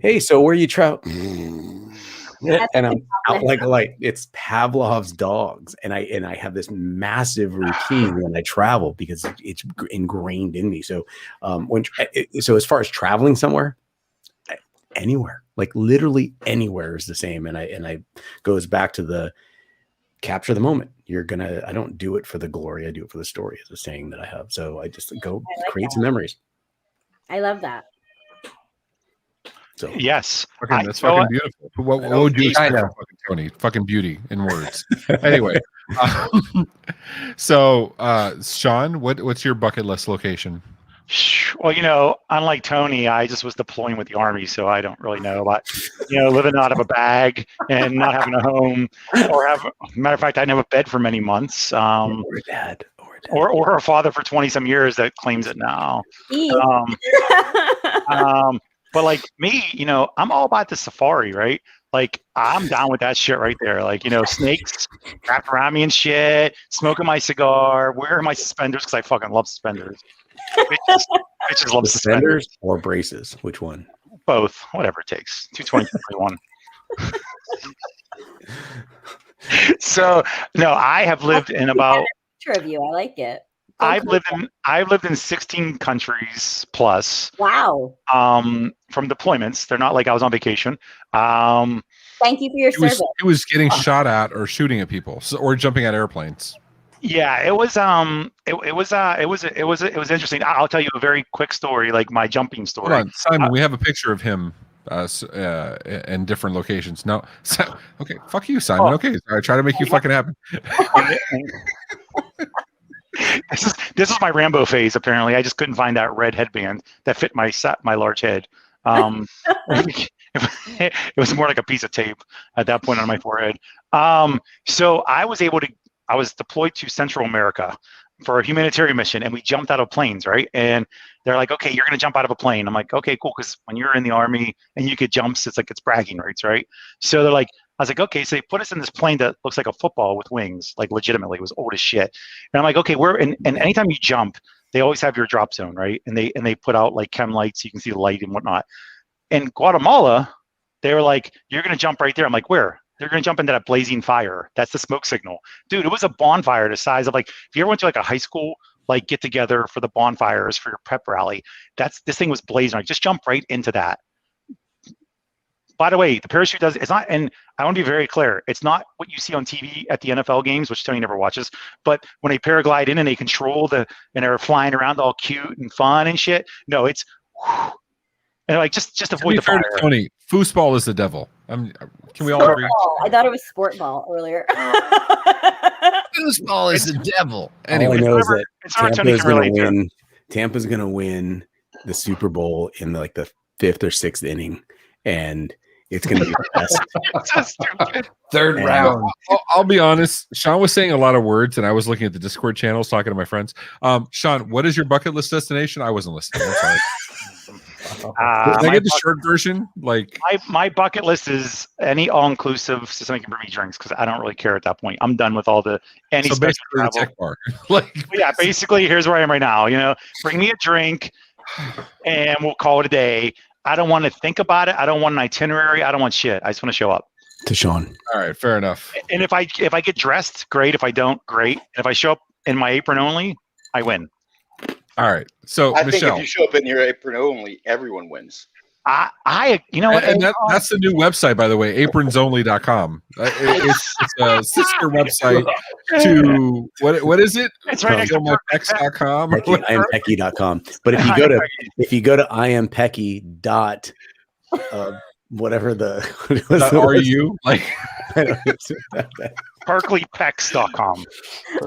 hey, so where you travel? And I'm out like a light. It's Pavlov's dogs. And I have this massive routine when I travel because it's ingrained in me. So so as far as traveling somewhere, anywhere, like literally anywhere is the same. And I goes back to the capture the moment. I don't do it for the glory. I do it for the story, is a saying that I have. So I just go create some memories. I love that. So yes, that's fucking beautiful. What would you expect from fucking Tony? Fucking beauty in words. Anyway, so Sean, what's your bucket list location? Well, unlike Tony, I just was deploying with the Army, so I don't really know about, living out of a bag and not having a home, matter of fact, I didn't have a bed for many months. Or a dad. Or a father for 20-some years that claims it now. But like me, I'm all about the safari, right? Like I'm down with that shit right there. Like, snakes wrapped around me and shit, smoking my cigar, wearing my suspenders because I fucking love suspenders. Bitches love suspenders or braces. Which one? Both. Whatever it takes. 220, 21. So no, I have lived in about. Picture of you. I like it. I've lived in 16 countries plus. Wow. From deployments. They're not like I was on vacation. Thank you for your service. He was getting shot at or shooting at people, or jumping at airplanes. Yeah, it was interesting. I'll tell you a very quick story, like my jumping story. Hold on, Simon, we have a picture of him in different locations. No, okay, fuck you, Simon. Okay, I try to make you fucking happen. This is my Rambo phase. Apparently, I just couldn't find that red headband that fit my large head. It was more like a piece of tape at that point on my forehead. So I was deployed to Central America for a humanitarian mission, and we jumped out of planes, right? And they're like, okay, you're going to jump out of a plane. I'm like, okay, cool, because when you're in the Army and you get jumps, it's like it's bragging rights, right? So they're like, I was like, okay, so they put us in this plane that looks like a football with wings, like legitimately, it was old as shit. And I'm like, okay, and anytime you jump, they always have your drop zone, right? And they put out like chem lights, so you can see the light and whatnot. In Guatemala, they were like, you're going to jump right there. I'm like, where? They're going to jump into that blazing fire. That's the smoke signal. Dude, it was a bonfire the size of like, if you ever went to like a high school, like get together for the bonfires for your prep rally, this thing was blazing. Like, just jump right into that. By the way, the parachute it's not, and I want to be very clear, it's not what you see on TV at the NFL games, which Tony never watches, but when they paraglide in and they control and they're flying around all cute and fun and shit. No, it's, and like, just avoid the fire. Tony, foosball is the devil. Can we all agree? I thought it was sport ball earlier. Foosball is the devil. Anyway, all I know is that Tampa's going to win the Super Bowl in like the 5th or 6th inning, and it's going to be the best. Third round. I'll be honest. Sean was saying a lot of words, and I was looking at the Discord channels, talking to my friends. Sean, what is your bucket list destination? I wasn't listening. I'm sorry. Can I get the short version? Like my bucket list is any all-inclusive, so somebody can bring me drinks because I don't really care at that point. I'm done with any special travel. The tech bar. Like, yeah, basically, here's where I am right now. Bring me a drink, and we'll call it a day. I don't want to think about it. I don't want an itinerary. I don't want shit. I just want to show up. To Sean. All right, fair enough. And if I get dressed, great. If I don't, great. And if I show up in my apron only, I win. All right. So I Michelle, think if you show up in your apron only, everyone wins. You know what? And that's the new website, by the way, apronsonly.com. It's a sister website to what is it? It's right next to mypecs.com. IamPecky.com. But if you go to IamPecky.com, whatever the Are you like PerkleyPecs.com.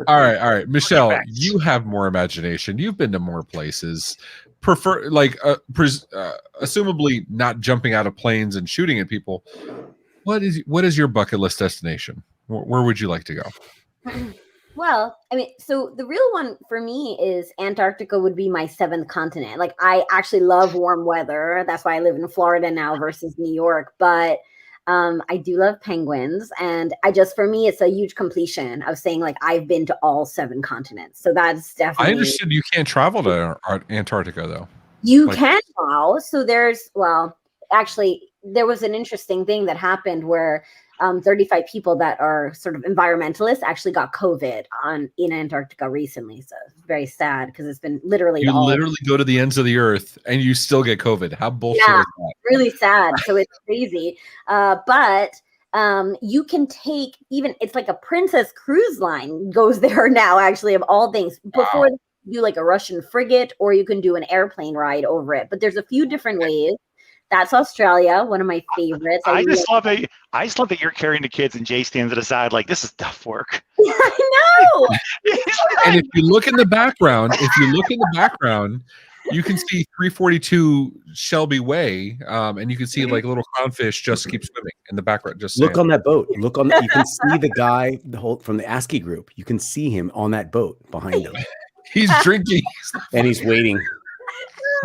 all right, Michelle, you have more imagination. You've been to more places. Prefer assumably not jumping out of planes and shooting at people. What is your bucket list destination? Where would you like to go? Well, I mean, so the real one for me is Antarctica would be my 7th continent. Like, I actually love warm weather. That's why I live in Florida now versus New York. But I do love penguins. And for me, it's a huge completion of saying, like, I've been to all 7 continents. So that's definitely. I understood you can't travel to Antarctica, though. You can now. So actually, there was an interesting thing that happened where 35 people that are sort of environmentalists actually got COVID in Antarctica recently. So it's very sad because it's been literally literally go to the ends of the earth and you still get COVID. How bullshit is that? Really sad. So it's crazy. But you can take it's like a Princess Cruise Line goes there now, actually, of all things. Before you do like a Russian frigate, or you can do an airplane ride over it. But there's a few different ways. That's Australia, one of my favorites. I just love that you're carrying the kids and Jay stands at the side like, this is tough work. I know. And if you look in the background, you can see 342 Shelby Way, and you can see like little clownfish just keep swimming in the background. Just look on that boat. You can see the guy from the Ascii group. You can see him on that boat behind him. He's drinking and he's waiting.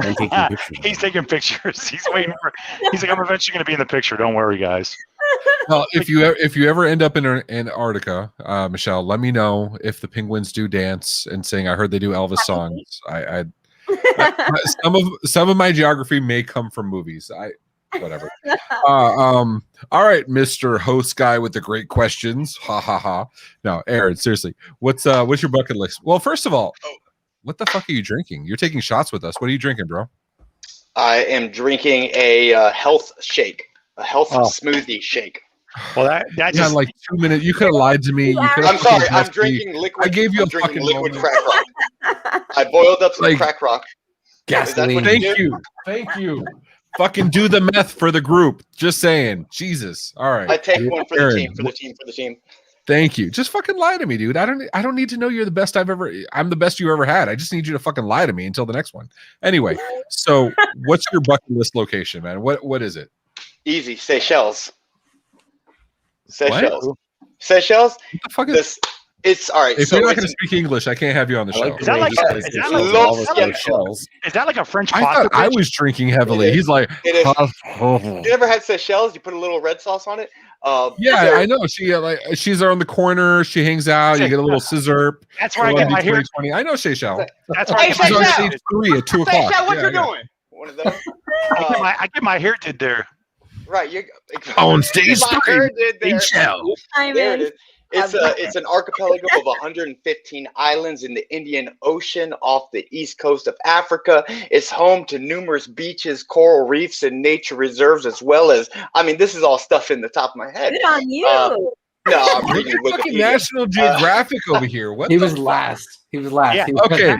And taking pictures. He's taking pictures. He's waiting for. He's like, I'm eventually going to be in the picture. Don't worry, guys. Well, if you ever end up in Antarctica, Michelle, let me know if the penguins do dance and sing. I heard they do Elvis songs. Some of my geography may come from movies. Whatever. All right, Mr. Host guy with the great questions. Ha ha ha. No, Aaron, seriously, what's your bucket list? Well, first of all. What the fuck are you drinking? You're taking shots with us. What are you drinking, bro? I am drinking a health shake, a health smoothie shake. Well, that just like 2 minutes. You could have lied to me. I'm sorry. I'm drinking liquid. I gave you a fucking liquid moment. crack rock. I boiled up some crack rock. Gasoline. Thank you. Fucking do the meth for the group. Just saying. Jesus. All right. I take one for the team. Thank you. Just fucking lie to me, dude. I don't need to know you're the best I'm the best you ever had. I just need you to fucking lie to me until the next one. Anyway, so what's your bucket list location, man? What is it? Easy. Seychelles. Seychelles. What? Seychelles? What the fuck is It's all right. If you're not going to speak English, I can't have you on the show. Is that like a French pasta? I thought I was drinking heavily. He's like, you never had Seychelles? You put a little red sauce on it. Yeah, I know. She's on the corner. She hangs out. You get a little scissor. That's where I get my hair. I know Seychelles. That's where I get my hair. Stage 3 at 2 o'clock. Seychelles, what you doing? One of those. I get my hair did there. Right, you're on stage 3. Seychelles. There it is. It's an archipelago of 115 islands in the Indian Ocean off the east coast of Africa. It's home to numerous beaches, coral reefs, and nature reserves, as well as, this is all stuff in the top of my head. Good on you. No, I'm reading fucking National Geographic over here. He was last. Yeah. Okay.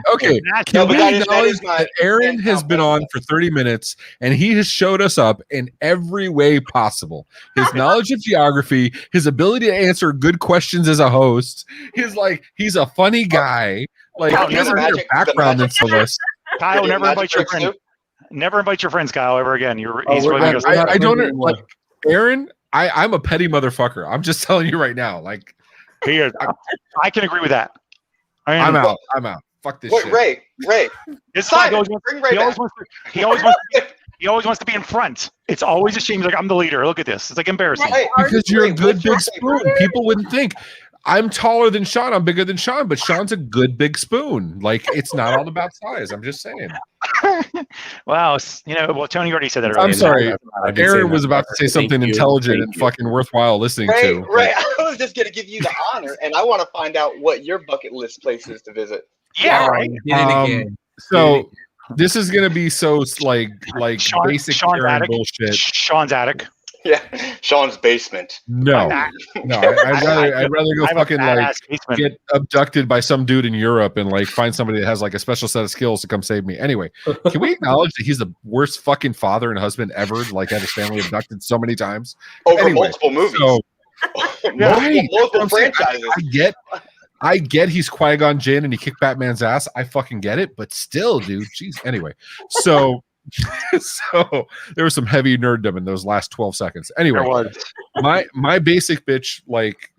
Can we acknowledge that Aaron has been on for 30 minutes and he has showed us up in every way possible? His knowledge of geography, his ability to answer good questions as a host. He's a funny guy. Like, he has a better background than Celeste. Kyle, never invite your friends. Never invite your friends, Kyle, ever again. I don't like Aaron. I'm a petty motherfucker. I'm just telling you right now. Like, here, I can agree with that. I'm out. Fuck this shit. Ray. It's like he always wants to be in front. It's always a shame. He's like, I'm the leader. Look at this. It's like embarrassing. Because you're a good big spoon. People wouldn't think. I'm taller than Sean. I'm bigger than Sean, but Sean's a good big spoon. Like, it's not all about size. I'm just saying. Wow. Tony already said that earlier. I'm sorry. Aaron was about to say something intelligent and fucking worthwhile listening to. Ray, I was just going to give you the honor, and I want to find out what your bucket list place is to visit. Yeah, right. So this is going to be so like Sean, basic Sean's Aaron attic. bullshit. Sean's attic. Yeah, Sean's basement. No, no. I'd rather go fucking like get abducted by some dude in Europe and like find somebody that has like a special set of skills to come save me. Anyway, can we acknowledge that he's the worst fucking father and husband ever? Like had his family abducted so many times over multiple movies, multiple franchises. I get he's Qui-Gon Jinn and he kicked Batman's ass. I fucking get it, but still, dude. Jeez. Anyway, so there was some heavy nerddom in those last 12 seconds. Anyway, my basic bitch like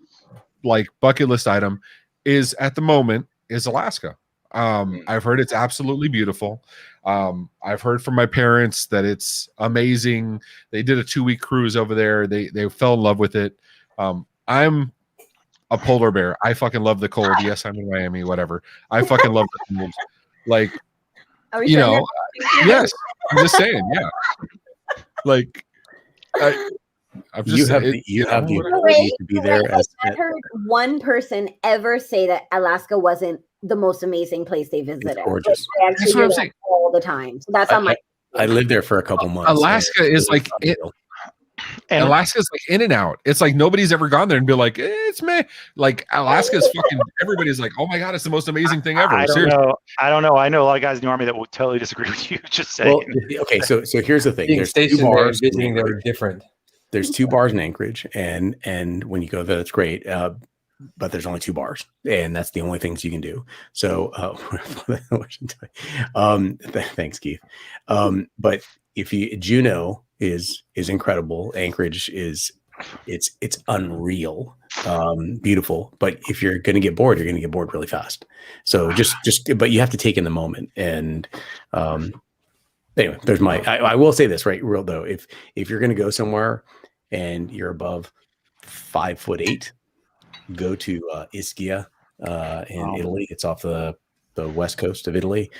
bucket list item is at the moment is Alaska. I've heard it's absolutely beautiful. I've heard from my parents that it's amazing. They did a 2-week cruise over there. They fell in love with it. I'm a polar bear. I fucking love the cold. Yes, I'm in Miami, whatever. I fucking love the cold. Like, you know, yes, I'm just saying, yeah. Like, I've just you have the ability to be there. I've heard one person ever say that Alaska wasn't the most amazing place they visited. It's gorgeous. That's what I'm saying all the time. So that's on my. I lived there for a couple months. Alaska is like it. And Alaska's like in and out. It's like nobody's ever gone there and be like, it's me. Like Alaska's fucking. Everybody's like, oh my god, it's the most amazing thing ever. I don't know. I know a lot of guys in the Army that will totally disagree with you. Just saying. Well, okay, so here's the thing. There's 2 bars visiting that are different. There's 2 bars in Anchorage, and when you go there, that's great. But there's only 2 bars, and that's the only things you can do. So, thanks, Keith. But if Juneau is incredible. Anchorage is it's unreal, beautiful. But if you're going to get bored, you're going to get bored really fast. So but you have to take in the moment. And anyway, there's I will say this real though. If you're going to go somewhere and you're above 5'8", go to Ischia in Italy. It's off the west coast of Italy.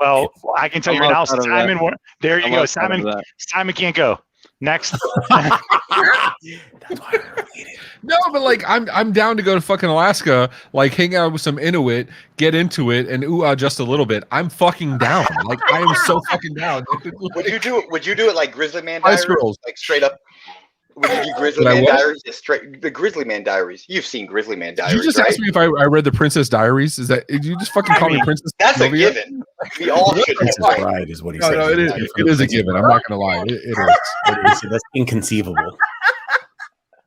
Well, I can tell you now, Simon. There you go, Simon. Simon can't go. Next. That's why we're related. No, but like I'm down to go to fucking Alaska, like hang out with some Inuit, get into it, and just a little bit. I'm fucking down. Like I am so fucking down. Would you do it like Grizzly Man Diaries? Like straight up. Would you do Grizzly Man Diaries? The Grizzly Man Diaries. You've seen Grizzly Man Diaries, you just right? asked me if I read the Princess Diaries. Is that did you just fucking call me Princess? That's a given. We all should. Princess Bride is what he said. No, it is. It is a given. I'm not gonna lie. It is. That's inconceivable.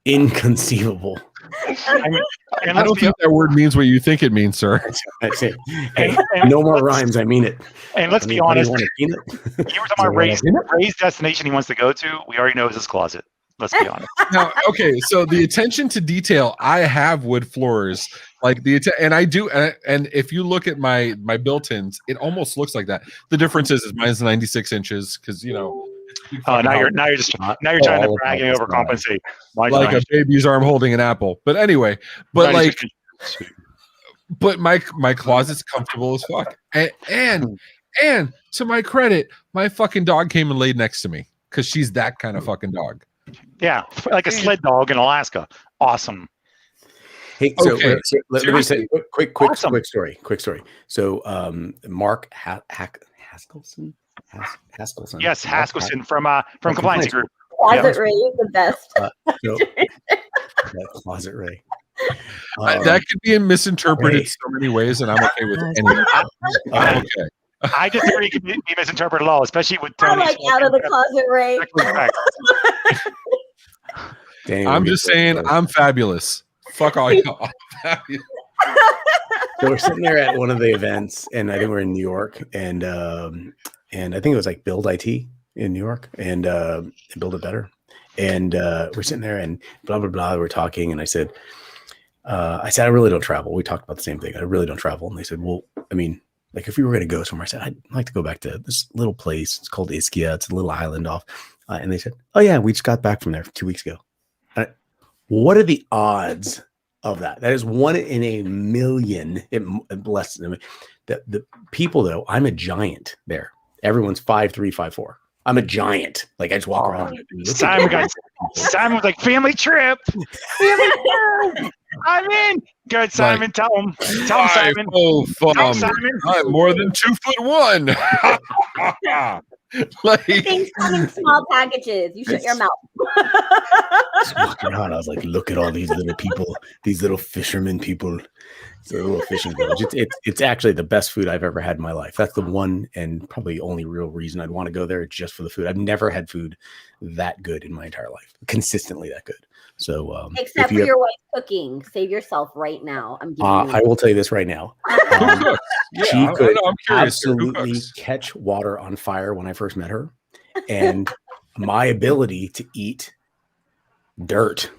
Inconceivable. I don't think that word means what you think it means, sir. That's it. Hey, no more rhymes. I mean it. And let's be honest. You were talking about Ray's destination he wants to go to. We already know is his closet. Let's be honest. Now, okay, so the attention to detail, I have wood floors, like and I do, and if you look at my built-ins, it almost looks like that. The difference is mine's 96 inches because now you're trying to brag and overcompensate. Like a baby's arm holding an apple. But anyway, but like, but my closet's comfortable as fuck, and to my credit, my fucking dog came and laid next to me because she's that kind of fucking dog. Yeah, like a sled dog in Alaska. Awesome. Hey, so let me say quick story. So Mark Haskelson. Yes, Haskelson from Compliance Group. Closet Ray is the best. Closet Ray. That could be misinterpreted so many ways, and I'm okay with any. I'm okay. I disagree. It can be misinterpreted at all, especially with Tony. I'm like out of the closet, Ray. I'm just saying, I'm fabulous. Fuck all y'all. So we're sitting there at one of the events, and I think we're in New York, and I think it was like Build IT in New York, and Build It Better, and we're sitting there, and blah blah blah. We're talking, and I said, I really don't travel. We talked about the same thing. I really don't travel, and they said, well, I mean. Like if we were going to go somewhere, I said, I'd like to go back to this little place. It's called Ischia. It's a little island off. And they said, oh yeah, we just got back from there 2 weeks ago. What are the odds of that? That is 1 in a million. Less than the people though. I'm a giant there. Everyone's 5'3", 5'4". I'm a giant. Like I just walk around. Simon was like, family trip. I'm in. Good, Simon. Like, tell him, Simon. Simon. I'm more than 2'1". Like, Things come in small packages. You shut your mouth. Just walking around, I was like, look at all these little people, these little fishermen people. It's a little fishing village. It's actually the best food I've ever had in my life. That's the one and probably only real reason I'd want to go there, just for the food. I've never had food that good in my entire life, consistently that good. So Except for your wife's cooking. Save yourself right now. I'm giving you I will tell you this right now. She could absolutely catch water on fire when I first met her, and my ability to eat dirt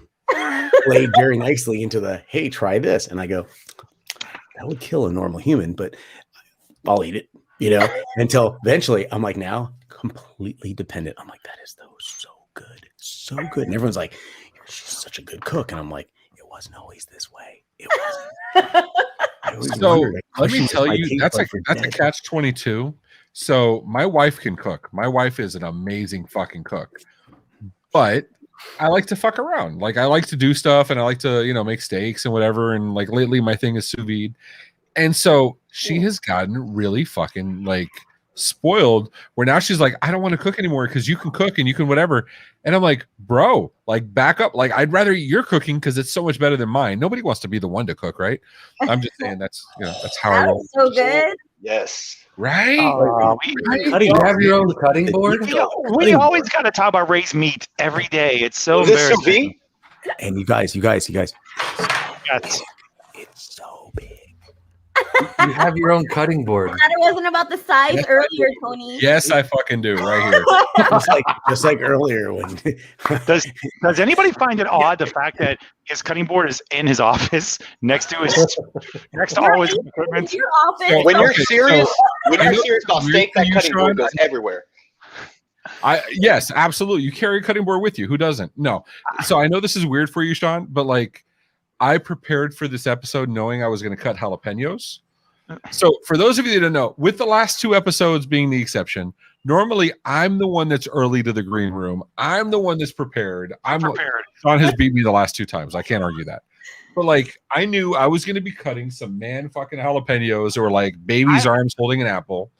played very nicely into the, hey, try this, and I go, that would kill a normal human, but I'll eat it, until eventually I'm like, now completely dependent. I'm like, that is so good, and everyone's like, she's such a good cook, and I'm like, it wasn't always this way. It wasn't. So let me tell you, that's a catch-22. So my wife can cook. My wife is an amazing fucking cook, but I like to fuck around. Like, I like to do stuff, and I like to, make steaks and whatever. And like lately, my thing is sous vide. And so she has gotten really fucking like spoiled, where now she's like, I don't want to cook anymore because you can cook and you can whatever. And I'm like, bro, like, back up. Like, I'd rather eat your cooking because it's so much better than mine. Nobody wants to be the one to cook, right? I'm just saying that's how I roll. So good. Yes. Right? You have your own cutting board? We always got to talk about raised meat every day. It's so embarrassing. And you guys. Yes. It's so big. You have your own cutting board. I thought it wasn't about the size earlier, Tony. Yes, I fucking do, right here. just like earlier when. Does anybody find it odd the fact that his cutting board is in his office next to all his equipment? Your office. When you're serious about steak, that cutting board goes everywhere. Yes, absolutely. You carry a cutting board with you. Who doesn't? No. So I know this is weird for you, Sean, but like, I prepared for this episode knowing I was going to cut jalapenos. So for those of you that don't know, with the last 2 episodes being the exception, normally I'm the one that's early to the green room. I'm the one that's prepared. Sean has beat me the last 2 times. I can't argue that. But like, I knew I was going to be cutting some fucking jalapenos, or like baby's arms holding an apple.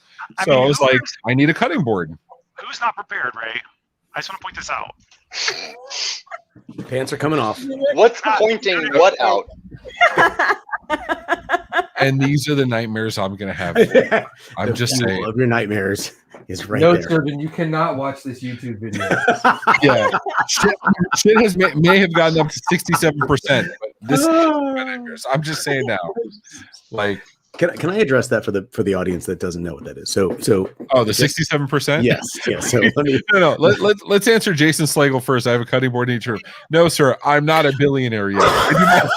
So I was like, I need a cutting board. Who's not prepared, Ray? I just want to point this out. Pants are coming off. What's pointing what out? And these are the nightmares I'm going to have. I'm just saying. Of your nightmares is right there. No, Turbin, you cannot watch this YouTube video. Yeah. Shit may have gotten up to 67%. But this is my nightmares. I'm just saying now. Like, Can I address that for the audience that doesn't know what that is? So the 67%? Yes. So let me let's answer Jason Slagle first. I have a cutting board in each room. No, sir, I'm not a billionaire yet. Right,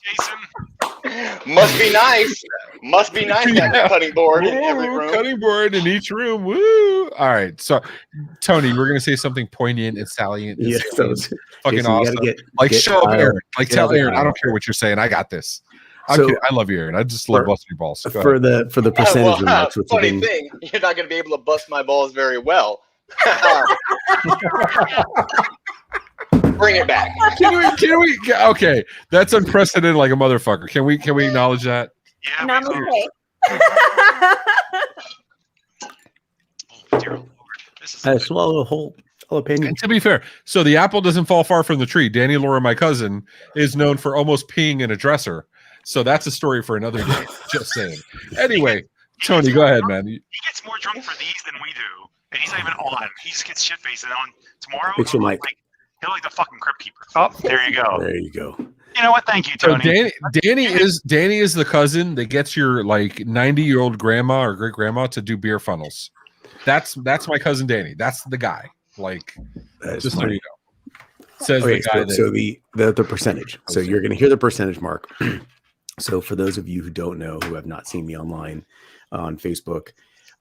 Jason? Must be nice to have a cutting board in every room. Cutting board in each room. Woo! All right. So, Tony, we're gonna say something poignant and salient. And fucking Jason, awesome. Show up, Aaron. Like, tell Aaron, I don't care what you're saying. I got this. I love you, Aaron. I just love busting your balls. For the percentage remarks, funny thing, you're not going to be able to bust my balls very well. Bring it back. Can we? Okay, that's unprecedented, like a motherfucker. Can we acknowledge that? Yeah. Namaste. Dear Lord, I swallow a whole jalapeno. And to be fair, so the apple doesn't fall far from the tree. Danny Laura, my cousin, is known for almost peeing in a dresser. So that's a story for another day. Just saying. Anyway, Tony, go ahead, man. He gets more drunk for these than we do, and he's not even on. He just gets shit faced, and on tomorrow, Fix your mic. he'll like the fucking crypt keeper. Oh, there you go. There you go. You know what? Thank you, So Tony. Danny is the cousin that gets your like 90-year-old grandma or great grandma to do beer funnels. That's my cousin Danny. That's the guy. Like, just so you know. Says the guy. So the percentage. So you're going to hear the percentage mark. So for those of you who don't know, who have not seen me online on Facebook,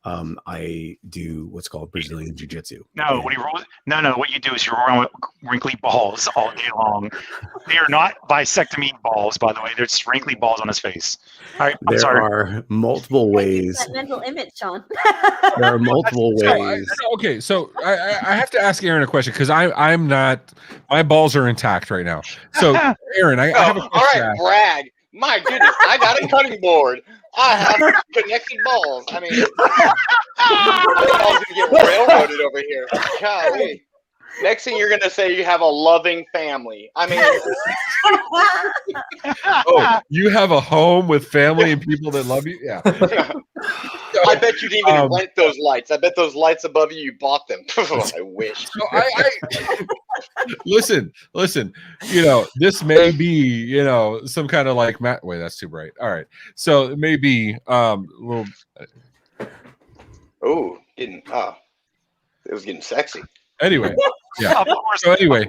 I do what's called Brazilian Jiu-Jitsu. No, what you do is you roll around with wrinkly balls all day long. They are not vasectomy balls, by the way. They're just wrinkly balls on his face. All right, there are multiple ways. That mental image, Sean. There are multiple ways. Okay, so I have to ask Aaron a question because I'm not. My balls are intact right now. So Aaron, I have a question. All right, brag. My goodness, I got a cutting board. I have connected balls. I mean, I was gonna get railroaded over here. Golly. Next thing you're gonna say, you have a loving family. I mean, Oh, you have a home with family and people that love you. Yeah. I bet you didn't even rent those lights. I bet those lights above you bought them. I wish. So I listen. You know, this may be, you know, some kind of like wait, that's too bright. All right, so it may be a little. Oh, it was getting sexy. Anyway, yeah. Of course, So anyway,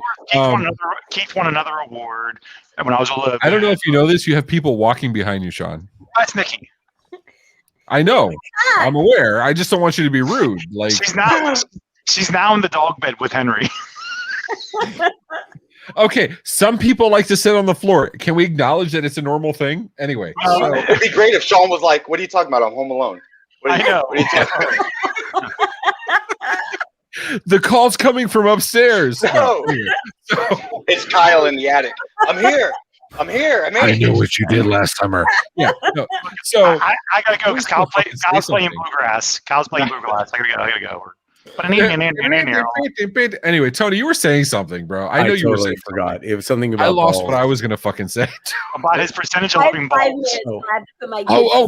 Keith won another award when I was 11. I don't know if you know this. You have people walking behind you, Sean. That's Nikki. I know. I'm aware. I just don't want you to be rude. Like she's now in the dog bed with Henry. Okay, some people like to sit on the floor. Can we acknowledge that it's a normal thing? Anyway, so, It'd be great if Sean was like, "What are you talking about? I'm home alone." What are you, I know. What are you talking about? the call's coming from upstairs. No. So, It's Kyle in the attic. I'm here. I know what you did last summer. Yeah. No. So I gotta go because Kyle's playing bluegrass. Kyle's playing bluegrass. I gotta go. But anyway, Tony, you were saying something, bro. I know you were saying forgot. something. It was something about I lost balls. what I was gonna fucking say. About his percentage of loving balls.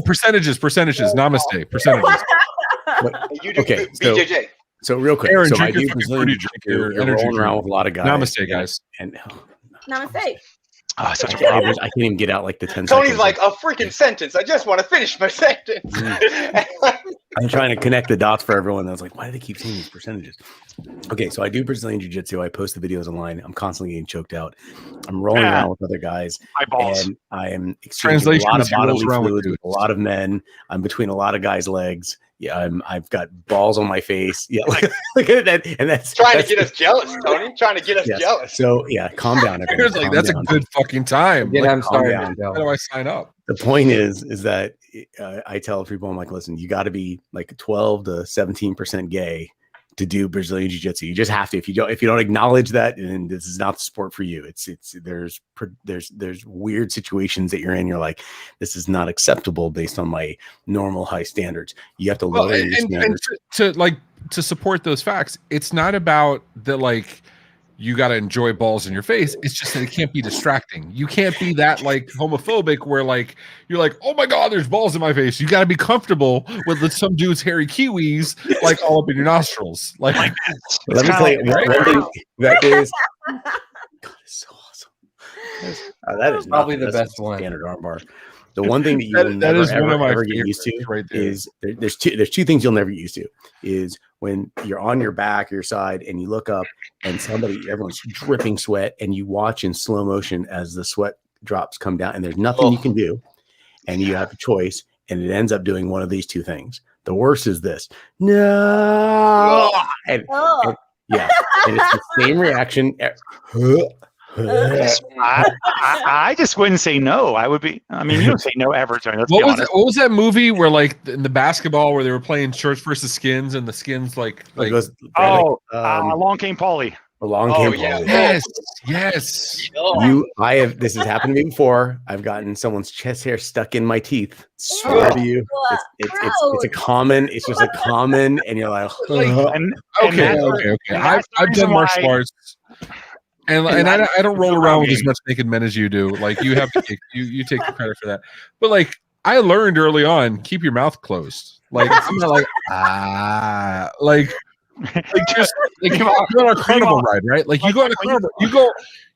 Percentages. Namaste. Percentages. You do Okay, BJJ. So real quick, Aaron, so drink I your do fucking Brazilian fruity Jiu-Jitsu. drink, your You're energy rolling around drink. with a lot of guys. Namaste, guys. And Namaste. Oh, such a I problem. can't even get out like the 10 Tony's seconds. like, a freaking sentence. I just want to finish my sentence. I'm trying to connect the dots for everyone. I was like, why do they keep saying these percentages? Okay, so I do Brazilian Jiu-Jitsu. I post the videos online. I'm constantly getting choked out. I'm rolling around with other guys. Eyeballs. And I am exchanging a lot of bodily fluids with a lot of men. I'm between a lot of guys' legs. Yeah, I've got balls on my face. Yeah, look at that. And that's trying to get us jealous, Tony. Trying to get us jealous. So yeah, calm down. Aaron's like, that's a good fucking time. Yeah, Like, I'm sorry. calm down. how do I sign up? The point is that I tell people, I'm like, listen, you got to be like 12 to 17% gay to do Brazilian Jiu-Jitsu. You just have to. If you don't acknowledge that, then this is not the sport for you. There's weird situations that you're in. You're like, this is not acceptable based on my normal high standards. You have to lower your standards. And to support those facts, it's not about the like you got to enjoy balls in your face. It's just that it can't be distracting. You can't be that like homophobic where like you're like, oh my god, there's balls in my face. You got to be comfortable with some dude's hairy kiwis like all up in your nostrils. Like, let me tell you one thing that is. God, it's so awesome. That is probably the best one. Standard armbar. The one thing that you will never ever get used to right there. is there's two things you'll never get used to is when you're on your back or your side and you look up and everyone's dripping sweat and you watch in slow motion as the sweat drops come down and there's nothing you can do and you have a choice and it ends up doing one of these two things. The worst is this. No. And it's the same reaction. I just wouldn't say no. I would be. I mean, you don't say no ever, Tony. What was that movie where like in the basketball where they were playing Church versus Skins and the Skins Along Came Polly. Along Came Polly. Yes. This has happened to me before. I've gotten someone's chest hair stuck in my teeth. Swear to you, it's a common. It's just a common, and you're like, okay. I've done martial arts. And I don't roll around with as much naked men as you do. Like you have to you take the credit for that. But like I learned early on, keep your mouth closed. Like I'm not like just like you go on a carnival ride, right? Like you go on a carnival,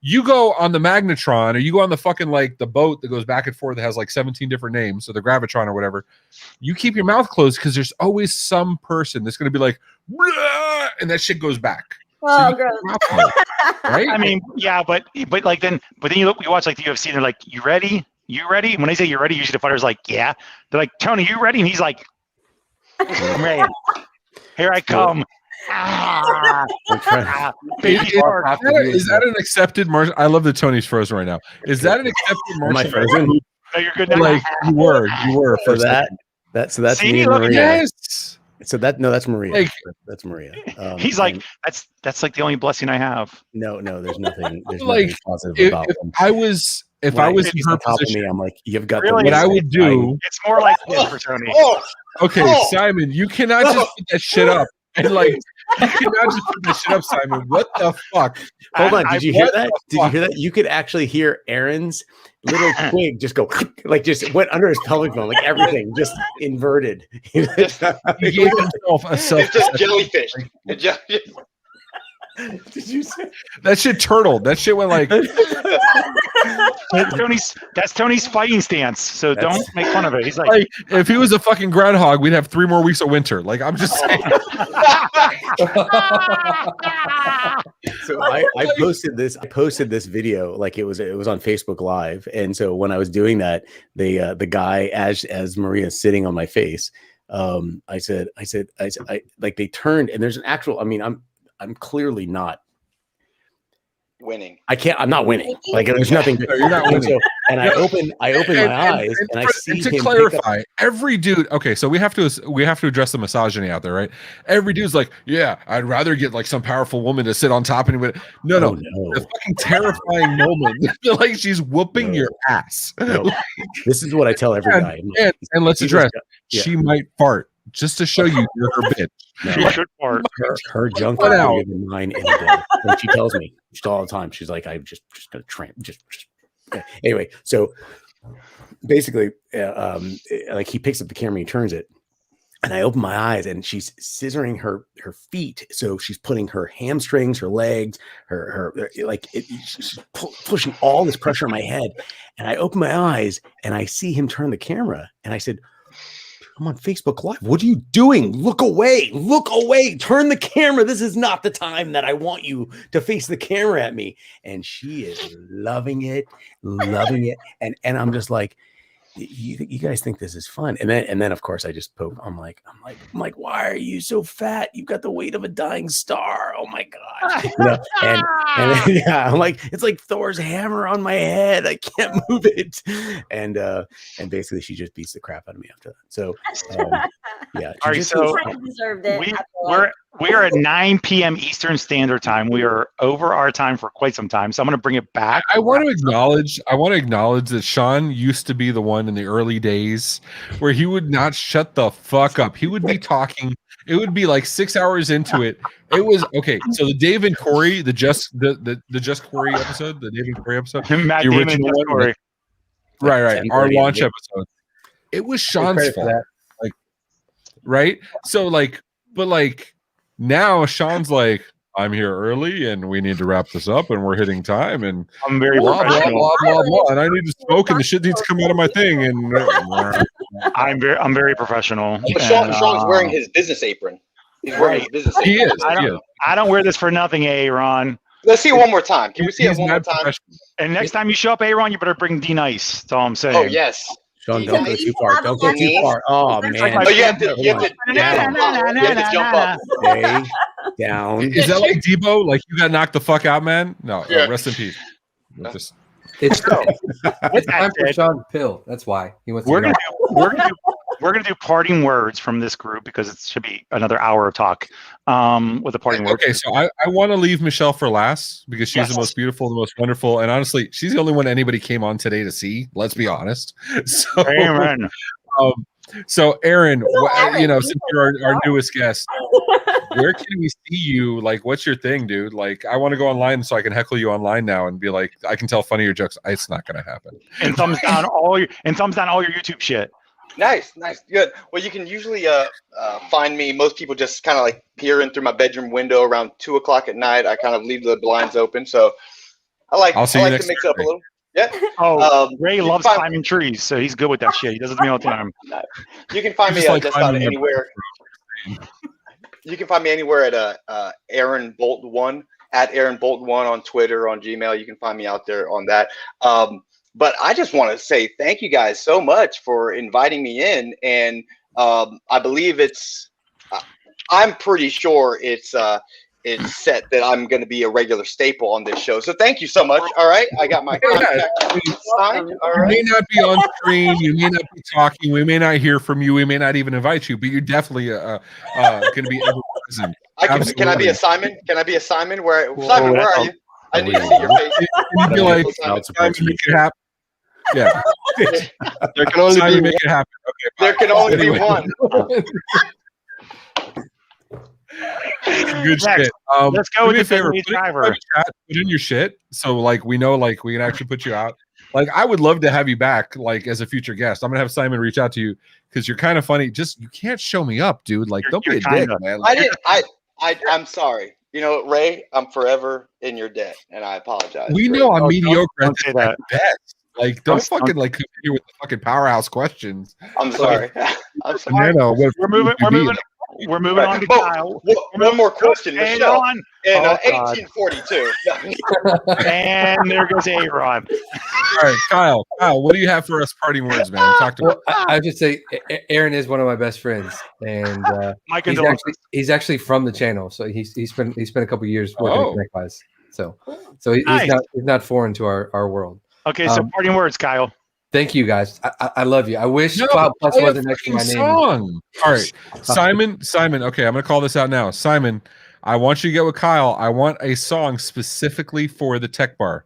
you go on the Magnetron or you go on the fucking like the boat that goes back and forth that has like 17 different names, so the Gravitron or whatever. You keep your mouth closed because there's always some person that's gonna be like, and that shit goes back. Oh, gross. Right? I mean, yeah, but you watch like the UFC and they're like, you ready? You ready? When they say you're ready, usually the fighter's like, yeah. They're like, Tony, you ready? And he's like, I'm ready. Here I come. Is that an accepted martial? I love that Tony's frozen right now. Is that an accepted martial? Am I frozen? No, you're good now. Like you were for that. So that's See, me and Maria. Yes. So that's Maria. Like, that's Maria. He's like, that's like the only blessing I have. No, there's nothing. There's like nothing positive about them. if when I was in he's her on top of position, me, I'm like, you've got Really? what I would do. It's more like this for Tony. Okay, Simon, you cannot just put that shit up and like you cannot just put that shit up, Simon. What the fuck? Hold on, did you hear that? Did you fuck? hear that? You could actually hear Aaron's little twig just go like just went under his pelvic bone, like everything just inverted. He gave himself a self. It's just jellyfish. Did you say that shit turtled? That shit went like That's Tony's fighting stance. So don't make fun of it. He's like if he was a fucking groundhog, we'd have 3 more weeks of winter. Like I'm just saying. So I posted this. I posted this video like it was on Facebook Live, and so when I was doing that, the guy as Maria's sitting on my face, I said like they turned and there's an actual. I mean I'm clearly not winning. I'm not winning. Like there's nothing. You're not winning. So, and I open my eyes and I see to him clarify, every dude. Okay, so we have to address the misogyny out there, right? Every dude's like, yeah, I'd rather get like some powerful woman to sit on top of me. No, the fucking terrifying moment, like she's whooping your ass. No. This is what I tell every guy. And let's address, she might fart. Just to show you you're her bitch. No. Her junk is bigger than mine in a day. And she tells me all the time. She's like, I'm just gonna tramp. Just anyway. So basically, like he picks up the camera, and he turns it, and I open my eyes, and she's scissoring her feet. So she's putting her hamstrings, her legs, she's pushing all this pressure on my head. And I open my eyes, and I see him turn the camera, and I said, I'm on Facebook Live. What are you doing? Look away. Look away. Turn the camera. This is not the time that I want you to face the camera at me. And she is loving it. And I'm just like, you guys think this is fun. And then of course I just poke. I'm like, why are you so fat? You've got the weight of a dying star. Oh my God. And then, yeah, I'm like, it's like Thor's hammer on my head. I can't move it. And basically she just beats the crap out of me after that. So yeah. All right, so we are at 9 p.m. Eastern Standard Time. We are over our time for quite some time, so I'm going to bring it back. I want to acknowledge that Sean used to be the one in the early days where he would not shut the fuck up. He would be talking. It would be like 6 hours into it. It was okay. So the Dave and Corey, the Just Corey episode, the Dave and Corey episode, Matt the Damon original and Just one, Corey. right, our launch episode. It was Sean's fault, like, right? So like, but like. Now Sean's like, I'm here early and we need to wrap this up and we're hitting time and I'm very blah, blah, blah, blah, and I need to smoke and the shit needs to come out of my thing and I'm very professional. But Sean's wearing his business apron. He's wearing his business apron. He is. I don't wear this for nothing, Aaron. Let's see it one more time. Can we see it one more time? And next time you show up, Aaron, you better bring D Nice. That's all I'm saying. Oh yes. Sean, don't go too far. Don't go too far. Oh man! Oh, you have to jump up. Stay down. Is that like Debo? Like you got knocked the fuck out, man? No, rest in peace. It's time for Sean to pill. That's why he wants. We're gonna do parting words from this group because it should be another hour of talk. With a parting word. Okay, so I want to leave Michelle for last because she's the most beautiful, the most wonderful, and honestly, she's the only one anybody came on today to see. Let's be honest. So, Amen. So Aaron, since you're our newest guest, where can we see you? Like, what's your thing, dude? Like, I want to go online so I can heckle you online now and be like, I can tell funnier jokes. It's not going to happen. And thumbs down all your YouTube shit. Nice, good. Well, you can usually find me. Most people just kind of like peer in through my bedroom window around 2:00 at night. I kind of leave the blinds open, so I like to mix it up a little. Yeah. Oh, Ray loves climbing trees, so he's good with that shit. He does it to me all the time. You can find me just about anywhere. You can find me anywhere at Aaron Bolt 1 at Aaron Bolt 1 on Twitter, on Gmail. You can find me out there on that. But I just want to say thank you guys so much for inviting me in, and I believe I'm pretty sure it's set that I'm going to be a regular staple on this show. So thank you so much. All right, I got my contact signed. All right. You may not be on screen, you may not be talking, we may not hear from you, we may not even invite you, but you're definitely going to be ever present. Can I be a Simon? Can I be a Simon? Simon, where are you? I need to see your face. Make it happen. Yeah. There can only Simon, be make it happen. Okay. There can only be Anyway. one. Good Next, shit. let's go do with me the a favor. Bentley Put it in driver. private chat, put in your shit, so like we know, like we can actually put you out. Like I would love to have you back, like as a future guest. I'm gonna have Simon reach out to you because you're kind of funny. Just you can't show me up, dude. Like don't be You're a dick, kinda. man. I didn't. I'm sorry. You know, what, Ray, I'm forever in your debt, and I apologize. We Ray. know I'm Oh, mediocre don't say that. at best. Like don't fucking like come here with the fucking powerhouse questions. I'm sorry. I'm sorry. Banana, what We're moving. you We're be? moving. We're moving on to Oh, Kyle. one more question, And Michelle. on. In Oh, God. 1842. And there goes Aaron. All right, Kyle. Kyle, what do you have for us parting words, man? Talk to me. Well, I just say Aaron is one of my best friends, and My he's condolences. actually from the channel. So he spent a couple years working Oh. at Amplifies. So Nice. he's not foreign to our world. Okay, so parting words, Kyle. Thank you guys. I love you. I wish No, Cloud Plus play a wasn't next to my fucking name. song. All right, Simon. Okay, I'm gonna call this out now. Simon, I want you to get with Kyle. I want a song specifically for the tech bar.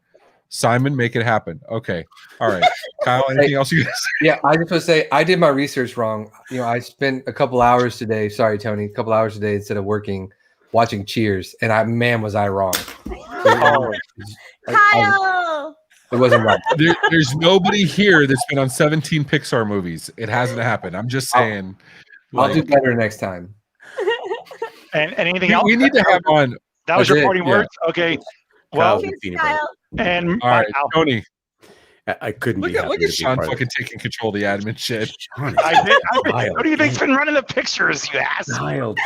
Simon, make it happen. Okay. All right. Kyle, anything else you guys say? Yeah, I just want to say I did my research wrong. You know, I spent a couple hours today. Sorry, Tony, a couple hours today instead of working, watching Cheers, and was I wrong? Kyle. It wasn't right. There's nobody here that's been on 17 Pixar movies. It hasn't happened. I'm just saying. I'll do better next time. And anything else? We need to have on. That was That's your it, parting yeah. words? Okay. Well, Kyle's a peanut butter. and All right, Kyle. Tony. I couldn't Look be at happier to be Sean part of fucking taking control of the admin shit. Sean is I did. wild, What do you think's man. been running the pictures, you ass? Wild.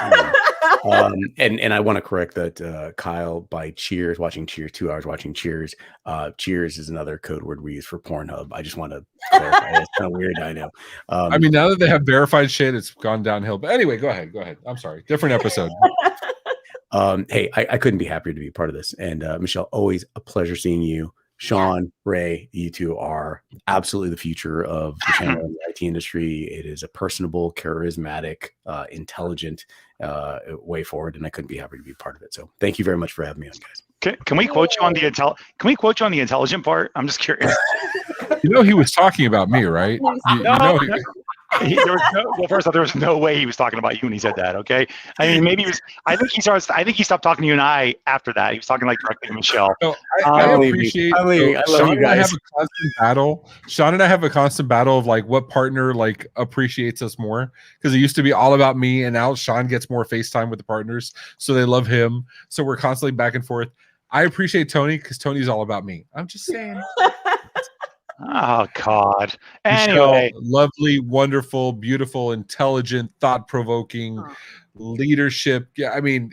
And I want to correct that Kyle by Cheers, watching Cheers, 2 hours watching Cheers. Cheers is another code word we use for Pornhub. I just want to clarify. It's kind of weird, I know. I mean, now that they have verified shit, it's gone downhill. But anyway, go ahead. I'm sorry. Different episode. Hey, I couldn't be happier to be part of this. And Michelle, always a pleasure seeing you. Sean, Ray, you two are absolutely the future of the channel and the IT industry. It is a personable, charismatic, intelligent way forward, and I couldn't be happier to be part of it. So, thank you very much for having me on, guys. Can we quote you on the Can we quote you on the intelligent part? I'm just curious. You know, he was talking about me, right? You know, Well, first off, there was no way he was talking about you when he said that. Okay, I mean, maybe he was. I think he stopped talking to you and I after that. He was talking like directly to Michelle. So I appreciate. I love you Sean and I guys. have a constant battle. Sean and I have a constant battle of like what partner like appreciates us more, because it used to be all about me, and now Sean gets more FaceTime with the partners, so they love him. So we're constantly back and forth. I appreciate Tony because Tony's all about me. I'm just saying. Oh God. Michelle, Anyway, lovely, wonderful, beautiful, intelligent, thought-provoking leadership. Yeah, I mean,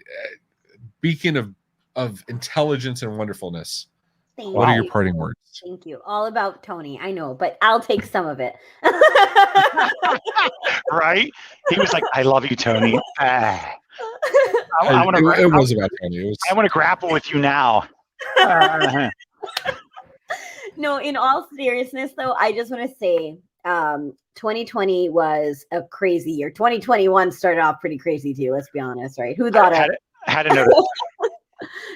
beacon of intelligence and wonderfulness. Thank What are you. your parting words? Thank you. All about Tony. I know, but I'll take some of it. right? He was like, "I love you, Tony." I want It was about Tony. It was, I want to grapple with you now. No, in all seriousness, though, I just want to say 2020 was a crazy year. 2021 started off pretty crazy, too. Let's be honest, right? Who thought had to notice.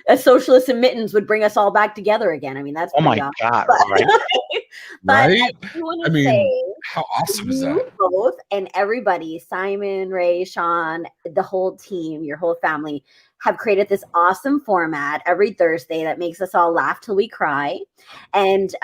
a socialist and mittens would bring us all back together again? I mean, that's Oh my pretty awesome. God! But- Right? but right? I do want I to mean, say, how awesome is you that? both and everybody, Simon, Ray, Sean, the whole team, your whole family, have created this awesome format every Thursday that makes us all laugh till we cry. And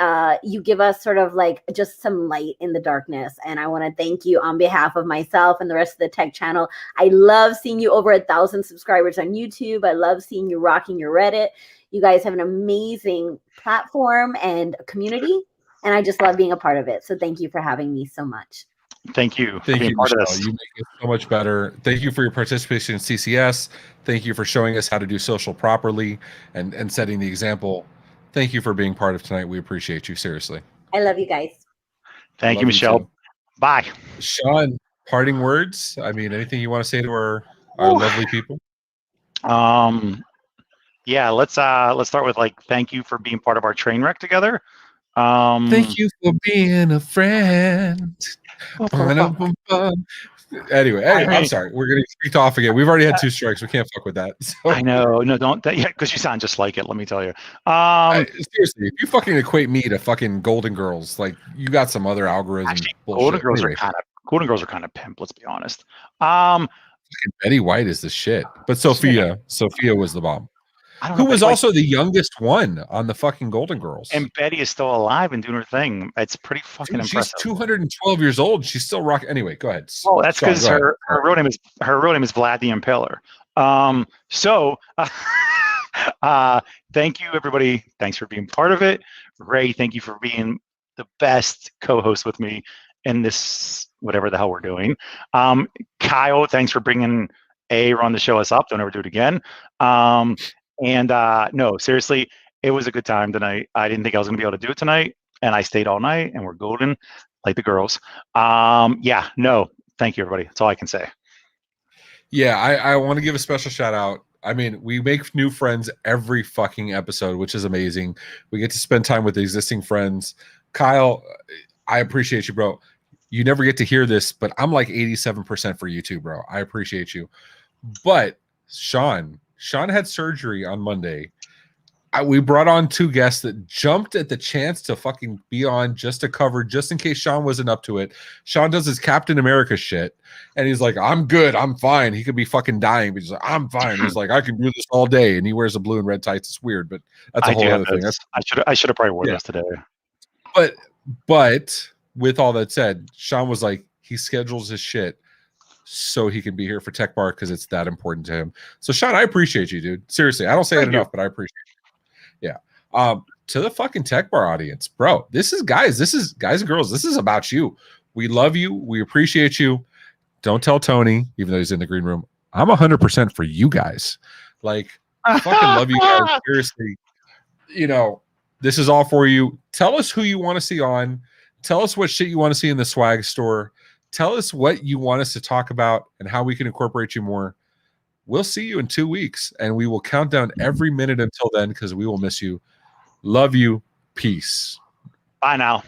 you give us sort of like just some light in the darkness. And I want to thank you on behalf of myself and the rest of the tech channel. I love seeing you over 1,000 subscribers on YouTube. I love seeing you rocking your Reddit. You guys have an amazing platform and community. And I just love being a part of it. So thank you for having me so much. Thank you. For Thank being you, part of Michelle. this. You make it so much better. Thank you for your participation in CCS. Thank you for showing us how to do social properly and setting the example. Thank you for being part of tonight. We appreciate you, seriously. I love you guys. Thank Love you, you Michelle. too. Bye. Sean, parting words? I mean, anything you want to say to our lovely people? Yeah, let's start with like thank you for being part of our train wreck together. Thank you for being a friend. Anyway, I'm sorry. We're getting kicked off again. We've already had 2 strikes. We can't fuck with that. So, I know. No, don't. Yeah, because you sound just like it. Let me tell you. Seriously, if you fucking equate me to fucking Golden Girls, like you got some other algorithm Actually, bullshit. Golden Girls Anyway, are kind of pimp. Let's be honest. fucking Betty White is the shit. But Sophia was the bomb. I don't know. Who was Betty White- also the youngest one on the fucking Golden Girls. and Betty is still alive and doing her thing. It's pretty fucking Dude, she's impressive. 212 years old. She's still rocking. Anyway, go ahead. Oh, that's Sean, because go her ahead. real name is Vlad the Impaler. Thank you, everybody. Thanks for being part of it. Ray, thank you for being the best co-host with me in this whatever the hell we're doing. Kyle, thanks for bringing Ron to show us up. Don't ever do it again. No, seriously, it was a good time tonight. I didn't think I was going to be able to do it tonight, and I stayed all night, and we're golden like the girls. No, thank you, everybody. That's all I can say. Yeah, I want to give a special shout out. I mean, we make new friends every fucking episode, which is amazing. We get to spend time with existing friends. Kyle, I appreciate you, bro. You never get to hear this, but I'm like 87% for you too, bro. I appreciate you. But Sean had surgery on Monday. We brought on 2 guests that jumped at the chance to fucking be on just to cover, just in case Sean wasn't up to it. Sean does his Captain America shit, and he's like, I'm good, I'm fine. He could be fuking dying, but he's like, I'm fine. He's like, I can do this all day, and he wears a blue and red tights. It's weird, but that's a whole other thing. I should have probably worn those today. But with all that said, Sean was like, he schedules his shit so he can be here for Tech Bar because it's that important to him. So Sean, I appreciate you, dude. Seriously, I don't say it enough, but I appreciate you. Yeah. To the fucking Tech Bar audience, bro, this is guys and girls. This is about you. We love you. We appreciate you. Don't tell Tony, even though he's in the green room, I'm 100% for you guys. Like, I fucking love you guys. Seriously, this is all for you. Tell us who you want to see on. Tell us what shit you want to see in the swag store. Tell us what you want us to talk about and how we can incorporate you more. We'll see you in 2 weeks, and we will count down every minute until then because we will miss you. Love you. Peace. Bye now.